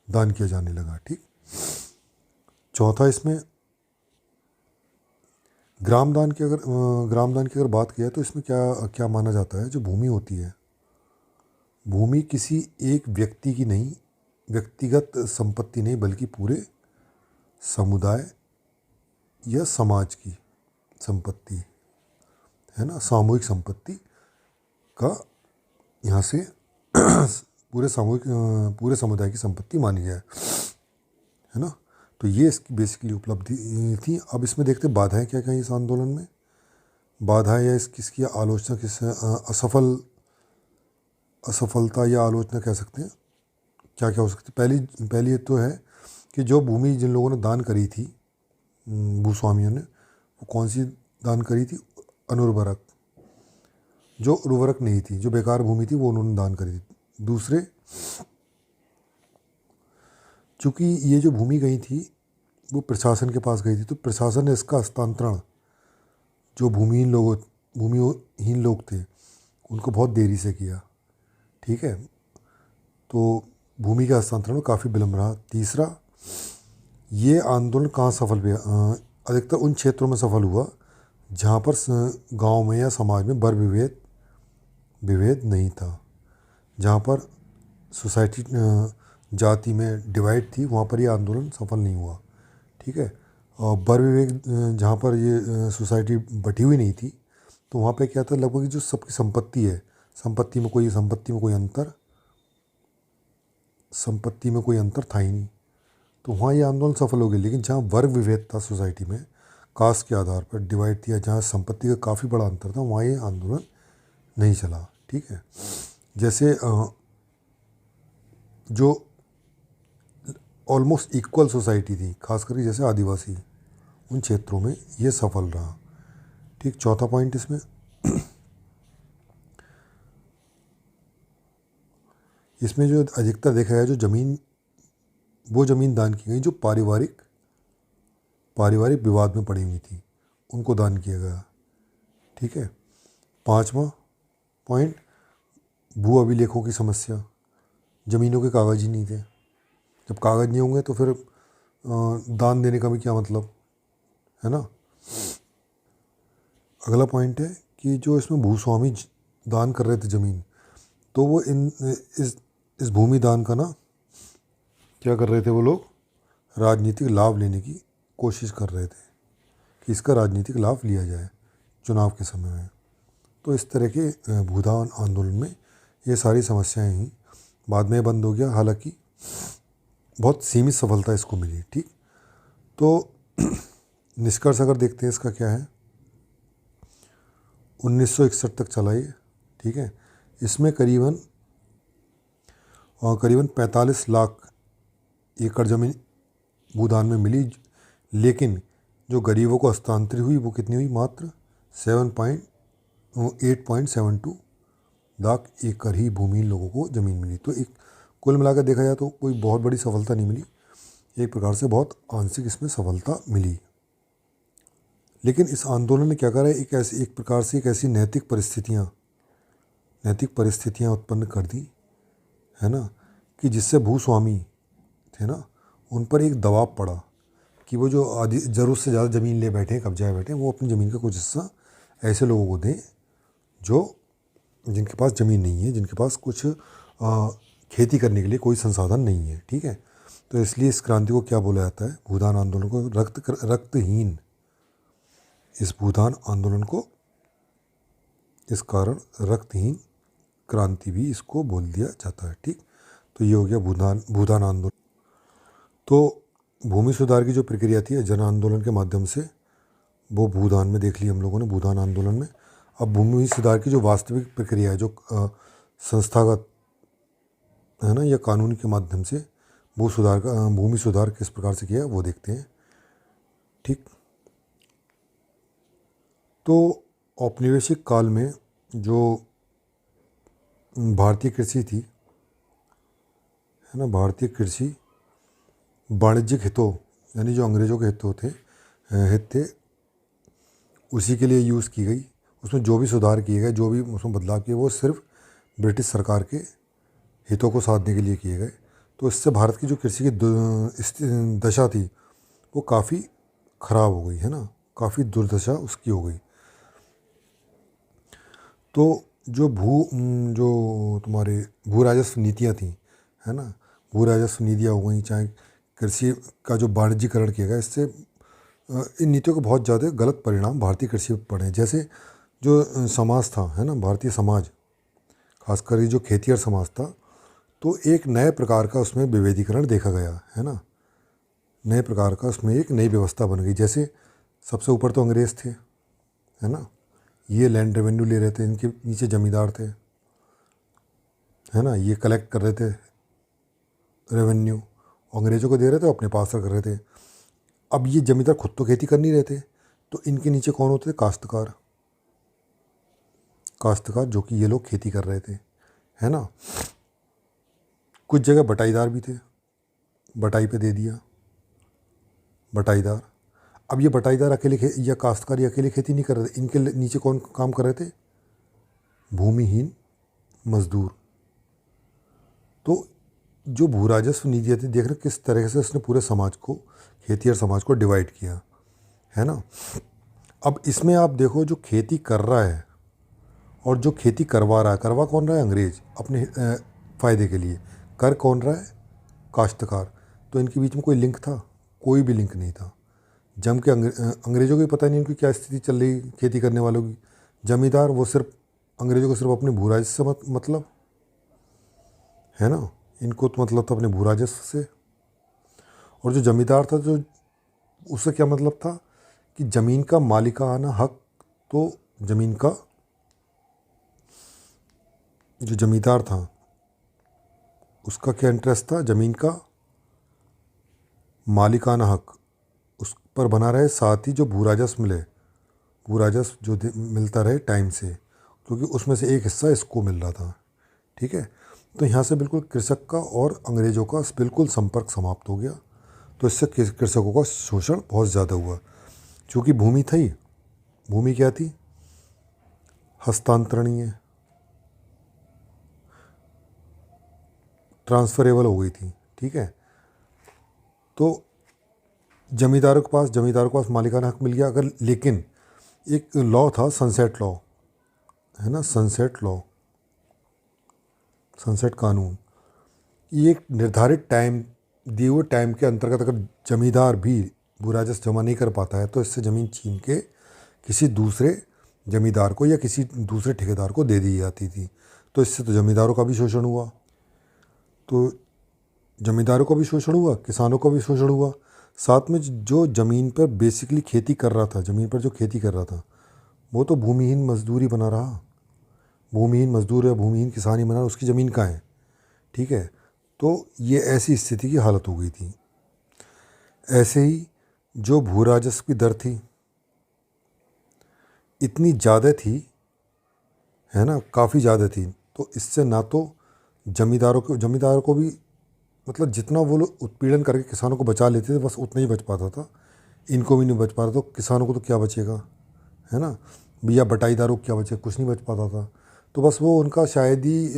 दान किया जाने लगा। ठीक, चौथा, इसमें ग्राम दान की अगर बात किया तो इसमें क्या क्या माना जाता है, जो भूमि होती है, भूमि किसी एक व्यक्ति की नहीं, व्यक्तिगत संपत्ति नहीं, बल्कि पूरे समुदाय या समाज की संपत्ति है ना, सामूहिक संपत्ति का यहाँ से पूरे समुदाय की संपत्ति मानी जाए, है ना। तो ये इसकी बेसिकली उपलब्धि थी। अब इसमें देखते हैं बाधाएं क्या क्या इस आंदोलन में। बाधाएं या किसकी आलोचना, असफलता या आलोचना कह सकते हैं, क्या क्या हो सकती है। पहली तो है कि जो भूमि जिन लोगों ने दान करी थी, भूस्वामियों ने, वो कौन सी दान करी थी, अनुर्वरक, जो उर्वरक नहीं थी, जो बेकार भूमि थी वो उन्होंने दान करी थी। दूसरे, चूँकि ये जो भूमि गई थी वो प्रशासन के पास गई थी, तो प्रशासन ने इसका हस्तांतरण जो भूमिहीन लोग थे उनको बहुत देरी से किया। ठीक है, तो भूमि के हस्तांतरण में काफ़ी विलम्ब रहा। तीसरा, ये आंदोलन कहाँ सफल हुआ, अधिकतर उन क्षेत्रों में सफल हुआ जहाँ पर गांव में या समाज में वर्ग विभेद नहीं था, जहाँ पर सोसाइटी जाति में डिवाइड थी, वहाँ पर ये आंदोलन सफल नहीं हुआ। ठीक है, और वर्ग विवेक जहाँ पर ये सोसाइटी बटी हुई नहीं थी तो वहाँ पे क्या था, लगभग जो सबकी संपत्ति है, संपत्ति में कोई अंतर था ही नहीं। तो वहाँ ये आंदोलन सफल हो गया। लेकिन जहाँ वर्ग विभेद था सोसाइटी में, कास्ट के आधार पर डिवाइड किया, जहाँ संपत्ति का काफ़ी बड़ा अंतर था, वहाँ ये आंदोलन नहीं चला। ठीक है। जैसे जो ऑलमोस्ट इक्वल सोसाइटी थी, खास करके जैसे आदिवासी, उन क्षेत्रों में ये सफल रहा। ठीक। चौथा पॉइंट इसमें जो अधिकतर देखा गया, जो वो ज़मीन दान की गई जो पारिवारिक विवाद में पड़ी हुई थी, उनको दान किया गया। ठीक है। पांचवा पॉइंट, भू अभिलेखों की समस्या। ज़मीनों के कागज़ ही नहीं थे। जब कागज़ नहीं होंगे तो फिर दान देने का भी क्या मतलब, है ना। अगला पॉइंट है कि जो इसमें भूस्वामी दान कर रहे थे ज़मीन, तो वो इस भूमि दान का ना क्या कर रहे थे, वो लोग राजनीतिक लाभ लेने की कोशिश कर रहे थे कि इसका राजनीतिक लाभ लिया जाए चुनाव के समय में। तो इस तरह के भूदान आंदोलन में ये सारी समस्याएं ही, बाद में बंद हो गया। हालांकि बहुत सीमित सफलता इसको मिली। ठीक। तो निष्कर्ष अगर देखते हैं इसका क्या है, 1961 तक चला ये। ठीक है। इसमें करीबन 45 लाख एकड़ ज़मीन भूदान में मिली। लेकिन जो गरीबों को हस्तांतरित हुई वो कितनी हुई, मात्र 8.72 लाख एकड़ ही भूमि लोगों को ज़मीन मिली। तो एक कुल मिलाकर देखा जाए तो कोई बहुत बड़ी सफलता नहीं मिली, एक प्रकार से बहुत आंशिक इसमें सफलता मिली। लेकिन इस आंदोलन ने क्या करा, एक प्रकार से एक ऐसी नैतिक परिस्थितियाँ उत्पन्न कर दी, है ना, कि जिससे भूस्वामी थे ना, उन पर एक दबाव पड़ा कि वो जो ज़रूरत से ज़्यादा ज़मीन ले बैठे, कब्जाए बैठे, वो अपनी ज़मीन का कुछ हिस्सा ऐसे लोगों को दें जिनके पास ज़मीन नहीं है, जिनके पास कुछ खेती करने के लिए कोई संसाधन नहीं है। ठीक है। तो इसलिए इस क्रांति को क्या बोला जाता है, भूदान आंदोलन को रक्तहीन, इस भूदान आंदोलन को इस कारण रक्तहीन क्रांति भी इसको बोल दिया जाता है। ठीक। तो ये हो गया भूदान आंदोलन। तो भूमि सुधार की जो प्रक्रिया थी जन आंदोलन के माध्यम से, वो भूदान में देख ली हम लोगों ने, भूदान आंदोलन में। अब भूमि सुधार की जो वास्तविक प्रक्रिया है, जो संस्थागत है ना या कानून के माध्यम से भूमि सुधार किस प्रकार से किया वो देखते हैं। ठीक। तो औपनिवेशिक काल में जो भारतीय कृषि थी, है ना, भारतीय कृषि वाणिज्यिक हितों, यानी जो अंग्रेज़ों के हित थे, उसी के लिए यूज़ की गई। उसमें जो भी सुधार किए गए, जो भी उसमें बदलाव किए, वो सिर्फ ब्रिटिश सरकार के हितों को साधने के लिए किए गए। तो इससे भारत की जो कृषि की दशा थी वो काफ़ी ख़राब हो गई, है ना, काफ़ी दुर्दशा उसकी हो गई। तो जो तुम्हारे भू राजस्व नीतियाँ थी, है ना, भू राजस्व नीतियाँ हो गई, चाहे कृषि का जो वाणिज्यीकरण किया गया, इससे इन नीतियों के बहुत ज़्यादा गलत परिणाम भारतीय कृषि पर पड़े। जैसे जो समाज था, है ना, भारतीय समाज, खासकर जो खेतिहर समाज था, तो एक नए प्रकार का उसमें विभेदीकरण देखा गया, है ना, नए प्रकार का उसमें एक नई व्यवस्था बन गई। जैसे सबसे ऊपर तो अंग्रेज़ थे, है ना, ये लैंड रेवेन्यू ले रहे थे, इनके नीचे जमींदार थे, है ना, ये कलेक्ट कर रहे थे रेवेन्यू, अंग्रेज़ों को दे रहे थे, अपने पास रख रहे थे। अब ये जमींदार खुद तो खेती कर नहीं रहे थे, तो इनके नीचे कौन होते थे, काश्तकार, जो कि ये लोग खेती कर रहे थे, है ना। कुछ जगह बटाईदार भी थे, बटाई पे दे दिया बटाईदार। अब ये बटाईदार या काश्तकार ये अकेले खेती नहीं कर रहे थे, इनके नीचे कौन काम कर रहे थे, भूमिहीन मजदूर। तो जो भू राजस्व नीति थी, देख रहे किस तरह से उसने पूरे समाज को, खेतिहर समाज को डिवाइड किया, है ना। अब इसमें आप देखो, जो खेती कर रहा है और जो खेती करवा रहा है, करवा कौन रहा है, अंग्रेज, अपने फ़ायदे के लिए। कर कौन रहा है, काश्तकार। तो इनके बीच में कोई लिंक था, कोई भी लिंक नहीं था। जम के अंग्रेज़ों को भी पता नहीं उनकी क्या स्थिति चल रही खेती करने वालों की, जमींदार वो सिर्फ अंग्रेज़ों को सिर्फ अपने भू राजस्व से मतलब है ना, इनको तो मतलब था अपने भू राजस्व से। और जो जमींदार था, जो उससे क्या मतलब था कि ज़मीन का मालिकाना हक, तो ज़मीन का जो जमींदार था उसका क्या इंटरेस्ट था, ज़मीन का मालिकाना हक उस पर बना रहे, साथ ही जो भू राजस्व मिले, भू राजस्व जो मिलता रहे टाइम से, क्योंकि उसमें से एक हिस्सा इसको मिल रहा था। ठीक है, तो यहाँ से बिल्कुल कृषक का और अंग्रेज़ों का बिल्कुल संपर्क समाप्त हो गया। तो इससे कृषकों का शोषण बहुत ज़्यादा हुआ। चूँकि भूमि थी, भूमि क्या थी, हस्तांतरणीय, ट्रांसफरेबल हो गई थी। ठीक है, तो जमींदारों के पास मालिकाना हक मिल गया। अगर लेकिन एक लॉ था, सनसेट लॉ, है ना, सनसेट कानून, ये एक निर्धारित टाइम, दिए हुए टाइम के अंतर्गत अगर जमींदार भी भू राजस्व जमा नहीं कर पाता है तो इससे ज़मीन छीन के किसी दूसरे जमींदार को या किसी दूसरे ठेकेदार को दे दी जाती थी। तो इससे तो जमींदारों का भी शोषण हुआ, तो जमींदारों का भी शोषण हुआ, किसानों का भी शोषण हुआ। साथ में जो ज़मीन पर बेसिकली खेती कर रहा था, ज़मीन पर जो खेती कर रहा था, वो तो भूमिहीन मजदूरी बना रहा। भूमिहीन मजदूर या भूमिहीन किसान ही बना रहा, उसकी ज़मीन कहाँ है। ठीक है, तो ये ऐसी स्थिति की हालत हो गई थी। ऐसे ही जो भू राजस्व की दर थी इतनी ज़्यादा थी, है ना, काफ़ी ज़्यादा थी। तो इससे ना तो जमींदारों को भी मतलब जितना वो लोग उत्पीड़न करके किसानों को बचा लेते थे बस उतना ही बच पाता था, इनको भी नहीं बच पा रहा। तो किसानों को तो क्या बचेगा, है ना, भैया बटाईदारों को क्या बचेगा, कुछ नहीं बच पाता था। तो बस वो उनका शायद ही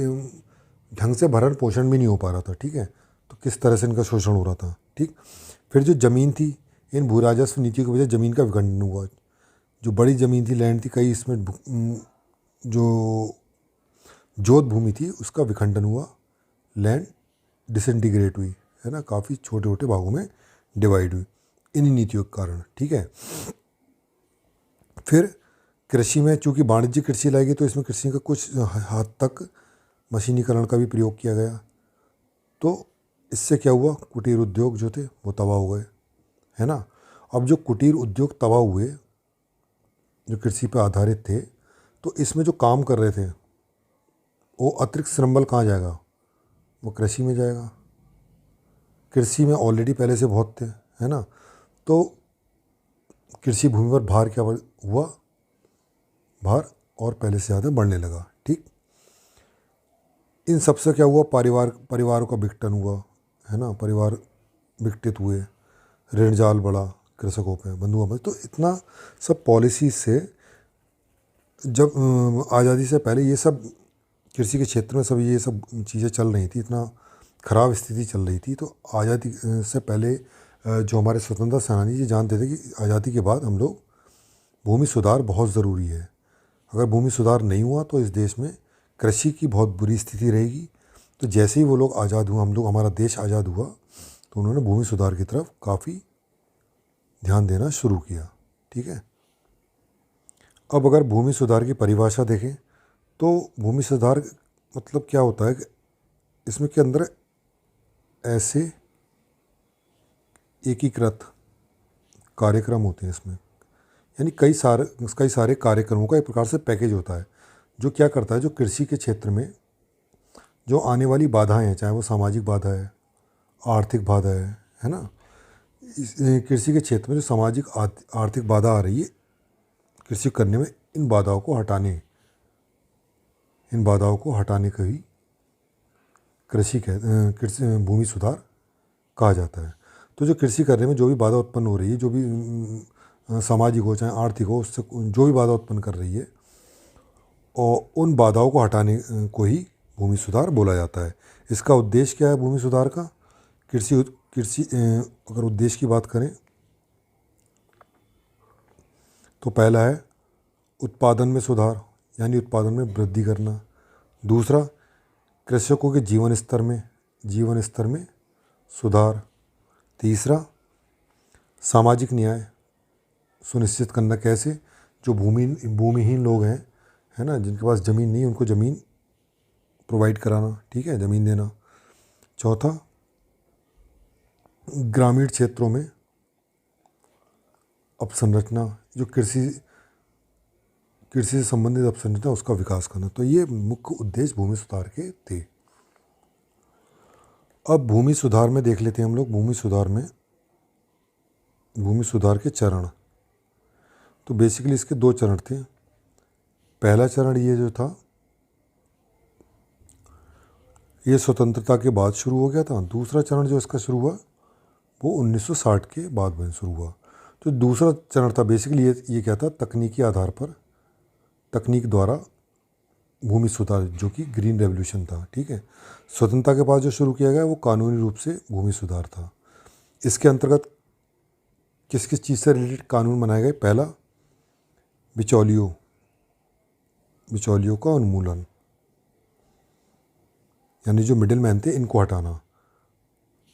ढंग से भरण पोषण भी नहीं हो पा रहा था। ठीक है, तो किस तरह से इनका शोषण हो रहा था। ठीक, फिर जो ज़मीन थी, इन भू राजस्व नीतियों की वजह से ज़मीन का विखंडन हुआ। जो बड़ी ज़मीन थी, लैंड थी, कई इसमें जो जोत भूमि थी उसका विखंडन हुआ, लैंड डिसइंटीग्रेट हुई, है ना, काफ़ी छोटे छोटे भागों में डिवाइड हुई इन्हीं नीतियों के कारण। ठीक है, फिर कृषि में चूँकि वाणिज्यिक कृषि लाई गई तो इसमें कृषि का कुछ हद तक मशीनीकरण का भी प्रयोग किया गया। तो इससे क्या हुआ, कुटीर उद्योग जो थे वो तबाह हो गए, है ना। अब जो कुटीर उद्योग तबाह हुए, जो कृषि पर आधारित थे, तो इसमें जो काम कर रहे थे वो अतिरिक्त श्रम बल कहाँ जाएगा, वो कृषि में जाएगा। कृषि में ऑलरेडी पहले से बहुत थे, है ना। तो कृषि भूमि पर भार क्या हुआ, भार और पहले से ज़्यादा बढ़ने लगा। ठीक, इन सबसे क्या हुआ, परिवारों का विघटन हुआ, है ना, परिवार विघटित हुए, ऋण जाल बढ़ा कृषकों पे, बंधुआ पे। तो इतना सब पॉलिसी से जब आज़ादी से पहले ये सब कृषि के क्षेत्र में सब ये सब चीज़ें चल रही थी, इतना ख़राब स्थिति चल रही थी। तो आज़ादी से पहले जो हमारे स्वतंत्रता सेनानी जी जानते थे कि आज़ादी के बाद हम लोग भूमि सुधार बहुत ज़रूरी है। अगर भूमि सुधार नहीं हुआ तो इस देश में कृषि की बहुत बुरी स्थिति रहेगी। तो जैसे ही वो लोग आज़ाद हुआ, हम लोग, हमारा देश आज़ाद हुआ, तो उन्होंने भूमि सुधार की तरफ काफ़ी ध्यान देना शुरू किया। ठीक है, अब अगर भूमि सुधार की परिभाषा देखें तो भूमि सुधार मतलब क्या होता है कि इसमें के अंदर ऐसे एकीकृत कार्यक्रम होते हैं इसमें, यानी कई सारे कार्यक्रमों का एक प्रकार से पैकेज होता है जो क्या करता है, जो कृषि के क्षेत्र में जो आने वाली बाधाएं हैं, चाहे वो सामाजिक बाधा है, आर्थिक बाधा है ना, कृषि के क्षेत्र में जो सामाजिक आर्थिक बाधा आ रही है कृषि करने में, इन बाधाओं को हटाने का ही कृषि भूमि सुधार कहा जाता है। तो जो कृषि करने में जो भी बाधा उत्पन्न हो रही है, जो भी सामाजिक हो चाहे आर्थिक हो, उससे जो भी बाधा उत्पन्न कर रही है, और उन बाधाओं को हटाने को ही भूमि सुधार बोला जाता है। इसका उद्देश्य क्या है भूमि सुधार का, कृषि अगर उद्देश्य की बात करें तो पहला है उत्पादन में सुधार, यानी उत्पादन में वृद्धि करना। दूसरा, कृषकों के जीवन स्तर में सुधार। तीसरा, सामाजिक न्याय सुनिश्चित करना। कैसे, जो भूमिहीन लोग हैं है ना, जिनके पास ज़मीन नहीं उनको ज़मीन प्रोवाइड कराना, ठीक है, ज़मीन देना। चौथा, ग्रामीण क्षेत्रों में अवसंरचना, जो कृषि से संबंधित अवसंरचना उसका विकास करना। तो ये मुख्य उद्देश्य भूमि सुधार के थे। अब भूमि सुधार में देख लेते हैं हम लोग, भूमि सुधार के चरण। तो बेसिकली इसके दो चरण थे। पहला चरण ये जो था ये स्वतंत्रता के बाद शुरू हो गया था। दूसरा चरण जो इसका शुरू हुआ वो 1960 के बाद में शुरू हुआ। तो दूसरा चरण था बेसिकली ये क्या था, तकनीकी आधार पर, तकनीक द्वारा भूमि सुधार, जो कि ग्रीन रेवोल्यूशन था, ठीक है। स्वतंत्रता के बाद जो शुरू किया गया वो कानूनी रूप से भूमि सुधार था। इसके अंतर्गत किस किस चीज़ से रिलेटेड कानून बनाए गए? पहला, बिचौलियों का उन्मूलन, यानी जो मिडिल मैन थे इनको हटाना।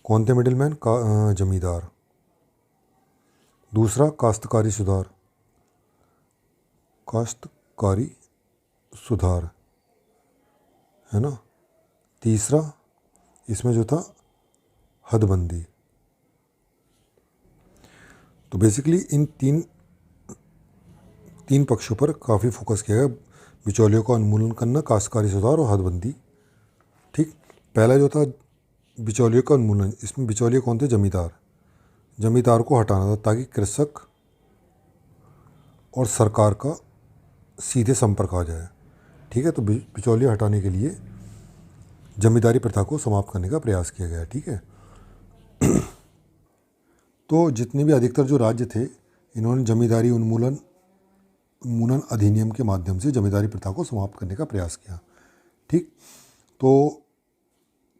कौन थे मिडिल मैन? जमींदार। दूसरा, काश्तकारी सुधार, है ना। तीसरा, इसमें जो था हदबंदी। तो बेसिकली इन तीन पक्षों पर काफ़ी फोकस किया गया, बिचौलियों का उन्मूलन करना, काश्तकारी सुधार और हदबंदी, ठीक। पहला जो था बिचौलियों का उन्मूलन, इसमें बिचौलिए कौन थे? जमींदार को हटाना था ताकि कृषक और सरकार का सीधे संपर्क आ जाए, ठीक है। तो बिचौलिए हटाने के लिए जमींदारी प्रथा को समाप्त करने का प्रयास किया गया, ठीक है। तो जितने भी अधिकतर जो राज्य थे इन्होंने जमींदारी उन्मूलन अधिनियम के माध्यम से जमींदारी प्रथा को समाप्त करने का प्रयास किया, ठीक। तो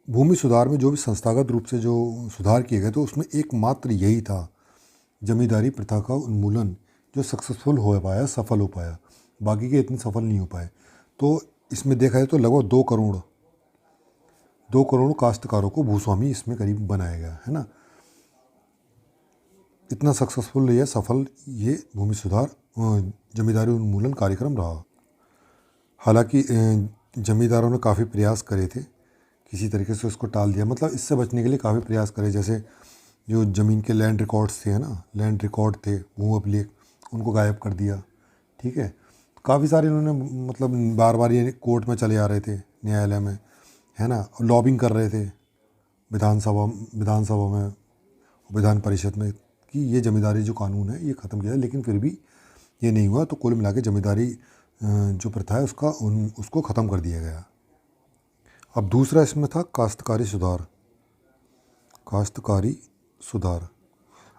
भूमि सुधार में जो भी संस्थागत रूप से जो सुधार किए गए तो उसमें एकमात्र यही था, जमींदारी प्रथा का उन्मूलन, जो सफल हो पाया। बाकी के इतने सफल नहीं हो पाए। तो इसमें देखा जाए तो लगभग 2 करोड़ काश्तकारों को भूस्वामी इसमें करीब बनाया गया, है ना। इतना सफल ये भूमि सुधार जमींदारी उन्मूलन कार्यक्रम रहा। हालांकि जमींदारों ने काफ़ी प्रयास करे थे, किसी तरीके से उसको टाल दिया, मतलब इससे बचने के लिए काफ़ी प्रयास करे। जैसे जो ज़मीन के लैंड रिकॉर्ड्स थे, है ना, लैंड रिकॉर्ड थे, भू अभिलेख, उनको गायब कर दिया, ठीक है। काफ़ी सारे इन्होंने मतलब बार बार ये कोर्ट में चले आ रहे थे, न्यायालय में, है ना, लॉबिंग कर रहे थे विधानसभा में, विधान परिषद में, कि ये जमींदारी जो कानून है ये ख़त्म किया जाए, लेकिन फिर भी ये नहीं हुआ। तो कुल मिला के जमींदारी जो प्रथा है उसको ख़त्म कर दिया गया। अब दूसरा इसमें था काश्तकारी सुधार।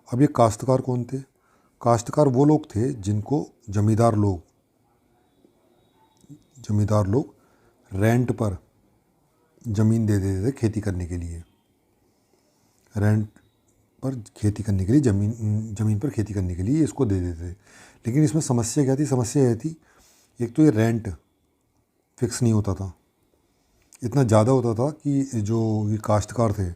अब ये काश्तकार कौन थे? काश्तकार वो लोग थे जिनको जमींदार लोग रेंट पर ज़मीन दे देते थे खेती करने के लिए, ज़मीन पर खेती करने के लिए इसको दे देते थे। लेकिन इसमें समस्या क्या थी? समस्या यह थी, एक तो ये रेंट फिक्स नहीं होता था, इतना ज़्यादा होता था कि जो ये काश्तकार थे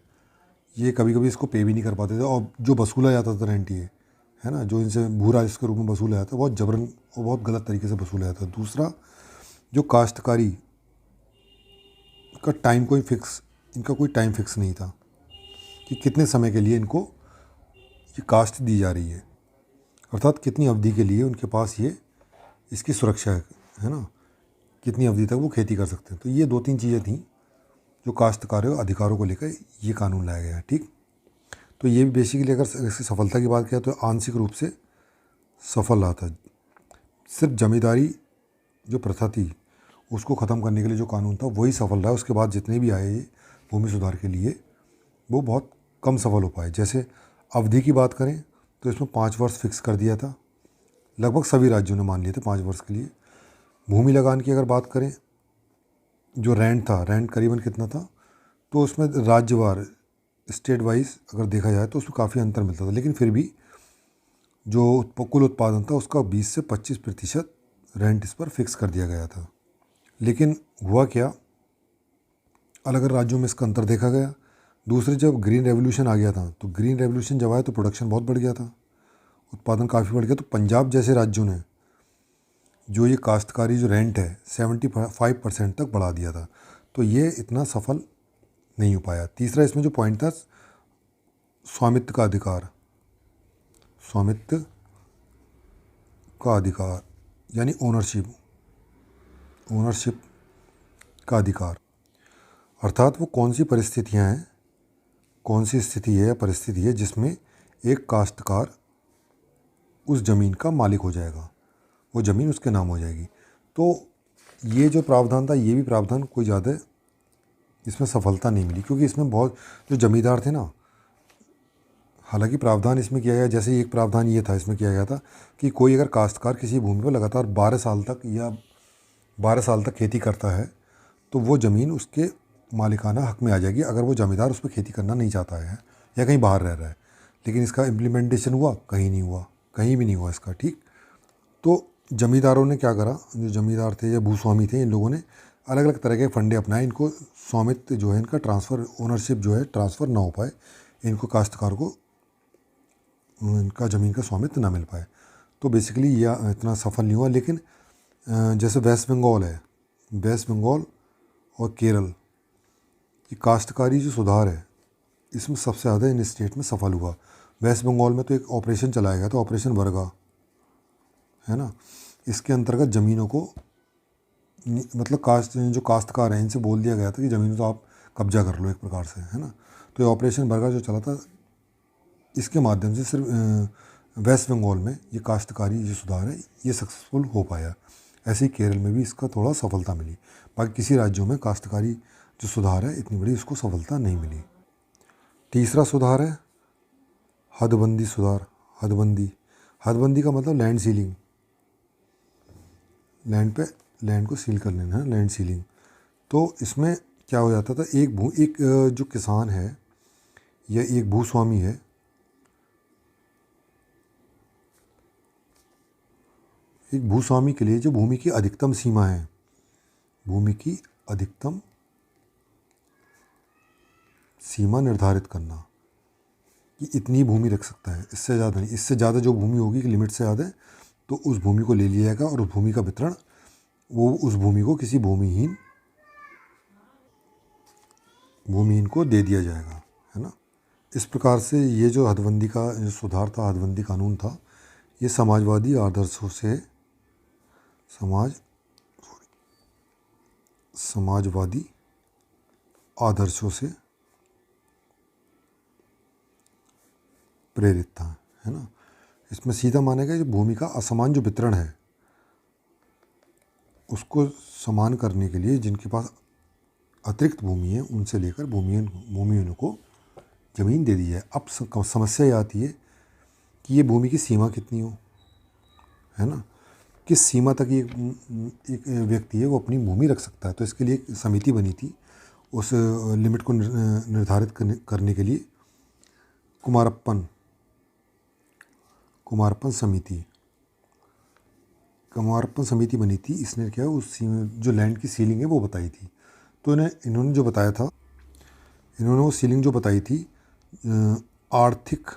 ये कभी कभी इसको पे भी नहीं कर पाते थे, और जो वसूला जाता था रेंट, ये है ना, जो इनसे भू राजस्व के रूप में वसूला जाता, बहुत जबरन और बहुत गलत तरीके से वसूला जाता। दूसरा, जो काश्तकारी का इनका कोई टाइम फिक्स नहीं था कि कितने समय के लिए इनको ये काश्त दी जा रही है, अर्थात कितनी अवधि के लिए उनके पास ये इसकी सुरक्षा है ना, कितनी अवधि तक वो खेती कर सकते हैं। तो ये 2-3 चीज़ें थी जो काश्तकारों अधिकारों को लेकर ये कानून लाया गया है, ठीक। तो ये भी बेसिकली अगर इसकी सफलता की बात किया तो आंशिक रूप से सफल रहा था। सिर्फ जमींदारी जो प्रथा थी उसको ख़त्म करने के लिए जो कानून था वही सफल रहा। उसके बाद जितने भी आए ये भूमि सुधार के लिए वो बहुत कम सफल हो पाए। जैसे अवधि की बात करें तो इसमें 5 वर्ष फिक्स कर दिया था, लगभग सभी राज्यों ने मान लिए थे 5 वर्ष के लिए। भूमि लगान की अगर बात करें, जो रेंट करीबन कितना था, तो उसमें राज्यवार स्टेट वाइज अगर देखा जाए तो उसमें काफ़ी अंतर मिलता था, लेकिन फिर भी जो कुल उत्पादन था उसका 20 से 25% रेंट इस पर फिक्स कर दिया गया था। लेकिन हुआ क्या, अलग अलग राज्यों में इसका अंतर देखा गया। दूसरे, जब ग्रीन रेवोल्यूशन आ गया था, तो ग्रीन रेवोल्यूशन जब आया तो प्रोडक्शन बहुत बढ़ गया था, उत्पादन काफ़ी बढ़ गया। तो पंजाब जैसे राज्यों ने जो ये काश्तकारी जो रेंट है 75% तक बढ़ा दिया था। तो ये इतना सफल नहीं हो पाया। तीसरा इसमें जो पॉइंट था, स्वामित्व का अधिकार, स्वामित्व का अधिकार यानी ओनरशिप का अधिकार, अर्थात वो कौन सी परिस्थितियाँ हैं, कौन सी स्थिति है या परिस्थिति है जिसमें एक काश्तकार उस ज़मीन का मालिक हो जाएगा, वो ज़मीन उसके नाम हो जाएगी। तो ये जो प्रावधान था, ये भी प्रावधान कोई ज़्यादा इसमें सफलता नहीं मिली, क्योंकि इसमें बहुत जो ज़मींदार थे ना, हालांकि प्रावधान इसमें किया गया, जैसे एक प्रावधान ये था इसमें किया गया था कि कोई अगर काश्तकार किसी भूमि पर लगातार 12 साल तक खेती करता है तो वो ज़मीन उसके मालिकाना हक में आ जाएगी, अगर वो ज़मींदार उस पर खेती करना नहीं चाहता है या कहीं बाहर रह रहा है। लेकिन इसका इम्प्लीमेंटेशन हुआ, कहीं नहीं हुआ, कहीं भी नहीं हुआ इसका। ठीक, तो ज़मींदारों ने क्या करा, जो ज़मींदार थे या भूस्वामी थे, इन लोगों ने अलग अलग तरह के फंडे अपनाए, इनको स्वामित्व जो है इनका ट्रांसफ़र, ओनरशिप जो है ट्रांसफ़र ना हो पाए, इनको काश्तकार को इनका ज़मीन का स्वामित्व ना मिल पाए। तो बेसिकली यह इतना सफल नहीं हुआ। लेकिन जैसे वेस्ट बंगाल है, वेस्ट बंगाल और केरल, ये काश्तकारी जो सुधार है इसमें सबसे ज़्यादा इन स्टेट में सफल हुआ। वेस्ट बंगाल में तो एक ऑपरेशन चलाया गया था, ऑपरेशन बरगा, है ना। इसके अंतर्गत ज़मीनों को मतलब जो काश्तकार हैं इनसे बोल दिया गया था कि ज़मीन तो आप कब्जा कर लो एक प्रकार से, है ना। तो ये ऑपरेशन बरगा जो चला था, इसके माध्यम से सिर्फ वेस्ट बंगाल में ये काश्तकारी जो सुधार है ये सक्सेसफुल हो पाया। ऐसे ही केरल में भी इसका थोड़ा सफलता मिली। बाकी किसी राज्यों में काश्तकारी जो सुधार है इतनी बड़ी इसको सफलता नहीं मिली। तीसरा सुधार है हदबंदी सुधार। हदबंदी का मतलब लैंड सीलिंग, लैंड को सील कर लेना है, लैंड सीलिंग। तो इसमें क्या हो जाता था, एक जो किसान है या एक भूस्वामी है, एक भूस्वामी के लिए जो भूमि की अधिकतम सीमा है, भूमि की अधिकतम सीमा निर्धारित करना कि इतनी भूमि रख सकता है, इससे ज़्यादा नहीं। इससे ज़्यादा जो भूमि होगी कि लिमिट से ज़्यादा है तो उस भूमि को ले लिया जाएगा और उस भूमि का वितरण वो उस भूमि को किसी भूमिहीन को दे दिया जाएगा, है ना। इस प्रकार से ये जो हदबंदी का जो सुधार था, हदबंदी कानून था, ये समाजवादी आदर्शों से समाजवादी आदर्शों से प्रेरित था, है ना। इसमें सीधा माना गया जो भूमि का असमान जो वितरण है उसको समान करने के लिए जिनके पास अतिरिक्त भूमि है उनसे लेकर भूमिहीनों को ज़मीन दे दी है। अब समस्या ये आती है कि ये भूमि की सीमा कितनी हो, है ना, किस सीमा तक एक व्यक्ति है वो अपनी भूमि रख सकता है। तो इसके लिए एक समिति बनी थी, उस लिमिट को निर्धारित करने के लिए कुमारप्पन समिति बनी थी। इसने क्या उस जो लैंड की सीलिंग है वो बताई थी। तो इन्होंने जो बताया था, इन्होंने वो सीलिंग जो बताई थी आर्थिक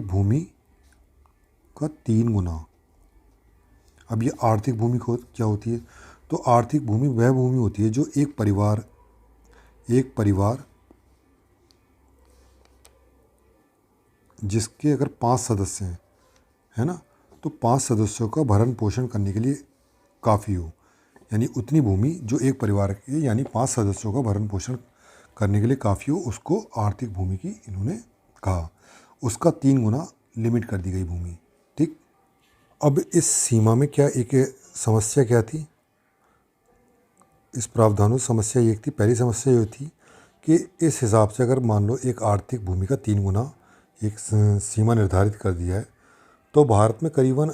भूमि का 3 गुना। अब ये आर्थिक भूमि को क्या होती है, तो आर्थिक भूमि वह भूमि होती है जो एक परिवार जिसके अगर 5 सदस्य हैं, है ना, तो 5 सदस्यों का भरण पोषण करने के लिए काफ़ी हो, यानी उतनी भूमि जो एक परिवार के यानी 5 सदस्यों का भरण पोषण करने के लिए काफ़ी हो, उसको आर्थिक भूमि की इन्होंने कहा। उसका 3 गुना लिमिट कर दी गई भूमि। ठीक, अब इस सीमा में क्या एक समस्या क्या थी, इस प्रावधानों से समस्या ये थी, पहली समस्या ये थी कि इस हिसाब से अगर मान लो एक आर्थिक भूमि का 3 गुना एक सीमा निर्धारित कर दिया है तो भारत में करीबन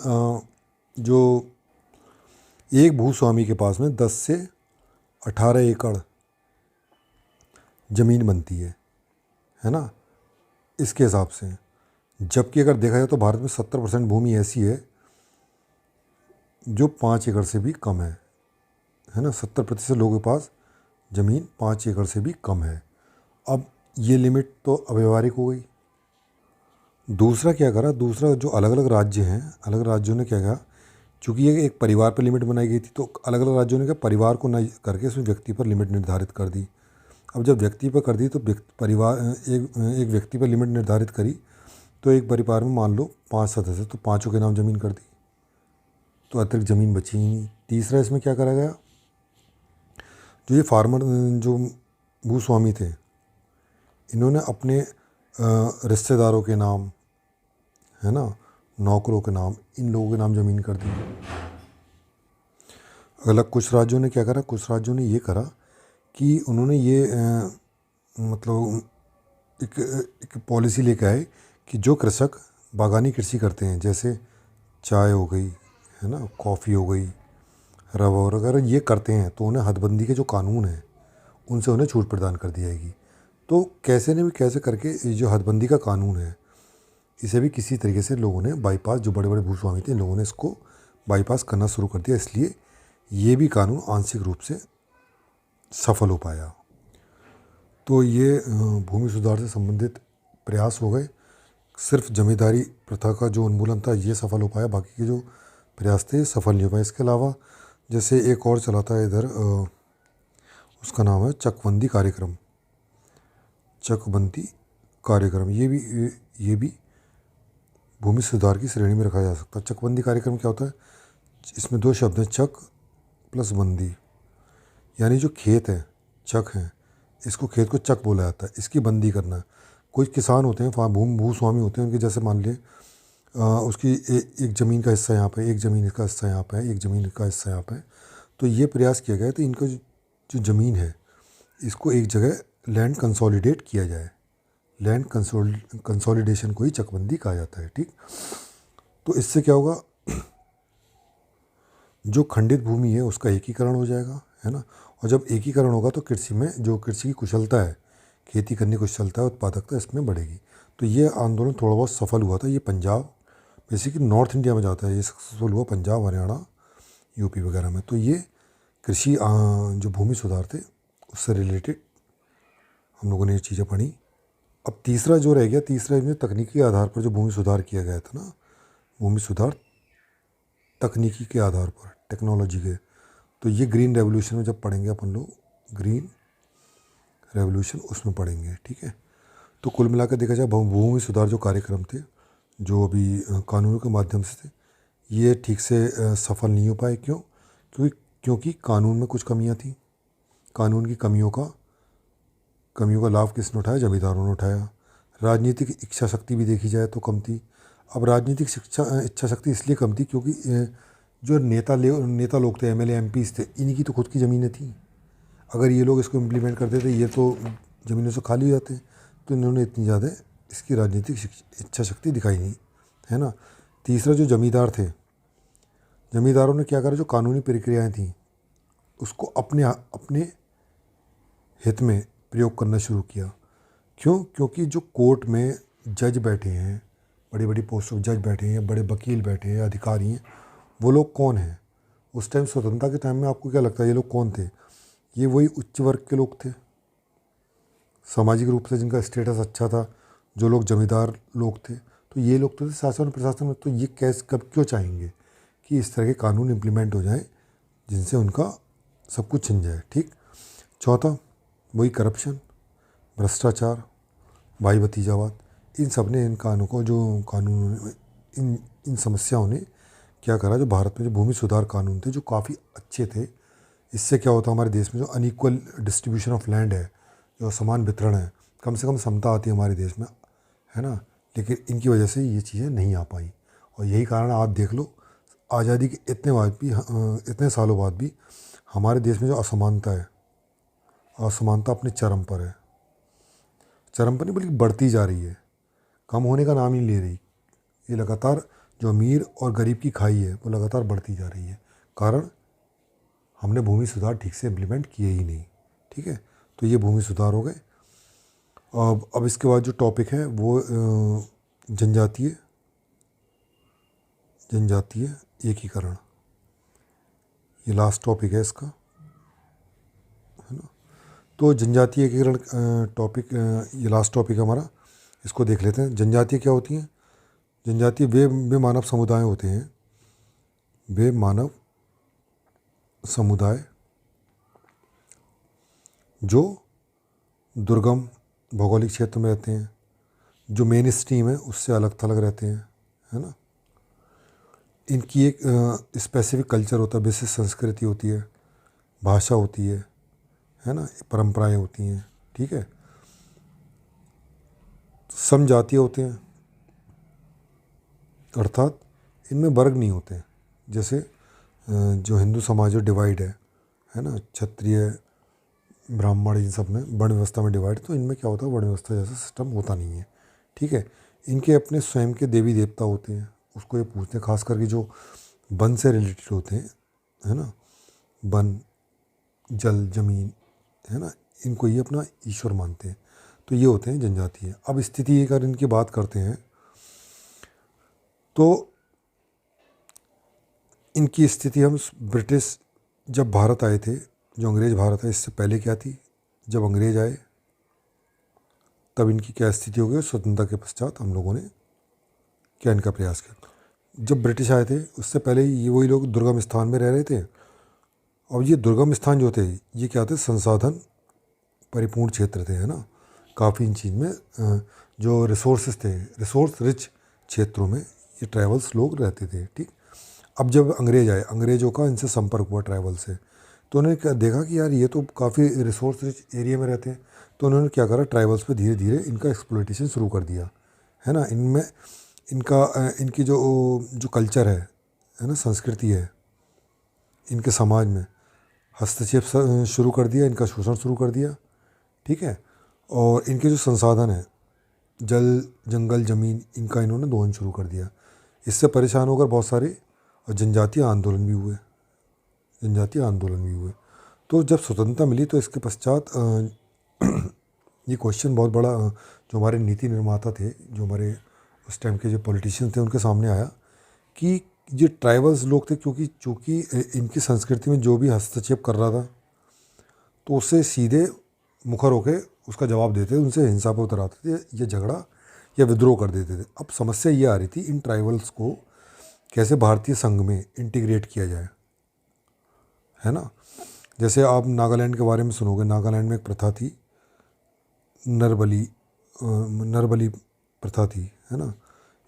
जो एक भूस्वामी के पास में 10 से 18 एकड़ ज़मीन बनती है ना, इसके हिसाब से। जबकि अगर देखा जाए तो भारत में 70% भूमि ऐसी है जो 5 एकड़ से भी कम है ना। 70% लोगों के पास ज़मीन 5 एकड़ से भी कम है। अब ये लिमिट तो अव्यवहारिक हो गई, दूसरा क्या करा, दूसरा जो अलग अलग राज्य हैं, अलग अलग राज्यों ने क्या कहा, चूँकि ये एक परिवार पर लिमिट बनाई गई थी तो अलग अलग राज्यों ने क्या परिवार को न करके इसमें व्यक्ति पर लिमिट निर्धारित कर दी। अब जब व्यक्ति पर कर दी तो परिवार एक व्यक्ति पर लिमिट निर्धारित करी तो एक परिवार में मान लो 5 सदस्य, तो पाँचों के नाम ज़मीन कर दी, तो अतिरिक्त ज़मीन बची ही नहीं। तीसरा इसमें क्या करा गया, जो ये फार्मर जो भूस्वामी थे, इन्होंने अपने रिश्तेदारों के नाम, है ना, नौकरों के नाम, इन लोगों के नाम ज़मीन कर दी। अलग कुछ राज्यों ने क्या करा, कुछ राज्यों ने ये करा कि उन्होंने ये मतलब एक एक पॉलिसी लेके आए कि जो कृषक बागानी कृषि करते हैं, जैसे चाय हो गई, है ना, कॉफ़ी हो गई, रबर वगैरह, ये करते हैं तो उन्हें हदबंदी के जो कानून हैं उनसे उन्हें छूट प्रदान कर दी जाएगी। तो कैसे न भी कैसे करके ये जो हदबंदी का कानून है, इसे भी किसी तरीके से लोगों ने बाईपास, जो बड़े बड़े भूस्वामी थे, लोगों ने इसको बाईपास करना शुरू कर दिया, इसलिए ये भी कानून आंशिक रूप से सफल हो पाया। तो ये भूमि सुधार से संबंधित प्रयास हो गए। सिर्फ जमींदारी प्रथा का जो उन्मूलन था ये सफल हो पाया, बाकी के जो प्रयास थे सफल नहीं हो पाए। इसके अलावा जैसे एक और चला था इधर, उसका नाम है चकबंदी कार्यक्रम। चकबंदी कार्यक्रम ये भी भूमि सुधार की श्रेणी में रखा जा सकता है। चकबंदी कार्यक्रम क्या होता है, इसमें दो शब्द हैं, चक प्लस बंदी, यानी जो खेत है, चक है, इसको खेत को चक बोला जाता है, इसकी बंदी करना है। कुछ किसान होते हैं, भूस्वामी होते हैं, उनके जैसे मान लिए उसकी एक ज़मीन का हिस्सा यहाँ पे, एक ज़मीन का हिस्सा यहाँ पे है, एक ज़मीन का हिस्सा यहाँ पे है, तो ये प्रयास किया गया है तो इनका जो ज़मीन है इसको एक जगह लैंड कंसोलिडेट किया जाए। लैंड कंसोलिडेशन को ही चकबंदी कहा जाता है, ठीक। तो इससे क्या होगा, जो खंडित भूमि है उसका एकीकरण हो जाएगा, है ना, और जब एकीकरण होगा तो कृषि में जो कृषि की कुशलता है, खेती करने की कुशलता है, उत्पादकता इसमें बढ़ेगी। तो ये आंदोलन थोड़ा बहुत सफल हुआ था। ये पंजाब, बेसिकली नॉर्थ इंडिया में जाता है, ये सक्सेसफुल हुआ पंजाब, हरियाणा, यूपी वगैरह में। तो ये कृषि जो भूमि सुधार थे उससे रिलेटेड हम लोगों ने ये चीज़ें पढ़ी। अब तीसरा जो रह गया, तीसरा इसमें तकनीकी आधार पर जो भूमि सुधार किया गया था ना, भूमि सुधार तकनीकी के आधार पर, टेक्नोलॉजी के, तो ये ग्रीन रेवोल्यूशन में जब पढ़ेंगे अपन लोग, ग्रीन रेवोल्यूशन उसमें पढ़ेंगे, ठीक है। तो कुल मिलाकर देखा जाए भूमि सुधार जो कार्यक्रम थे, जो अभी कानूनों के माध्यम से थे, ये ठीक से सफल नहीं हो पाए। क्यों? क्योंकि कानून में कुछ कमियां थी। कानून की कमियों का लाभ किसने उठाया? जमींदारों ने उठाया। राजनीतिक इच्छा शक्ति भी देखी जाए तो कम थी। अब राजनीतिक इच्छा शक्ति इसलिए कम थी क्योंकि जो नेता लोग थे, एमएलए एमपीज़ थे, इन्हीं की तो खुद की ज़मीनें थी। अगर ये लोग इसको इम्प्लीमेंट करते थे, ये तो ज़मीनों से खाली हो जाते, तो इन्होंने इतनी ज़्यादा इसकी राजनीतिक इच्छा शक्ति दिखाई नहीं, है ना। तीसरा जो जमींदार थे, जमींदारों ने क्या करा, जो कानूनी प्रक्रियाएं थी उसको अपने हित में प्रयोग करना शुरू किया। क्यों? क्योंकि जो कोर्ट में जज बैठे हैं, बड़ी बड़ी पोस्ट ऑफ जज बैठे हैं, बड़े वकील बैठे हैं, अधिकारी हैं, वो लोग कौन हैं? उस टाइम स्वतंत्रता के टाइम में आपको क्या लगता है ये लोग कौन थे? ये वही उच्च वर्ग के लोग थे, सामाजिक रूप से जिनका स्टेटस अच्छा था, जो लोग जमींदार लोग थे। तो ये लोग तो थे शासन और प्रशासन में। तो ये कैसे, कब, क्यों चाहेंगे कि इस तरह के कानून इम्प्लीमेंट हो जाए जिनसे उनका सब कुछ छिन जाए, ठीक। चौथा, वही करप्शन, भ्रष्टाचार, भाई भतीजावाद, इन सब ने, इन कानूनों को, जो कानून, इन समस्याओं ने क्या करा, जो भारत में जो भूमि सुधार कानून थे जो काफ़ी अच्छे थे, इससे क्या होता, हमारे देश में जो अनइक्वल डिस्ट्रीब्यूशन ऑफ लैंड है, जो असमान वितरण है, कम से कम समता आती है हमारे देश में, है ना। लेकिन इनकी वजह से ये चीज़ें नहीं आ पाई, और यही कारण आप देख लो, आज़ादी के इतने सालों बाद भी हमारे देश में जो असमानता है, असमानता अपने चरम पर है। चरम पर नहीं बल्कि बढ़ती जा रही है, कम होने का नाम ही नहीं ले रही। ये लगातार जो अमीर और गरीब की खाई है वो लगातार बढ़ती जा रही है, कारण हमने भूमि सुधार ठीक से इम्प्लीमेंट किए ही नहीं, ठीक है। तो ये भूमि सुधार हो गए। अब इसके बाद जो टॉपिक है वो जनजातीय एकीकरण, ये लास्ट टॉपिक है इसका, है ना। तो जनजातीय एकीकरण टॉपिक, ये लास्ट टॉपिक है हमारा, इसको देख लेते हैं। जनजातीय क्या होती हैं? जनजातीय वे मानव समुदाय होते हैं, वे मानव समुदाय जो दुर्गम भौगोलिक क्षेत्र में रहते हैं, जो मेन स्ट्रीम है उससे अलग थलग रहते हैं, है ना। इनकी एक स्पेसिफिक कल्चर होता है, विशिष्ट संस्कृति होती है, भाषा होती है ना, परंपराएं होती हैं, ठीक है। समजातीय होते हैं, अर्थात इनमें वर्ग नहीं होते, जैसे जो हिंदू समाज जो डिवाइड है ना, क्षत्रिय ब्राह्मण इन सब में वर्ण व्यवस्था में डिवाइड, तो इनमें क्या होता है, वर्ण व्यवस्था जैसा सिस्टम होता नहीं है, ठीक है। इनके अपने स्वयं के देवी देवता होते हैं, उसको ये पूछते हैं, खास करके जो वन से रिलेटेड होते हैं, है ना, वन, जल, जमीन, है ना, इनको ये अपना ईश्वर मानते हैं। तो ये होते हैं जनजातीय। अब स्थिति अगर इनकी बात करते हैं तो इनकी स्थिति हम ब्रिटिश जब भारत आए थे, जो अंग्रेज़ भारत है, इससे पहले क्या थी, जब अंग्रेज़ आए तब इनकी क्या स्थिति हो गई, स्वतंत्रता के पश्चात हम लोगों ने क्या इनका प्रयास किया। जब ब्रिटिश आए थे उससे पहले ये वही लोग दुर्गम स्थान में रह रहे थे। और ये दुर्गम स्थान जो थे ये क्या थे, संसाधन परिपूर्ण क्षेत्र थे, है ना, काफ़ी इन चीज़ में जो रिसोर्सेज थे, रिसोर्स रिच क्षेत्रों में ये ट्राइबल्स लोग रहते थे, ठीक। अब जब अंग्रेज आए, अंग्रेज़ों का इनसे संपर्क हुआ ट्राइबल से, तो उन्होंने क्या देखा कि यार ये तो काफ़ी रिसोर्स रिच एरिया में रहते हैं, तो उन्होंने क्या करा, ट्राइबल्स पे धीरे धीरे इनका एक्सप्लॉइटेशन शुरू कर दिया, है ना। इनमें इनकी जो कल्चर है ना, संस्कृति है, इनके समाज में हस्तक्षेप शुरू कर दिया, इनका शोषण शुरू कर दिया, ठीक है। और इनके जो संसाधन है, जल, जंगल, ज़मीन, इनका इन्होंने दोहन शुरू कर दिया। इससे परेशान होकर बहुत सारे जनजातीय आंदोलन भी हुए, जनजातीय आंदोलन भी हुए। तो जब स्वतंत्रता मिली तो इसके पश्चात ये क्वेश्चन बहुत बड़ा जो हमारे नीति निर्माता थे, जो हमारे उस टाइम के जो पॉलिटिशियंस थे, उनके सामने आया कि जो ट्राइबल्स लोग थे, क्योंकि चूँकि इनकी संस्कृति में जो भी हस्तक्षेप कर रहा था तो उससे सीधे मुखर होकर उसका जवाब देते थे, उनसे हिंसा पर उतर आते थे, या झगड़ा या विद्रोह कर देते थे। अब समस्या ये आ रही थी, इन ट्राइबल्स को कैसे भारतीय संघ में इंटीग्रेट किया जाए, है ना। जैसे आप नागालैंड के बारे में सुनोगे, नागालैंड में एक प्रथा थी, नरबली प्रथा थी, है ना,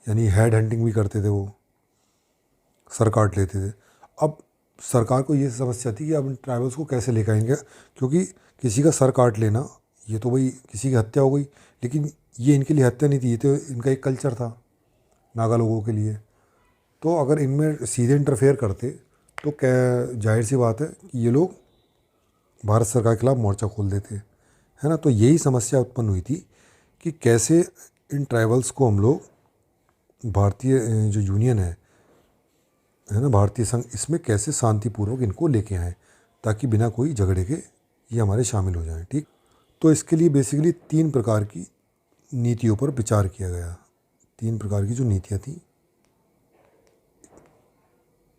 यानी हेड हंटिंग भी करते थे, वो सर काट लेते थे। अब सरकार को ये समस्या थी कि अब इन ट्राइबल्स को कैसे लेकर आएंगे, क्योंकि किसी का सर काट लेना ये तो भाई किसी की हत्या हो गई, लेकिन ये इनके लिए हत्या नहीं थी, ये तो इनका एक कल्चर था नागा लोगों के लिए। तो अगर इनमें सीधे इंटरफेयर करते तो क्या, जाहिर सी बात है कि ये लोग भारत सरकार के खिलाफ मोर्चा खोल देते, है ना। तो यही समस्या उत्पन्न हुई थी कि कैसे इन ट्राइबल्स को हम लोग भारतीय जो यूनियन है ना, भारतीय संघ, इसमें कैसे शांतिपूर्वक इनको लेके आएँ ताकि बिना कोई झगड़े के ये हमारे शामिल हो जाएं, ठीक। तो इसके लिए बेसिकली 3 प्रकार की नीतियों पर विचार किया गया। 3 प्रकार की जो नीतियाँ थी,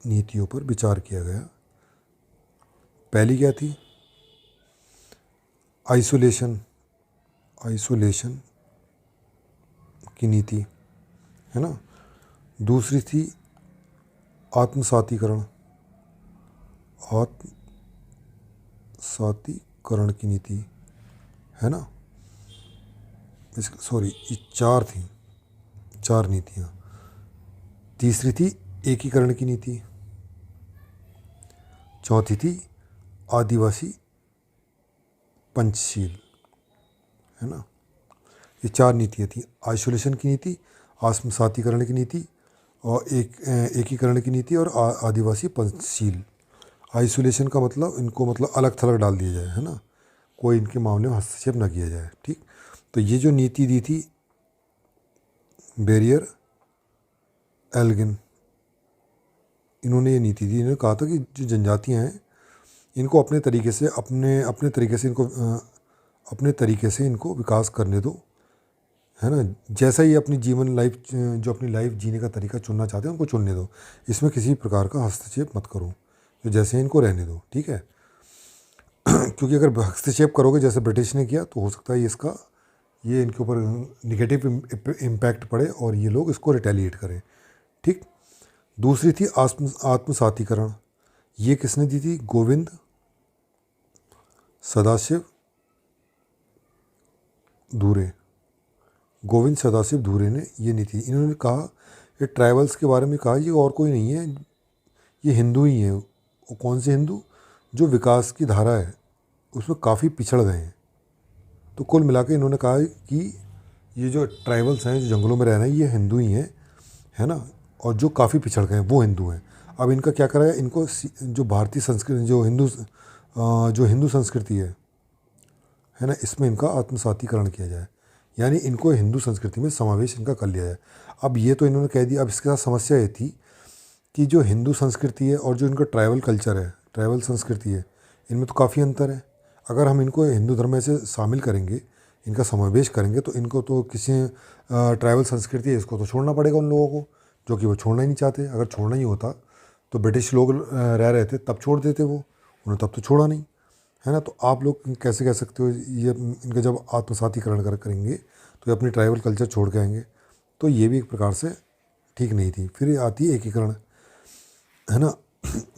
नीतियों पर विचार किया गया। पहली क्या थी, आइसोलेशन की नीति, है ना। दूसरी थी आत्मसातीकरण की नीति, है ना। सॉरी, ये 4 थी, 4 नीतियाँ। तीसरी थी एकीकरण की नीति। चौथी थी आदिवासी पंचशील, है ना। ये 4 नीतियाँ थी, आइसोलेशन की नीति, आत्मसातीकरण की नीति और एकीकरण की नीति और आदिवासी पंचशील। आइसोलेशन का मतलब इनको मतलब अलग थलग डाल दिया जाए, है ना, कोई इनके मामले में हस्तक्षेप न किया जाए, ठीक। तो ये जो नीति दी थी बेरियर एल्गिन, इन्होंने ये नीति दी। इन्होंने कहा था कि जो जनजातियाँ हैं इनको अपने तरीके से इनको विकास करने दो, है ना। जैसा ही अपनी अपनी लाइफ जीने का तरीका चुनना चाहते हैं उनको चुनने दो, इसमें किसी प्रकार का हस्तक्षेप मत करो, तो जैसे इनको रहने दो, ठीक है। क्योंकि अगर हस्तक्षेप करोगे जैसे ब्रिटिश ने किया तो हो सकता है इसका ये इनके ऊपर निगेटिव इम्पैक्ट पड़े और ये लोग इसको रिटेलिएट करें। ठीक। दूसरी थी आत्मसातीकरण। ये किसने दी थी? गोविंद सदाशिव धुरे। गोविंद सदाशिव धुरे ने ये नीति, इन्होंने कहा, ये ट्राइबल्स के बारे में कहा, ये और कोई नहीं है, ये हिंदू ही हैं। वो कौन से हिंदू? जो विकास की धारा है उसमें काफ़ी पिछड़ गए हैं। तो कुल मिला के इन्होंने कहा कि ये जो ट्राइबल्स हैं, जो जंगलों में रह रहे हैं, ये हिंदू ही हैं, है ना, और जो काफ़ी पिछड़ गए हैं वो हिंदू हैं। अब इनका क्या करा है, इनको जो भारतीय संस्कृति, जो हिंदू संस्कृति है ना, इसमें इनका आत्मसातीकरण किया जाए, यानी इनको हिंदू संस्कृति में समावेश इनका कर लिया जाए। अब ये तो इन्होंने कह दिया। अब इसके साथ समस्या ये थी कि जो हिंदू संस्कृति है और जो इनका ट्राइबल कल्चर है, ट्राइबल संस्कृति है, इनमें तो काफ़ी अंतर है। अगर हम इनको हिंदू धर्म में से शामिल करेंगे, इनका समावेश करेंगे, तो इनको तो किसी ट्राइबल संस्कृति है, इसको तो छोड़ना पड़ेगा उन लोगों को, जो कि वो छोड़ना ही नहीं चाहते। अगर छोड़ना ही होता तो ब्रिटिश लोग रह रहे थे तब छोड़ देते, वो उन्होंने तब तो छोड़ा नहीं, है ना। तो आप लोग कैसे कह सकते हो ये इनका जब आत्मसातीकरण करेंगे तो ये अपनी ट्राइबल कल्चर छोड़ के आएंगे? तो ये भी एक प्रकार से ठीक नहीं थी। फिर आती है एकीकरण, है ना।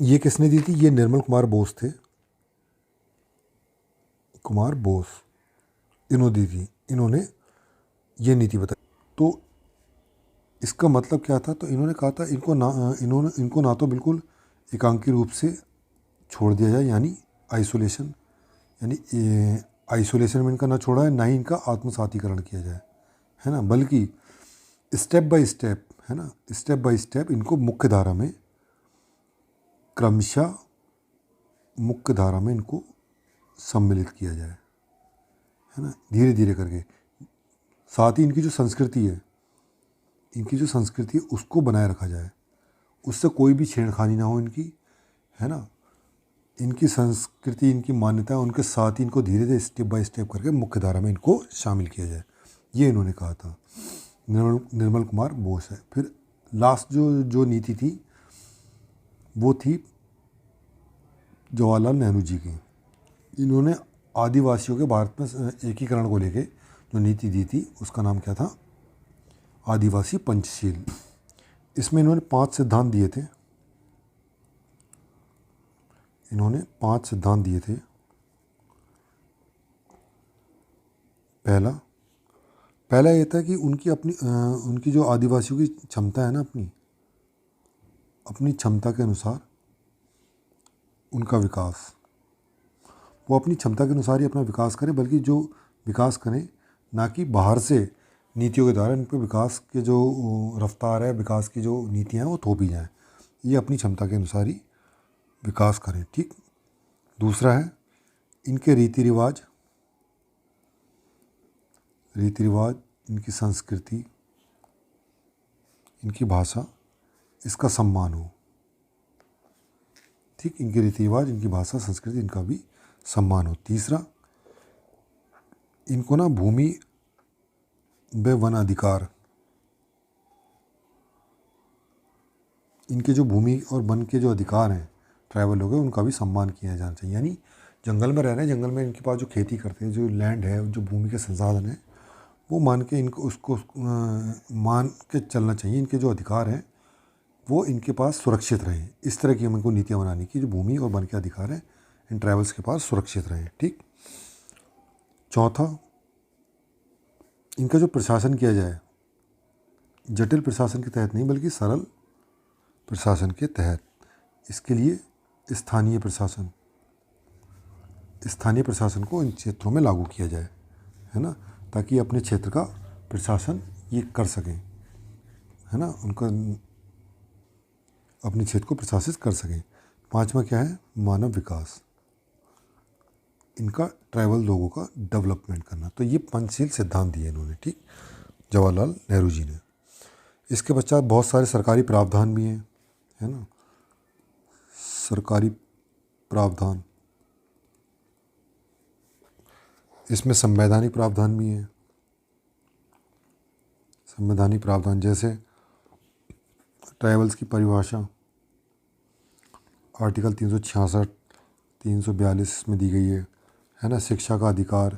ये किसने दी थी? ये निर्मल कुमार बोस थे, कुमार बोस, इन्होंने दी थी। इन्होंने ये नीति बताई। तो इसका मतलब क्या था? तो इन्होंने कहा था इनको ना तो बिल्कुल एकांकी रूप से छोड़ दिया जाए, यानी आइसोलेशन, यानी आइसोलेशन में इनका ना छोड़ा है, ना ही इनका आत्मसातीकरण किया जाए, है ना, बल्कि स्टेप बाय स्टेप, है ना, स्टेप बाय स्टेप इनको मुख्य धारा में, क्रमशः मुख्य धारा में इनको सम्मिलित किया जाए, है ना, धीरे धीरे करके। साथ ही इनकी जो संस्कृति है, उसको बनाए रखा जाए, उससे कोई भी छेड़खानी ना हो इनकी, है ना। इनकी संस्कृति, इनकी मान्यता, उनके साथ ही इनको धीरे धीरे स्टेप बाय स्टेप करके मुख्य धारा में इनको शामिल किया जाए, ये इन्होंने कहा था। निर्मल कुमार बोस है। फिर लास्ट जो नीति थी वो थी जवाहरलाल नेहरू जी की। इन्होंने आदिवासियों के भारत में एकीकरण को लेके जो नीति दी थी उसका नाम क्या था? आदिवासी पंचशील। इसमें इन्होंने 5 सिद्धांत दिए थे। पहला ये था कि उनकी जो आदिवासियों की क्षमता है ना, अपनी क्षमता के अनुसार उनका विकास, वो अपनी क्षमता के अनुसार ही अपना विकास करें, बल्कि जो विकास करें ना कि बाहर से नीतियों के द्वारा इन पर विकास के जो रफ्तार है, विकास की जो नीतियाँ हैं वो थोपी जाएँ। ये अपनी क्षमता के अनुसार ही विकास करें। ठीक। दूसरा है इनके रीति रिवाज, इनकी संस्कृति, इनकी भाषा, इसका सम्मान हो। ठीक। इनके रीति रिवाज, इनकी भाषा, संस्कृति, इनका भी सम्मान हो। तीसरा, इनको ना भूमि व वन अधिकार, इनके जो भूमि और वन के जो अधिकार हैं ट्राइबल लोग हैं, उनका भी सम्मान किया जाना चाहिए। यानी जंगल में रह रहे हैं, जंगल में इनके पास जो खेती करते हैं, जो लैंड है, जो भूमि के संसाधन है, वो मान के इनको उसको मान के चलना चाहिए। इनके जो अधिकार हैं वो इनके पास सुरक्षित रहें। इस तरह की हमको नीतियाँ बनानी की जो भूमि और वन के अधिकार हैं इन ट्राइबल्स के पास सुरक्षित रहें। ठीक। चौथा, इनका जो प्रशासन किया जाए, जटिल प्रशासन के तहत नहीं बल्कि सरल प्रशासन के तहत। इसके लिए स्थानीय प्रशासन को इन क्षेत्रों में लागू किया जाए, है ना, ताकि अपने क्षेत्र का प्रशासन ये कर सकें, है ना, उनका अपने क्षेत्र को प्रशासित कर सकें। पांचवा क्या है? मानव विकास, इनका ट्राइबल लोगों का डेवलपमेंट करना। तो ये पंचशील सिद्धांत दिए इन्होंने। ठीक। जवाहरलाल नेहरू जी ने। इसके पश्चात बहुत सारे सरकारी प्रावधान भी हैं, है ना, सरकारी प्रावधान। इसमें संवैधानिक प्रावधान भी हैं। संवैधानिक प्रावधान जैसे ट्राइबल्स की परिभाषा आर्टिकल 366, 342 में दी गई है ना। शिक्षा का अधिकार,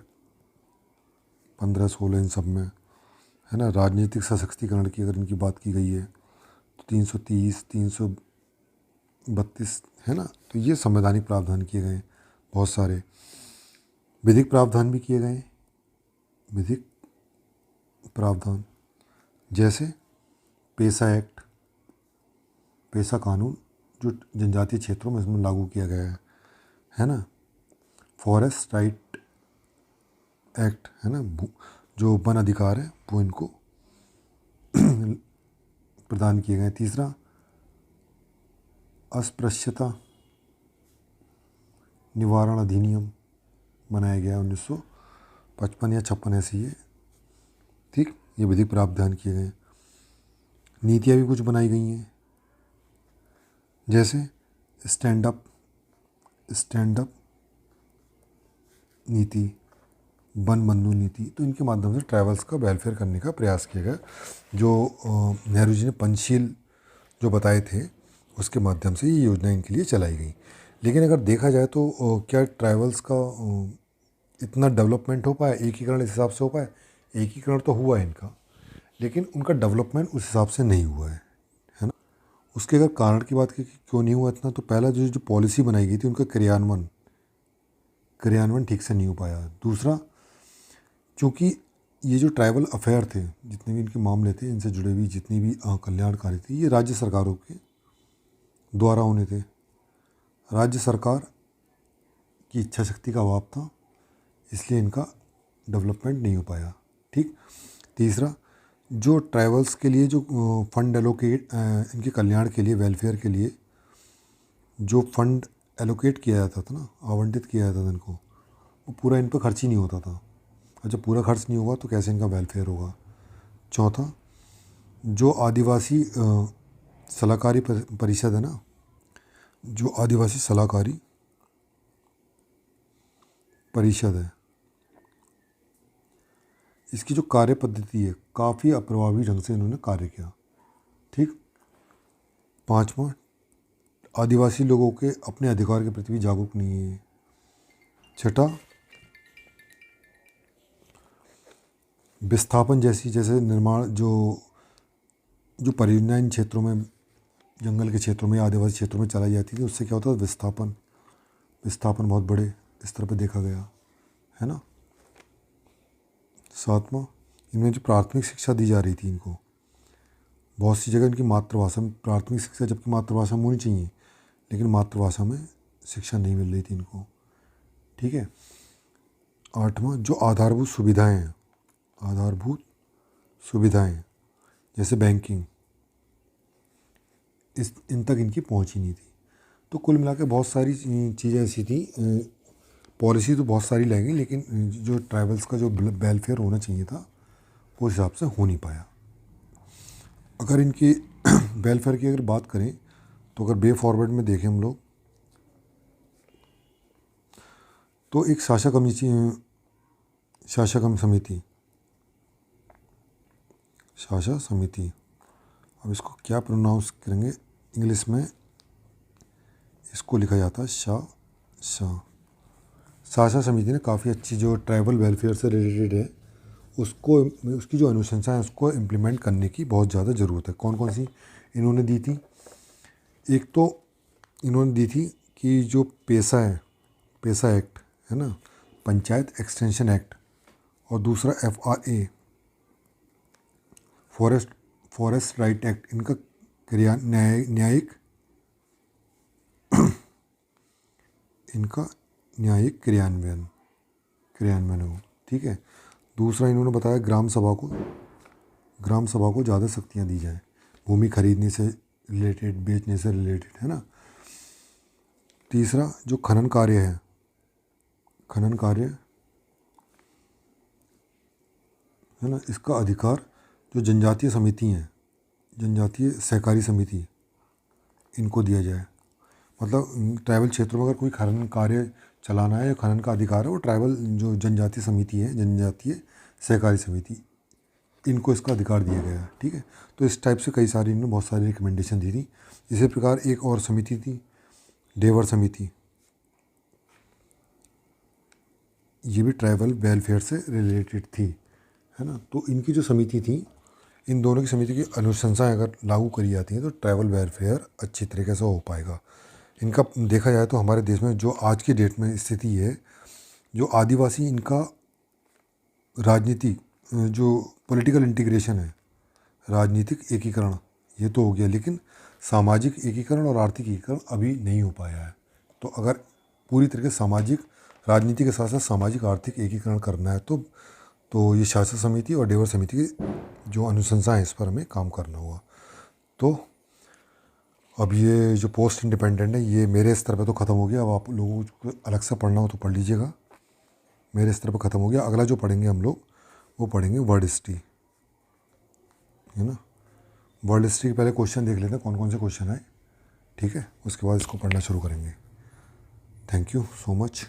15-16 इन सब में, है ना। राजनीतिक सशक्तिकरण की अगर इनकी बात की गई है तो 330, 332, है ना। तो ये संवैधानिक प्रावधान किए गए हैं बहुत सारे। विधिक प्रावधान भी किए गए हैं। विधिक प्रावधान जैसे पेशा एक्ट, पेशा कानून जो जनजातीय क्षेत्रों में इसमें लागू किया गया है ना। फॉरेस्ट राइट एक्ट, है ना, जो वन अधिकार है वो इनको प्रदान किए गए। तीसरा, अस्पृश्यता निवारण अधिनियम बनाया गया 1955 या 56 ऐसी है, ठीक। ये विधिक प्रावधान किए गए। नीतियाँ भी कुछ बनाई गई हैं, जैसे स्टैंड अप नीति, वन बंधु नीति। तो इनके माध्यम से ट्राइबल्स का वेलफेयर करने का प्रयास किया गया, जो नेहरू जी ने पंचशील जो बताए थे उसके माध्यम से ये योजना इनके लिए चलाई गई। लेकिन अगर देखा जाए तो क्या ट्राइबल्स का इतना डेवलपमेंट हो पाया, एकीकरण इस हिसाब से हो पाया? एकीकरण तो हुआ है इनका, लेकिन उनका डेवलपमेंट उस हिसाब से नहीं हुआ है ना। उसके अगर कारण की बात की कि क्यों नहीं हुआ इतना, तो पहला जो पॉलिसी बनाई गई थी उनका क्रियान्वयन ठीक से नहीं हो पाया। दूसरा, क्योंकि ये जो ट्राइबल अफेयर थे, जितने भी इनके मामले थे, इनसे जुड़े हुई जितनी भी कल्याणकारी थी, ये राज्य सरकारों के द्वारा होने थे। राज्य सरकार की इच्छा शक्ति का अभाव था, इसलिए इनका डेवलपमेंट नहीं हो पाया, ठीक। तीसरा, जो ट्राइबल्स के लिए जो फंड एलोकेट, इनके कल्याण के लिए, वेलफेयर के लिए जो फंड एलोकेट किया जाता था ना, आवंटित किया जाता था इनको, वो पूरा इन पर खर्च ही नहीं होता था। और जब पूरा खर्च नहीं होगा तो कैसे इनका वेलफेयर होगा। चौथा, जो आदिवासी सलाहकारी परिषद है ना, जो आदिवासी सलाहकारी परिषद है, इसकी जो कार्य पद्धति है काफ़ी अप्रभावी ढंग से इन्होंने कार्य किया, ठीक। पांचवा, आदिवासी लोगों के अपने अधिकार के प्रति भी जागरूक नहीं है। छठा, विस्थापन जैसे निर्माण जो परियोजना इन क्षेत्रों में, जंगल के क्षेत्रों में, आदिवासी क्षेत्रों में चलाई जाती थी, उससे क्या होता था, विस्थापन बहुत बड़े स्तर पर देखा गया, है ना। सातवां, इनमें जो प्राथमिक शिक्षा दी जा रही थी इनको, बहुत सी जगह इनकी मातृभाषा में प्राथमिक शिक्षा, जबकि मातृभाषा में होनी चाहिए, लेकिन मातृभाषा में शिक्षा नहीं मिल रही थी इनको, ठीक है। आठवां, जो आधारभूत सुविधाएं जैसे बैंकिंग, इन तक इनकी पहुंच ही नहीं थी। तो कुल मिला के बहुत सारी चीज़ें ऐसी थी। पॉलिसी तो बहुत सारी लाई गई, लेकिन जो ट्राइबल्स का जो वेलफेयर होना चाहिए था वो हिसाब से हो नहीं पाया। अगर इनकी वेलफेयर की अगर बात करें तो अगर वे फॉरवर्ड में देखें हम लोग, तो एक शासन समिति, अब इसको क्या प्रोनाउंस करेंगे इंग्लिश में, इसको लिखा जाता है शासन समिति ने काफ़ी अच्छी जो ट्राइबल वेलफेयर से रिलेटेड है उसकी जो अनुशंसा है उसको इम्प्लीमेंट करने की बहुत ज़्यादा ज़रूरत है। कौन कौन सी इन्होंने दी थी? एक तो इन्होंने दी थी कि जो पेशा एक्ट है ना, पंचायत एक्सटेंशन एक्ट, और दूसरा FRA, फॉरेस्ट राइट एक्ट, इनका न्यायिक क्रियान्वयन हो, ठीक है। दूसरा, इन्होंने बताया ग्राम सभा को ज़्यादा शक्तियाँ दी जाएं, भूमि खरीदने से रिलेटेड, बेचने से रिलेटेड, है ना। तीसरा, जो खनन कार्य है ना, इसका अधिकार जो जनजातीय सहकारी समिति, इनको दिया जाए। मतलब ट्राइबल क्षेत्रों में अगर कोई खनन कार्य चलाना है या खनन का अधिकार है, वो ट्राइबल जो जनजातीय समिति है, जनजातीय सहकारी समिति, इनको इसका अधिकार दिया गया है, ठीक है। तो इस टाइप से कई सारी इन्होंने बहुत सारी रिकमेंडेशन दी थी। इसी प्रकार एक और समिति थी, देवर समिति, ये भी ट्राइबल वेलफेयर से रिलेटेड थी। है ना। तो इनकी जो समिति थी, इन दोनों की समिति की अनुशंसाएं अगर लागू करी जाती हैं तो ट्रैवल वेलफेयर अच्छी तरीके से हो पाएगा। इनका देखा जाए तो हमारे देश में जो आज की डेट में स्थिति है, जो आदिवासी इनका राजनीति जो पॉलिटिकल इंटीग्रेशन है, राजनीतिक एकीकरण, ये तो हो गया, लेकिन सामाजिक एकीकरण और आर्थिक एकीकरण अभी नहीं हो पाया है। तो अगर पूरी तरीके से सामाजिक राजनीति के साथ साथ सामाजिक आर्थिक एकीकरण करना है तो ये शासन समिति और देवर समिति की जो अनुशंसा है इस पर हमें काम करना होगा। तो अब ये जो पोस्ट इंडिपेंडेंट है ये मेरे स्तर पे तो ख़त्म हो गया। अब आप लोगों को अलग से पढ़ना हो तो पढ़ लीजिएगा, मेरे स्तर पे ख़त्म हो गया। अगला जो पढ़ेंगे हम लोग वो पढ़ेंगे वर्ल्ड हिस्ट्री, है ना। वर्ल्ड हिस्ट्री के पहले क्वेश्चन देख लेते हैं कौन कौन से क्वेश्चन आए, ठीक है, उसके बाद इसको पढ़ना शुरू करेंगे। Thank you so much.